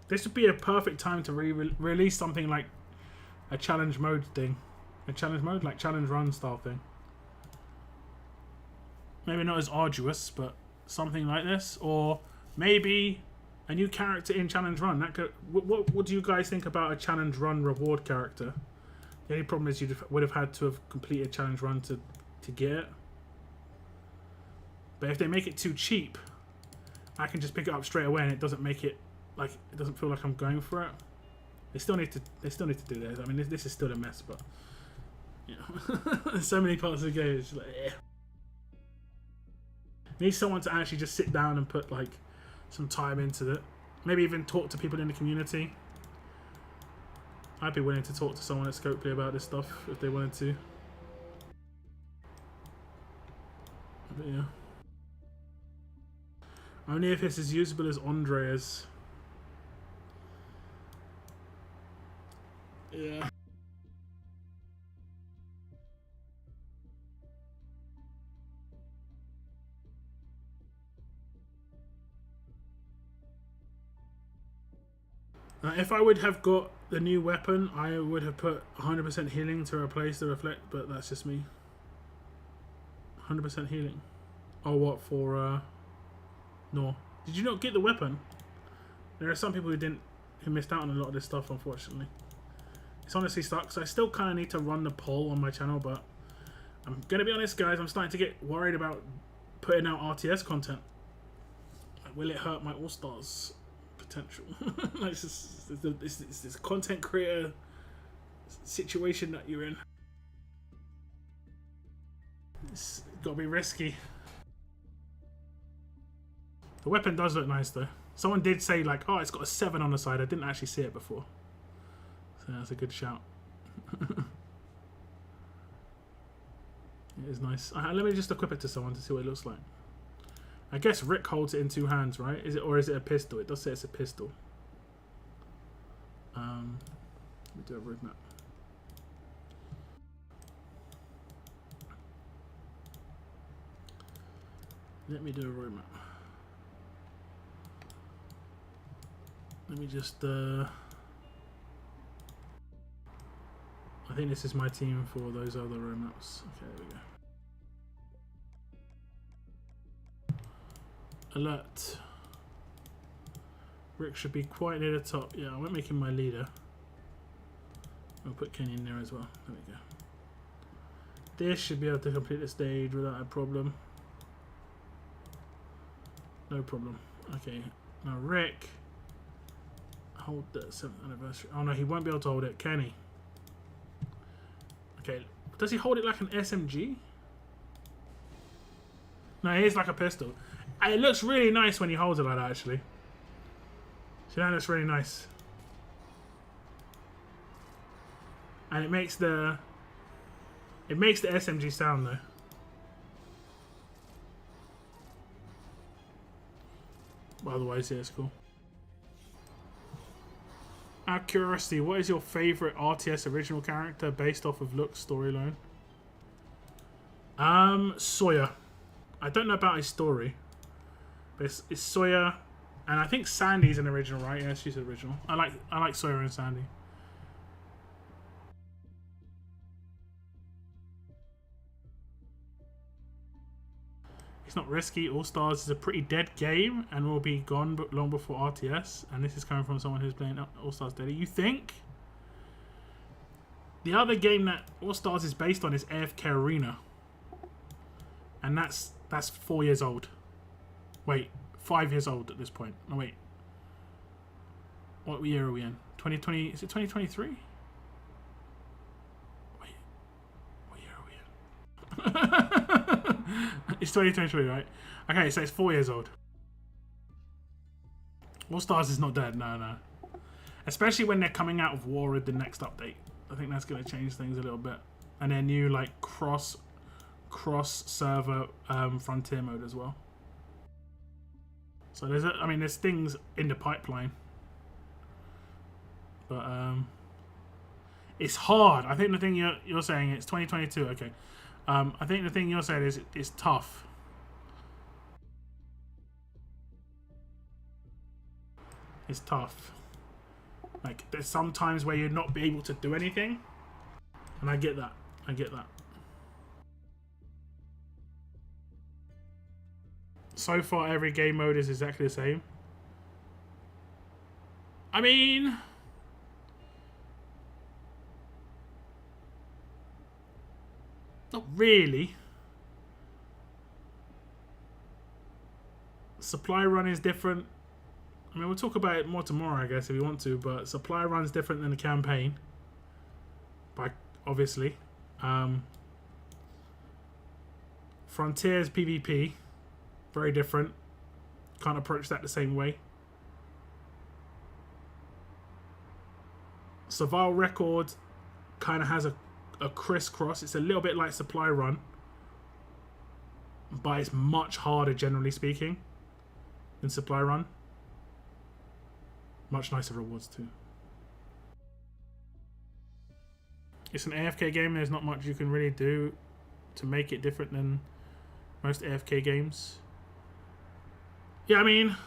This would be a perfect time to release something like a challenge mode thing. A challenge mode? Like challenge run style thing. Maybe not as arduous, but something like this. Or maybe a new character in challenge run. That could, what do you guys think about a challenge run reward character? The only problem is you would have had to have completed challenge run to get it. But if they make it too cheap, I can just pick it up straight away, and it doesn't make it like, it doesn't feel like I'm going for it. They still need to do this. I mean, this is still a mess, but you know, so many parts of the game. It's like, eh. Need someone to actually just sit down and put like some time into it. Maybe even talk to people in the community. I'd be willing to talk to someone at Scopely about this stuff if they wanted to. But yeah. Only if it's as usable as Andrea's. Yeah. If I would have got the new weapon, I would have put 100% healing to replace the reflect, but that's just me. 100% healing. Oh, what for? No. Did you not get the weapon? There are some people who missed out on a lot of this stuff, unfortunately. It's honestly sucks. I still kind of need to run the poll on my channel, but I'm gonna be honest, guys. I'm starting to get worried about putting out RTS content. Will it hurt my All Stars potential? Like this content creator situation that you're in. It's got to be risky. The weapon does look nice though. Someone did say like, oh, it's got a 7 on the side. I didn't actually see it before. So that's a good shout. It is nice. Let me just equip it to someone to see what it looks like. I guess Rick holds it in 2 hands, right? Or is it a pistol? It does say it's a pistol. Let me do a roadmap. Let me do a roadmap. Let me just think this is my team for those other maps. Okay, there we go. Alert. Rick should be quite near the top. Yeah, I won't make him my leader. I'll put Kenny in there as well. There we go. This should be able to complete the stage without a problem. No problem. Okay, now Rick. Hold the 7th anniversary. Oh no, he won't be able to hold it, can he? Okay, does he hold it like an SMG? No, it is like a pistol. And it looks really nice when he holds it like that, actually. See, that looks really nice. And it makes the SMG sound though. But otherwise, yeah, it's cool. Out of curiosity, what is your favourite RTS original character based off of Look's storyline? Sawyer. I don't know about his story. But it's Sawyer, and I think Sandy's an original, right? Yeah, she's original. I like Sawyer and Sandy. It's not risky. All Stars is a pretty dead game and will be gone long before RTS. And this is coming from someone who's playing All Stars Daily. You think? The other game that All Stars is based on is AFK Arena. And that's 4 years old. Wait, 5 years old at this point. No, wait. What year are we in? 2020? Is it 2023? Wait. What year are we in? It's 2023, right? Okay, so it's 4 years old. All Stars is not dead, no. Especially when they're coming out of war with the next update. I think that's going to change things a little bit. And their new, like, cross server frontier mode as well. So there's things in the pipeline. But it's hard. I think the thing you're saying, it's 2022, okay. I think the thing you're saying is it's tough. It's tough. Like, there's some times where you're not be able to do anything. And I get that. I get that. So far, every game mode is exactly the same. I mean... not really. Supply run is different. I mean, we'll talk about it more tomorrow, I guess, if you want to. But supply run's different than the campaign. Obviously. Frontiers PvP. Very different. Can't approach that the same way. Survival Record kind of has a crisscross. It's a little bit like Supply Run, but it's much harder, generally speaking, than Supply Run. Much nicer rewards too. It's an AFK game. There's not much you can really do to make it different than most AFK games. Yeah, I mean,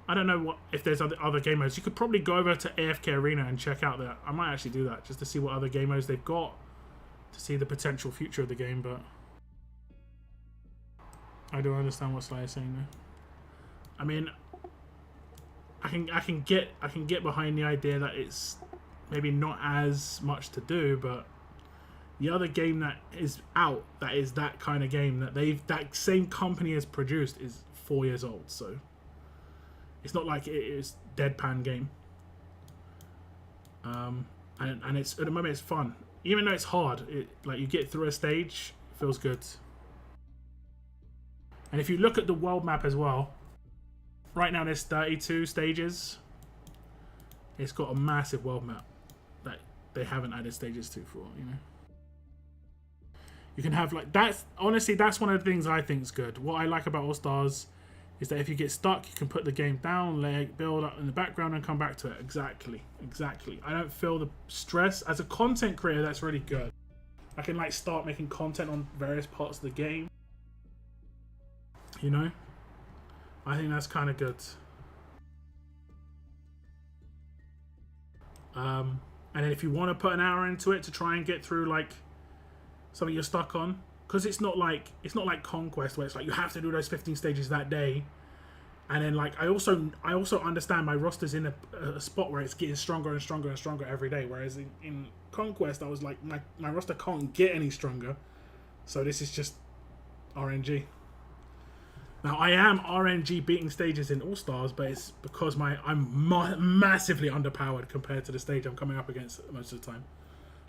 I don't know if there's other game modes. You could probably go over to AFK Arena and check out that. I might actually do that just to see what other game modes they've got, to see the potential future of the game. But I do understand what Sly is saying there. I mean, I can get behind the idea that it's maybe not as much to do, but the other game that is out that is that kind of game that same company has produced is 4 years old, so it's not like it is deadpan game. And it's at the moment it's fun, even though it's hard. Like, you get through a stage, it feels good. And if you look at the world map as well, right now there's 32 stages. It's got a massive world map that they haven't added stages to for, you know. You can have, like, honestly, that's one of the things I think is good. What I like about All Stars is that if you get stuck, you can put the game down, let it build up in the background and come back to it. Exactly. I don't feel the stress. As a content creator, that's really good. I can, like, start making content on various parts of the game. You know? I think that's kind of good. And then if you want to put an hour into it to try and get through like something you're stuck on, because it's not like Conquest where it's like you have to do those 15 stages that day. And then like I also understand my roster's in a spot where it's getting stronger and stronger and stronger every day. Whereas in Conquest, I was like my roster can't get any stronger, so this is just RNG. Now I am RNG beating stages in All Stars, but it's because I'm massively underpowered compared to the stage I'm coming up against most of the time.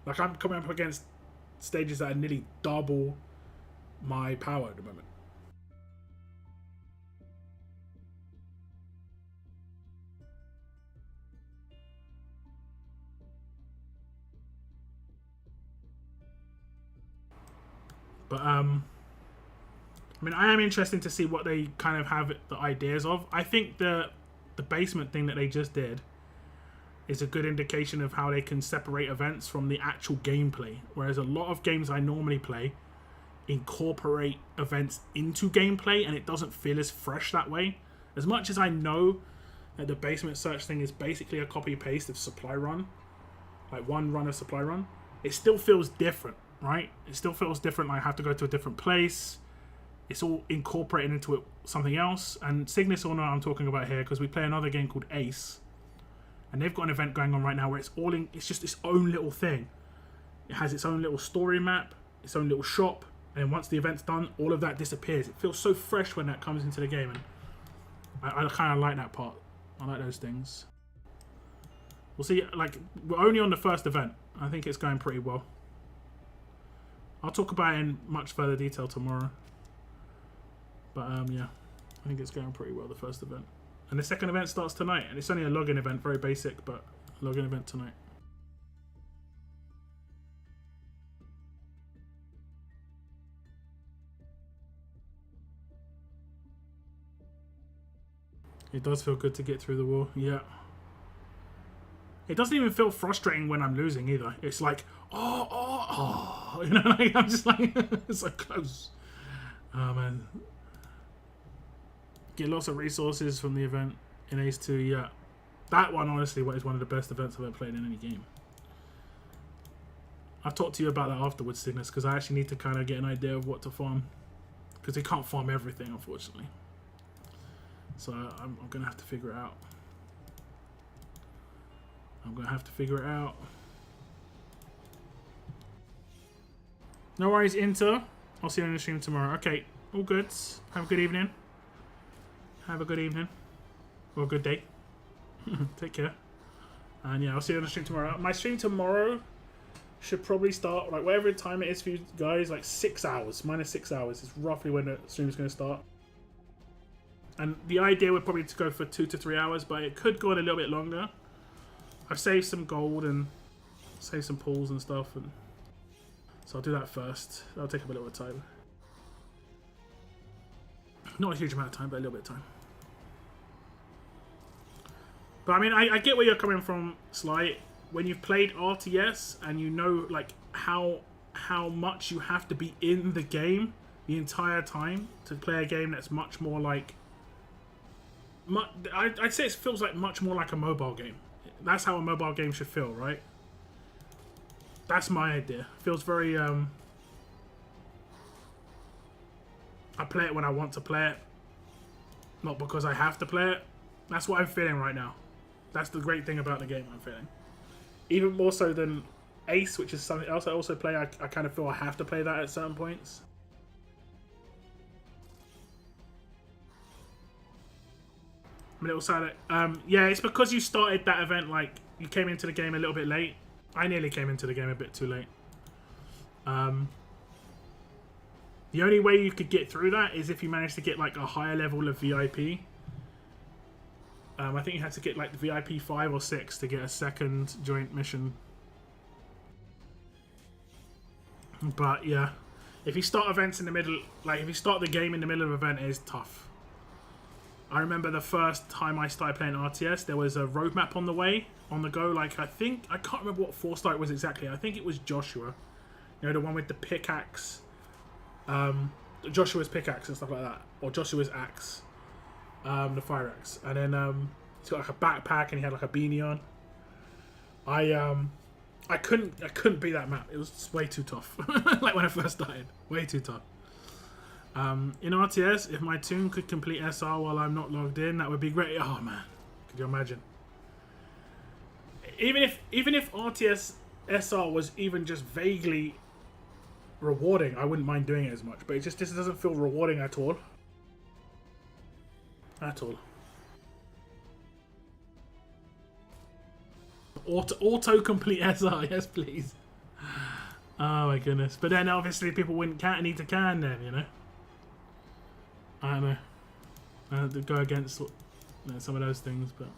Like I'm coming up against stages that are nearly double my power at the moment. But I mean, I am interested to see what they kind of have the ideas of. I think the basement thing that they just did is a good indication of how they can separate events from the actual gameplay. Whereas a lot of games I normally play incorporate events into gameplay, and it doesn't feel as fresh that way. As much as I know that the basement search thing is basically a copy paste of supply run, like one run of supply run, it still feels different. Right? It still feels different. Like I have to go to a different place. It's all incorporated into it, something else. And Cygnus will know what I'm talking about here because we play another game called Ace, and they've got an event going on right now where it's just its own little thing. It has its own little story map, its own little shop, and once the event's done, all of that disappears. It feels so fresh when that comes into the game, and I kind of like that part. I like those things. We'll see. Like we're only on the first event. I think it's going pretty well. I'll talk about it in much further detail tomorrow. But yeah, I think it's going pretty well, the first event. And the second event starts tonight, and it's only a login event, very basic, but a login event tonight. It does feel good to get through the wall, yeah. It doesn't even feel frustrating when I'm losing either. It's like, oh, you know, like I'm just like, it's so close. Oh man. Get lots of resources from the event in Ace 2, yeah. That one, honestly, is one of the best events I've ever played in any game. I've talked to you about that afterwards, Cygnus, because I actually need to kind of get an idea of what to farm. Because they can't farm everything, unfortunately. So I'm going to have to figure it out. No worries, Inter. I'll see you on the stream tomorrow. Okay, all good. Have a good evening. Have a good evening. Or a good day. Take care. And yeah, I'll see you on the stream tomorrow. My stream tomorrow should probably start, like, whatever time it is for you guys, like 6 hours. Minus 6 hours is roughly when the stream is going to start. And the idea would probably to go for 2 to 3 hours, but it could go on a little bit longer. I've saved some gold and saved some pools and stuff, and so I'll do that first. That'll take up a little bit of time. Not a huge amount of time, but a little bit of time. But I mean, I get where you're coming from, Sly. When you've played RTS and you know like how much you have to be in the game the entire time to play a game that's much more like... I'd say it feels like much more like a mobile game. That's how a mobile game should feel, right? That's my idea. It feels very... I play it when I want to play it. Not because I have to play it. That's what I'm feeling right now. That's the great thing about the game I'm feeling. Even more so than Ace, which is something else I also play. I kind of feel I have to play that at certain points. I'm a little sad. Yeah, it's because you started that event, like, you came into the game a little bit late. I nearly came into the game a bit too late. The only way you could get through that is if you managed to get, like, a higher level of VIP. I think you had to get, like, the VIP 5 or 6 to get a second joint mission. But, yeah. If you start events in the middle, like, if you start the game in the middle of an event, it is tough. I remember the first time I started playing RTS, there was a roadmap on the way, on the go. Like, I can't remember what 4-star it was exactly. I think it was Joshua. You know, the one with the pickaxe. Joshua's pickaxe and stuff like that. Or Joshua's axe. The fire axe. And then he's got like a backpack and he had like a beanie on. I I couldn't beat that map. It was just way too tough. Like when I first started, way too tough. In RTS, if my toon could complete SR while I'm not logged in, that would be great. Oh man, could you imagine? Even if RTS SR was even just vaguely rewarding, I wouldn't mind doing it as much. But it just doesn't feel rewarding at all. At all. Auto complete SR, yes please. Oh my goodness. But then obviously people wouldn't need to can then, you know. I don't know. I have to go against some of those things, but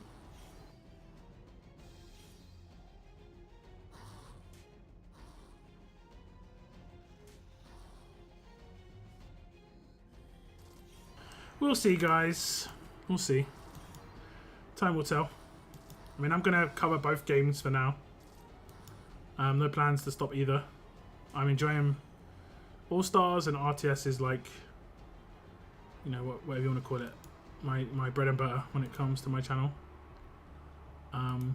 we'll see, guys. We'll see. Time will tell. I mean, I'm going to cover both games for now. No plans to stop either. I'm enjoying All-Stars, and RTS is like, you know, whatever you want to call it, my bread and butter when it comes to my channel. But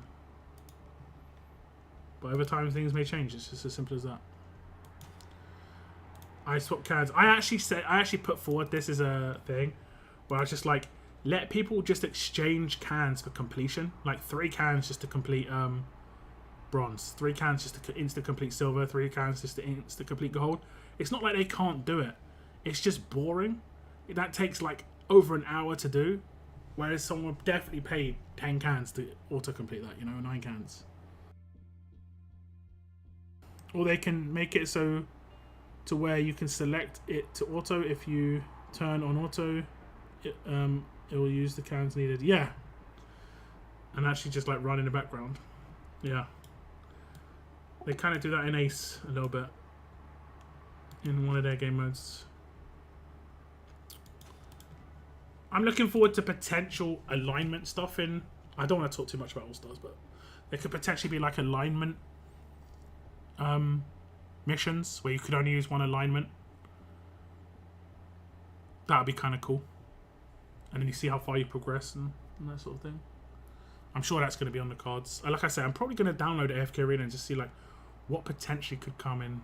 over time things may change. It's just as simple as that. I swap cans. I actually put forward this as a thing where I was just like, let people just exchange cans for completion. Like 3 cans just to complete bronze, 3 cans just to insta complete silver, 3 cans just to insta complete gold. It's not like they can't do it. It's just boring. That takes like over an hour to do, whereas someone would definitely pay 10 cans to auto complete that, you know, 9 cans. Or they can make it so to where you can select it to auto. If you turn on auto, it will use the cans needed. Yeah. And actually just like run in the background. Yeah. They kind of do that in Ace a little bit. In one of their game modes. I'm looking forward to potential alignment stuff in... I don't want to talk too much about All-Stars, but there could potentially be like alignment missions where you could only use one alignment. That would be kind of cool. And then you see how far you progress and that sort of thing. I'm sure that's going to be on the cards. Like I said, I'm probably going to download AFK Arena and just see like what potentially could come in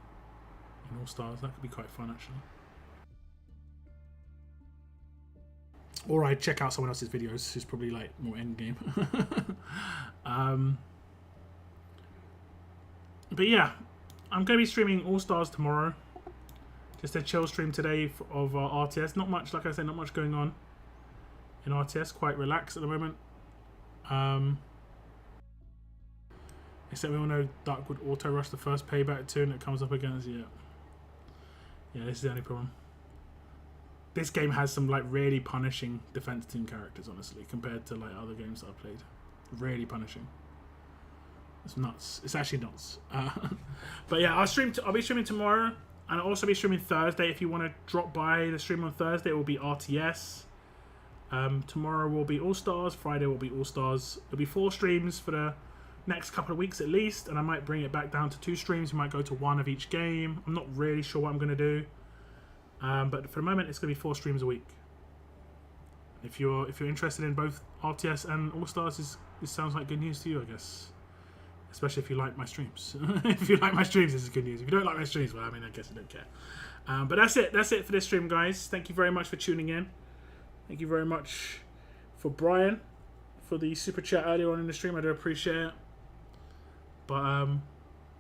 All-Stars. That could be quite fun, actually. Or I'd check out someone else's videos who's probably like more end game. But yeah, I'm going to be streaming All-Stars tomorrow. Just a chill stream today of RTS. Not much, like I said, not much going on in RTS. Quite relaxed at the moment. Except we all know Dark would auto rush the first payback too, and it comes up against yeah. Yeah, this is the only problem. This game has some like really punishing defense team characters, honestly, compared to like other games that I've played. Really punishing. It's nuts. It's actually nuts. But yeah, I'll be streaming tomorrow, and I'll also be streaming Thursday. If you want to drop by the stream on Thursday, it will be RTS. Tomorrow will be All-Stars. Friday will be All-Stars. There'll be 4 streams for the next couple of weeks at least, and I might bring it back down to 2 streams. We might go to 1 of each game. I'm not really sure what I'm going to do. But for the moment, it's going to be 4 streams a week. If you're interested in both RTS and All-Stars, this sounds like good news to you, I guess. Especially if you like my streams. If you like my streams, this is good news. If you don't like my streams, well, I mean, I guess I don't care. But that's it. That's it for this stream, guys. Thank you very much for tuning in. Thank you very much for Brian for the super chat earlier on in the stream. I do appreciate it. But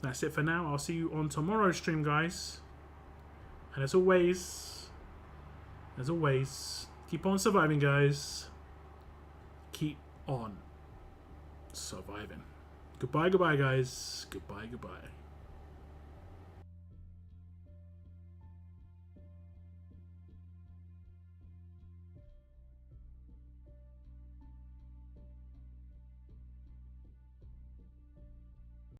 that's it for now. I'll see you on tomorrow's stream, guys. And as always, keep on surviving, guys. Keep on surviving. Goodbye, guys. Goodbye.